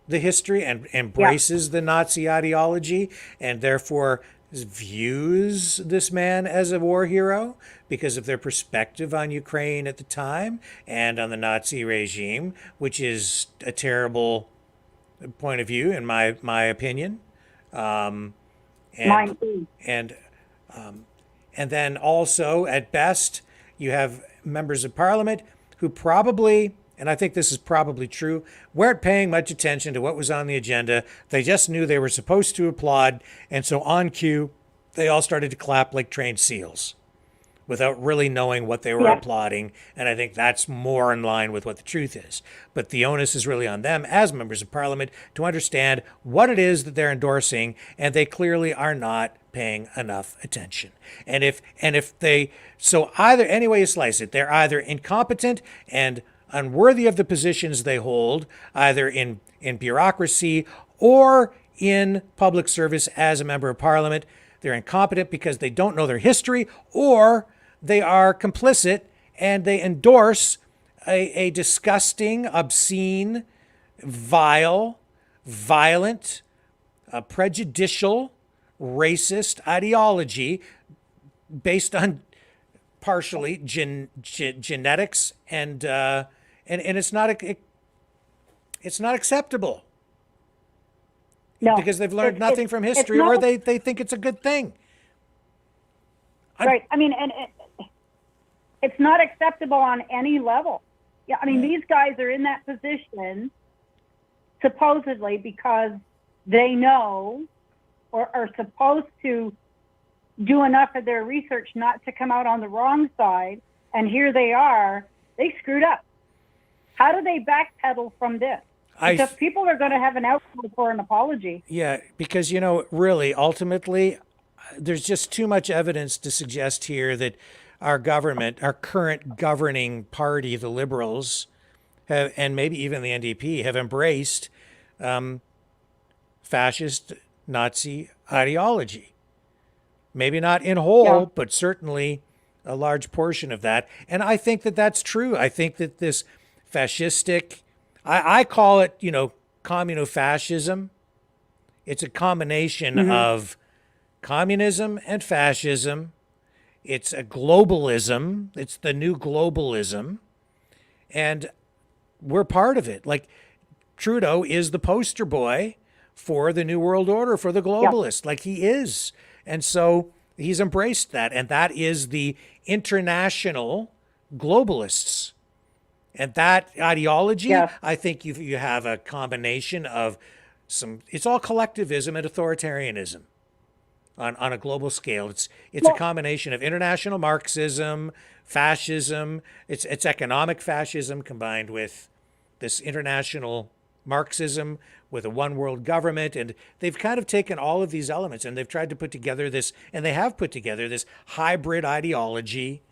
the history and embraces the Nazi ideology, and therefore views this man as a war hero because of their perspective on Ukraine at the time and on the Nazi regime, which is a terrible point of view in my opinion. Mine too. And then also, at best, you have members of parliament who probably, and I think this is probably true, weren't paying much attention to what was on the agenda. They just knew they were supposed to applaud, and so on cue, they all started to clap like trained seals without really knowing what they were applauding, and I think that's more in line with what the truth is. But the onus is really on them as members of parliament to understand what it is that they're endorsing, and they clearly are not paying enough attention. And if they, so either, any way you slice it, they're either incompetent and unworthy of the positions they hold, either in bureaucracy or in public service as a member of parliament. They're incompetent because they don't know their history, or they are complicit and they endorse a disgusting, obscene, vile, violent, prejudicial, racist ideology based on partially genetics and it's not acceptable. No, because they've learned nothing from history, or they think it's a good thing. Right. I mean, and it's not acceptable on any level. Yeah. I mean, these guys are in that position supposedly because they know or are supposed to do enough of their research not to come out on the wrong side. And here they are. They screwed up. How do they backpedal from this? Because people are going to have an outcry for an apology. Yeah, because, really, ultimately, there's just too much evidence to suggest here that our government, our current governing party, the Liberals, have, and maybe even the NDP, have embraced fascist Nazi ideology. Maybe not in whole, but certainly a large portion of that. And I think that that's true. I think that this fascistic, I call it, communofascism. It's a combination of communism and fascism. It's a globalism. It's the new globalism. And we're part of it. Like, Trudeau is the poster boy for the New World Order, for the globalists. Like, he is. And so he's embraced that. And that is the international globalists. And that ideology, I think you have a combination of it's all collectivism and authoritarianism on a global scale. It's a combination of international Marxism, fascism, it's economic fascism combined with this international Marxism with a one world government. And they've kind of taken all of these elements and they've tried to put together this, and they have put together this hybrid ideology.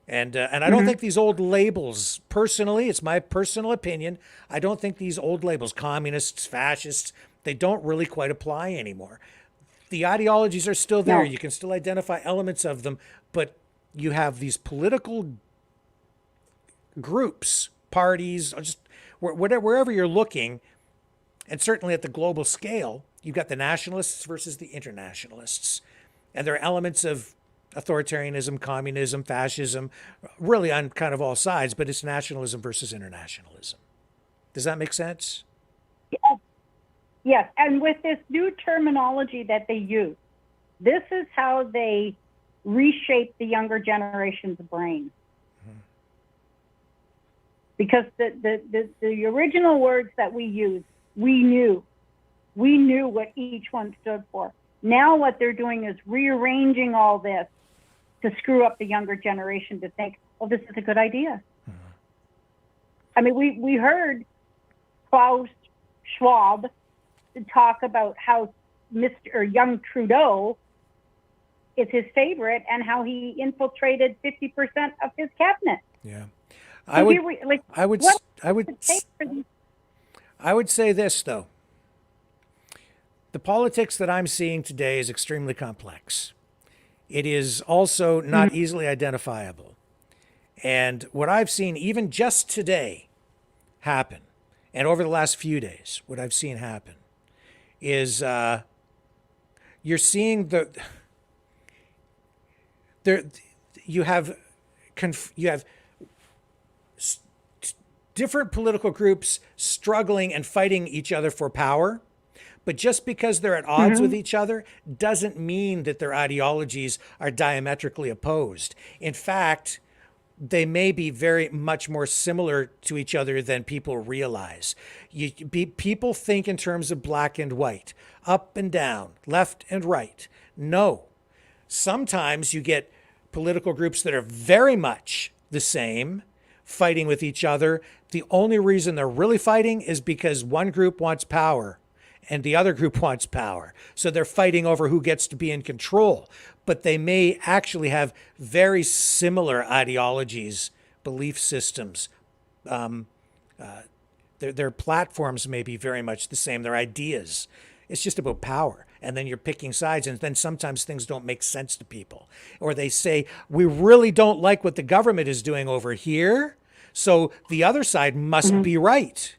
And I don't think these old labels, personally, it's my personal opinion, I don't think these old labels, communists, fascists, they don't really quite apply anymore. The ideologies are still there. No. You can still identify elements of them, but you have these political groups, parties, just wherever you're looking, and certainly at the global scale, you've got the nationalists versus the internationalists. And there are elements of authoritarianism, communism, fascism, really on kind of all sides, but it's nationalism versus internationalism. Does that make sense? Yes. Yes. And with this new terminology that they use, this is how they reshape the younger generation's brain. Mm-hmm. Because the original words that we used, we knew what each one stood for. Now what they're doing is rearranging all this to screw up the younger generation to think, oh, this is a good idea. Mm-hmm. I mean, we heard Klaus Schwab talk about how young Trudeau is his favorite and how he infiltrated 50% of his cabinet. Yeah. So I would say this, though. The politics that I'm seeing today is extremely complex. It is also not easily identifiable. And what I've seen even just today happen, and over the last few days, what I've seen happen is you're seeing you have different political groups struggling and fighting each other for power. But just because they're at odds with each other doesn't mean that their ideologies are diametrically opposed. In fact, they may be very much more similar to each other than people realize. People think in terms of black and white, up and down, left and right. No. Sometimes you get political groups that are very much the same, fighting with each other. The only reason they're really fighting is because one group wants power and the other group wants power. So they're fighting over who gets to be in control. But they may actually have very similar ideologies, belief systems. Their platforms may be very much the same, their ideas. It's just about power. And then you're picking sides, and then sometimes things don't make sense to people. Or they say, we really don't like what the government is doing over here, so the other side must be right.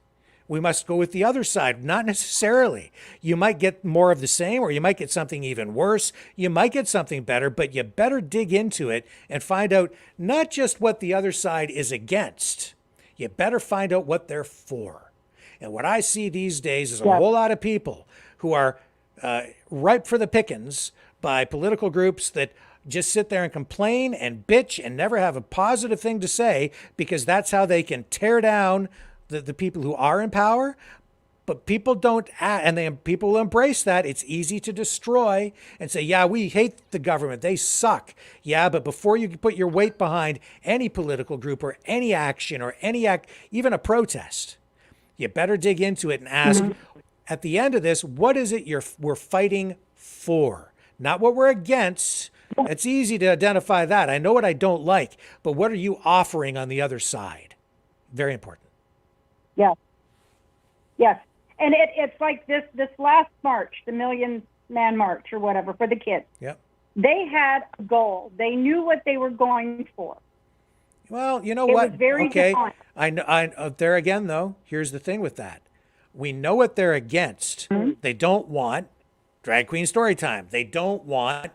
We must go with the other side. Not necessarily. You might get more of the same, or you might get something even worse. You might get something better, but you better dig into it and find out not just what the other side is against. You better find out what they're for. And what I see these days is a whole lot of people who are ripe for the pickings by political groups that just sit there and complain and bitch and never have a positive thing to say, because that's how they can tear down the people who are in power. But people don't, and people will embrace that. It's easy to destroy and say, yeah, we hate the government, they suck. Yeah, but before you put your weight behind any political group or any action or even a protest, you better dig into it and ask, at the end of this, what is it we're fighting for? Not what we're against. It's easy to identify that. I know what I don't like, but what are you offering on the other side? Very important. Yes. Yes. And it's like this last march, the Million Man March or whatever for the kids. Yep. They had a goal. They knew what they were going for. Well, you know what? It was very defined. I know. There again, though, here's the thing with that. We know what they're against. They don't want drag queen story time. They don't want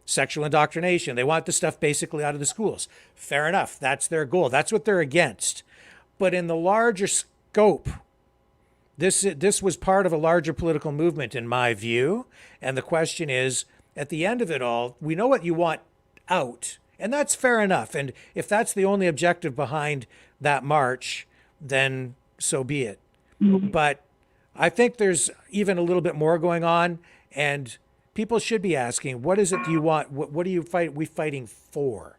sexual indoctrination. They want the stuff basically out of the schools. Fair enough. That's their goal. That's what they're against. But in the larger scope, this was part of a larger political movement, in my view. And the question is, at the end of it all, we know what you want out, And that's fair enough. And if that's the only objective behind that march, then so be it. But I think there's even a little bit more going on, and people should be asking, what is it you want? What do you we fighting for?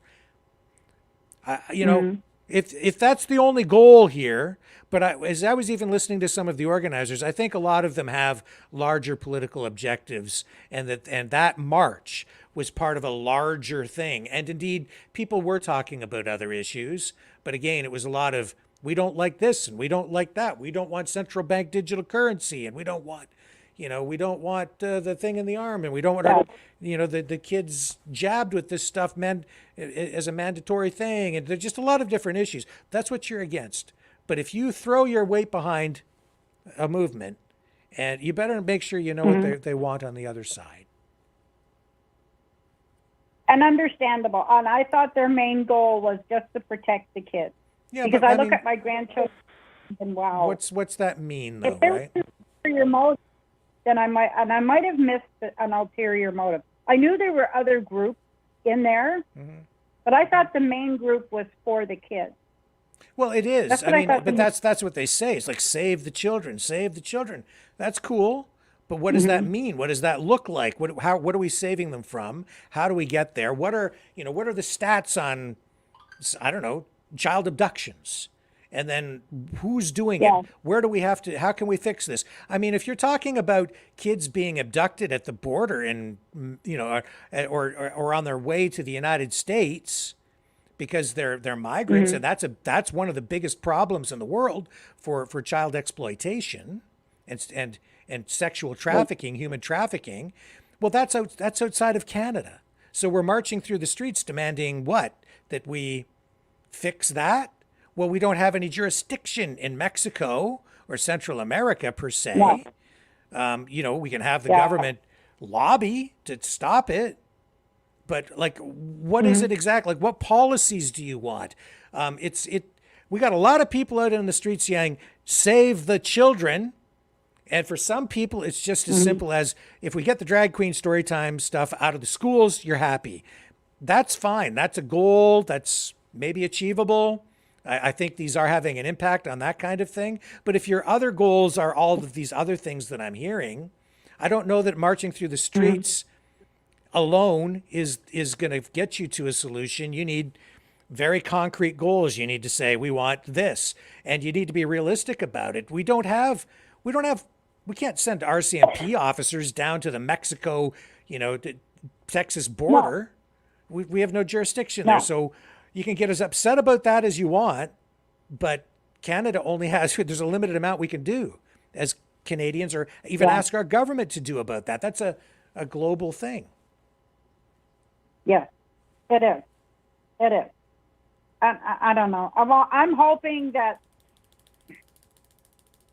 If that's the only goal here, but as I was even listening to some of the organizers, I think a lot of them have larger political objectives, and that march was part of a larger thing. And indeed, people were talking about other issues, but again, it was a lot of, we don't like this and we don't like that. We don't want central bank digital currency, and we don't want, we don't want the thing in the arm, and we don't want the kids jabbed with this stuff as a mandatory thing. And there's just a lot of different issues. That's what you're against. But if you throw your weight behind a movement, and you better make sure you know what they want on the other side. And understandable. And I thought their main goal was just to protect the kids. Yeah, because I look at my grandchildren and wow. What's that mean, though, if there right? was an ulterior motive, then I might have missed an ulterior motive. I knew there were other groups in there, but I thought the main group was for the kids. Well, it is. That's But that's what they say. It's like, save the children, save the children. That's cool. But what does that mean? What does that look like? What are we saving them from? How do we get there? What are the stats on, I don't know, child abductions? And then who's doing it? Where do we have to, how can we fix this? I mean, if you're talking about kids being abducted at the border and, or on their way to the United States because they're migrants, and that's one of the biggest problems in the world for child exploitation and sexual trafficking, human trafficking. Well, that's outside of Canada. So we're marching through the streets demanding what? That we fix that? Well, we don't have any jurisdiction in Mexico or Central America per se. We can have the government lobby to stop it. But like, what is it exactly? Like, what policies do you want? We got a lot of people out in the streets saying, save the children. And for some people, it's just as simple as, if we get the drag queen story time stuff out of the schools, you're happy. That's fine. That's a goal that's maybe achievable. I think these are having an impact on that kind of thing. But if your other goals are all of these other things that I'm hearing, I don't know that marching through the streets alone is going to get you to a solution. You need very concrete goals. You need to say, we want this, and you need to be realistic about it. We can't send RCMP officers down to the Mexico, Texas border. We have no jurisdiction there. So you can get as upset about that as you want, but Canada only there's a limited amount we can do as Canadians, or even ask our government to do about that. That's a global thing. Yes, it is. It is. I don't know. I'm hoping that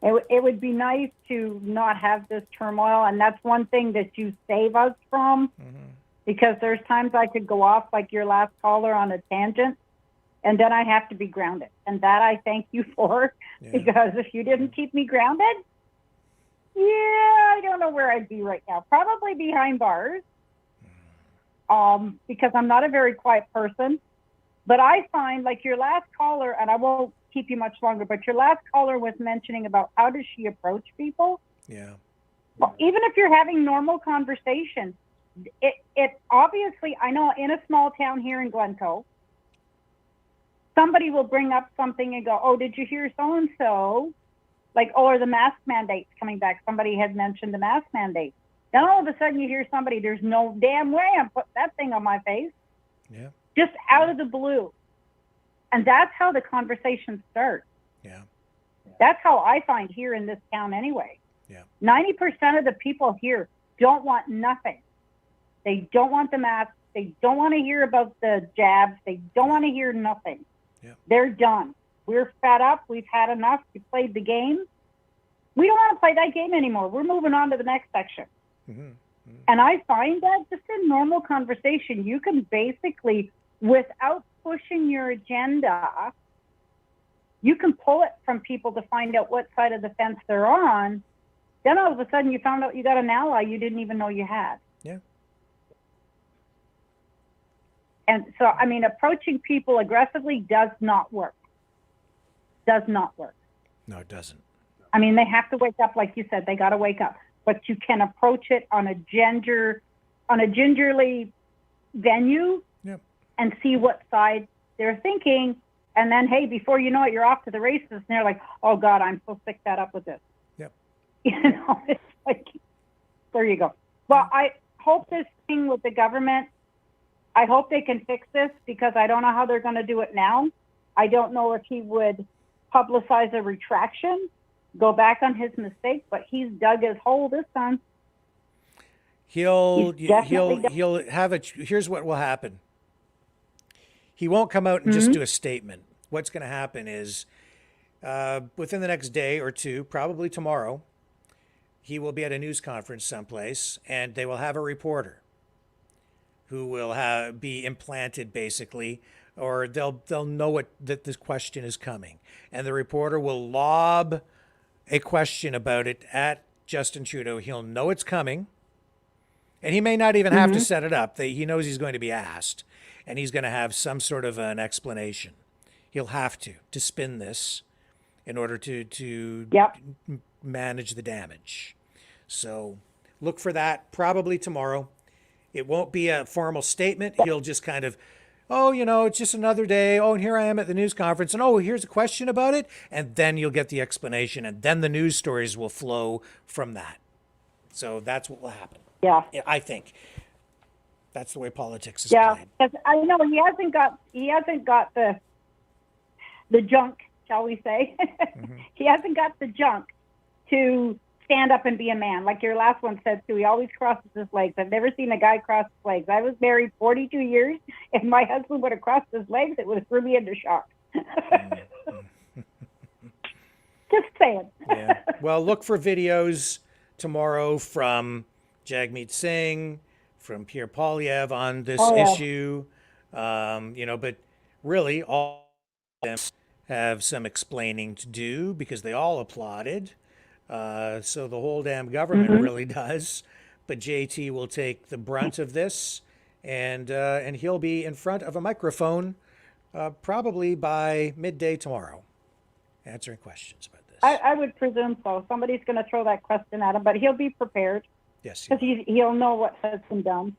it would be nice to not have this turmoil, and that's one thing that you save us from, because there's times I could go off like your last caller on a tangent, and then I have to be grounded. And that I thank you for, because if you didn't keep me grounded, I don't know where I'd be right now. Probably behind bars, because I'm not a very quiet person. But I find, like your last caller, and I won't keep you much longer, but your last caller was mentioning about how does she approach people? Yeah. Well, even if you're having normal conversation, it obviously, I know in a small town here in Glencoe, somebody will bring up something and go, oh, did you hear so-and-so? Like, oh, are the mask mandates coming back? Somebody had mentioned the mask mandate. Then all of a sudden you hear somebody, there's no damn way I'm putting that thing on my face. Yeah. Just out of the blue. And that's how the conversation starts. Yeah. That's how I find here in this town anyway. Yeah. 90% of the people here don't want nothing. They don't want the mask. They don't want to hear about the jabs. They don't want to hear nothing. Yeah. They're done. We're fed up. We've had enough. We played the game. We don't want to play that game anymore. We're moving on to the next section. And I find that just in normal conversation, you can basically, without pushing your agenda, you can pull it from people to find out what side of the fence they're on. Then all of a sudden you found out you got an ally you didn't even know you had. Yeah. And so, I mean, approaching people aggressively does not work. Does not work. No, it doesn't. I mean, they have to wake up, like you said, they got to wake up. But you can approach it on a gingerly venue and see what side they're thinking. And then, hey, before you know it, you're off to the races. And they're like, oh, God, I'm so sick that up with this. Yep. You know, it's like, there you go. Well, I hope this thing with the government, I hope they can fix this, because I don't know how they're going to do it now. I don't know if he would publicize a retraction, go back on his mistake, but he's dug his hole this time. He'll have a, here's what will happen. He won't come out and just do a statement. What's going to happen is within the next day or two, probably tomorrow, he will be at a news conference someplace, and they will have a reporter who will be implanted, basically, or they'll know that this question is coming, and the reporter will lob a question about it at Justin Trudeau. He'll know it's coming, and he may not even have to set it up. He knows he's going to be asked, and he's going to have some sort of an explanation. He'll have to spin this in order to manage the damage. So look for that probably tomorrow. It won't be a formal statement. He'll just kind of, oh, you know, it's just another day. Oh, and here I am at the news conference. And oh, here's a question about it. And then you'll get the explanation. And then the news stories will flow from that. So that's what will happen. Yeah. I think that's the way politics is played. Yeah, I know he hasn't got the junk, shall we say? He hasn't got the junk to stand up and be a man. Like your last one said too, he always crosses his legs. I've never seen a guy cross his legs. I was married 42 years. If my husband would have crossed his legs, it would have threw me into shock. Just saying. Yeah. Well, look for videos tomorrow from Jagmeet Singh, from Pierre Poilievre on this issue. You know, but really all of them have some explaining to do, because they all applauded. So the whole damn government really does. But JT will take the brunt of this, and he'll be in front of a microphone probably by midday tomorrow, answering questions about this. I would presume so. Somebody's going to throw that question at him, but he'll be prepared. Yes. Because he'll know what has been done.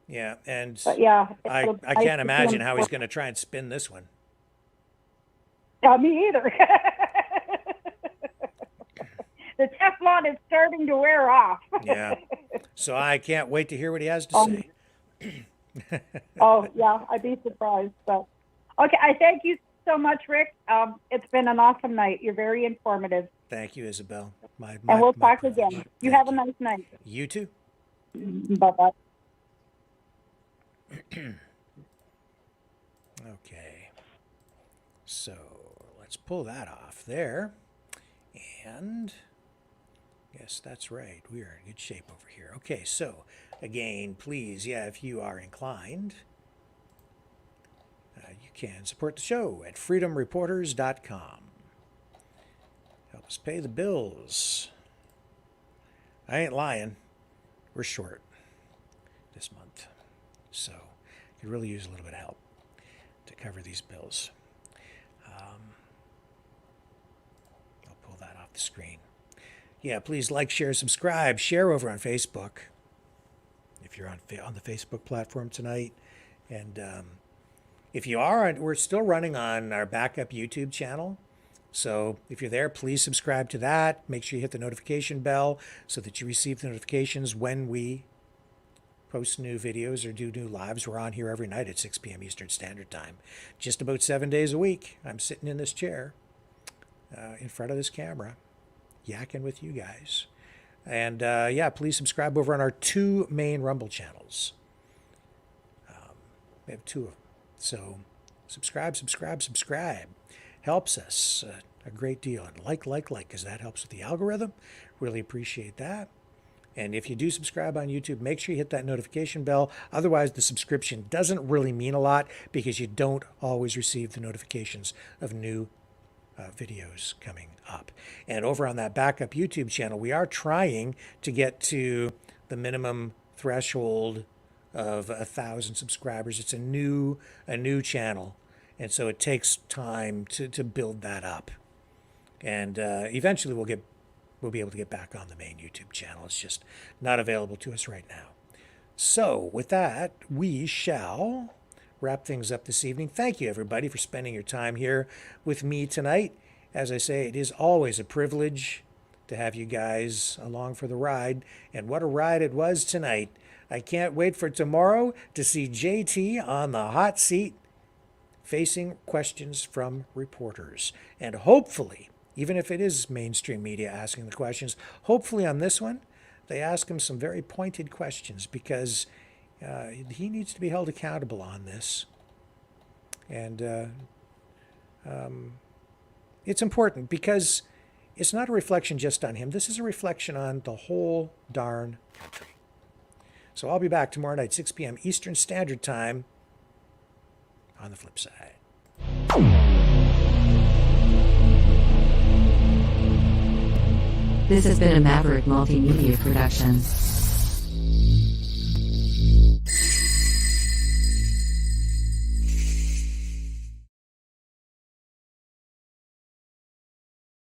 Yeah, and but yeah, I can't imagine how he's going to try and spin this one. Me either. The Teflon is starting to wear off. Yeah. So I can't wait to hear what he has to say. Oh, yeah, I'd be surprised. But okay, I thank you so much, Rick. It's been an awesome night. You're very informative. Thank you, Isabel. And we'll talk again. You have a nice night. You too. Bye-bye. Okay. So let's pull that off there. And yes, that's right. We are in good shape over here. Okay, so again, please, if you are inclined, you can support the show at freedomreporters.com. Help us pay the bills. I ain't lying. We're short this month. So could really use a little bit of help to cover these bills. I'll pull that off the screen. Yeah, please like, share, subscribe. Share over on Facebook if you're on the Facebook platform tonight. And if you are, we're still running on our backup YouTube channel. So if you're there, please subscribe to that. Make sure you hit the notification bell so that you receive the notifications when we post new videos or do new lives. We're on here every night at 6 p.m. Eastern Standard Time. Just about 7 days a week. I'm sitting in this chair in front of this camera, yakking with you guys. And please subscribe over on our two main Rumble channels. We have two of them. So subscribe. Helps us a great deal. And like, because that helps with the algorithm. Really appreciate that. And if you do subscribe on YouTube, make sure you hit that notification bell. Otherwise, the subscription doesn't really mean a lot, because you don't always receive the notifications of new videos coming up. And over on that backup YouTube channel, we are trying to get to the minimum threshold of 1,000 subscribers. It's a new channel, and so it takes time to build that up. And eventually we'll be able to get back on the main YouTube channel. It's just not available to us right now. So with that, we shall wrap things up this evening. Thank you, everybody, for spending your time here with me tonight. As I say, it is always a privilege to have you guys along for the ride. And what a ride it was tonight. I can't wait for tomorrow to see JT on the hot seat facing questions from reporters. And hopefully, even if it is mainstream media asking the questions, hopefully on this one, they ask him some very pointed questions, because he needs to be held accountable on this. And it's important, because it's not a reflection just on him. This is a reflection on the whole darn country. So I'll be back tomorrow night, 6 p.m. Eastern Standard Time, on the flip side. This has been a Maverick Multimedia production.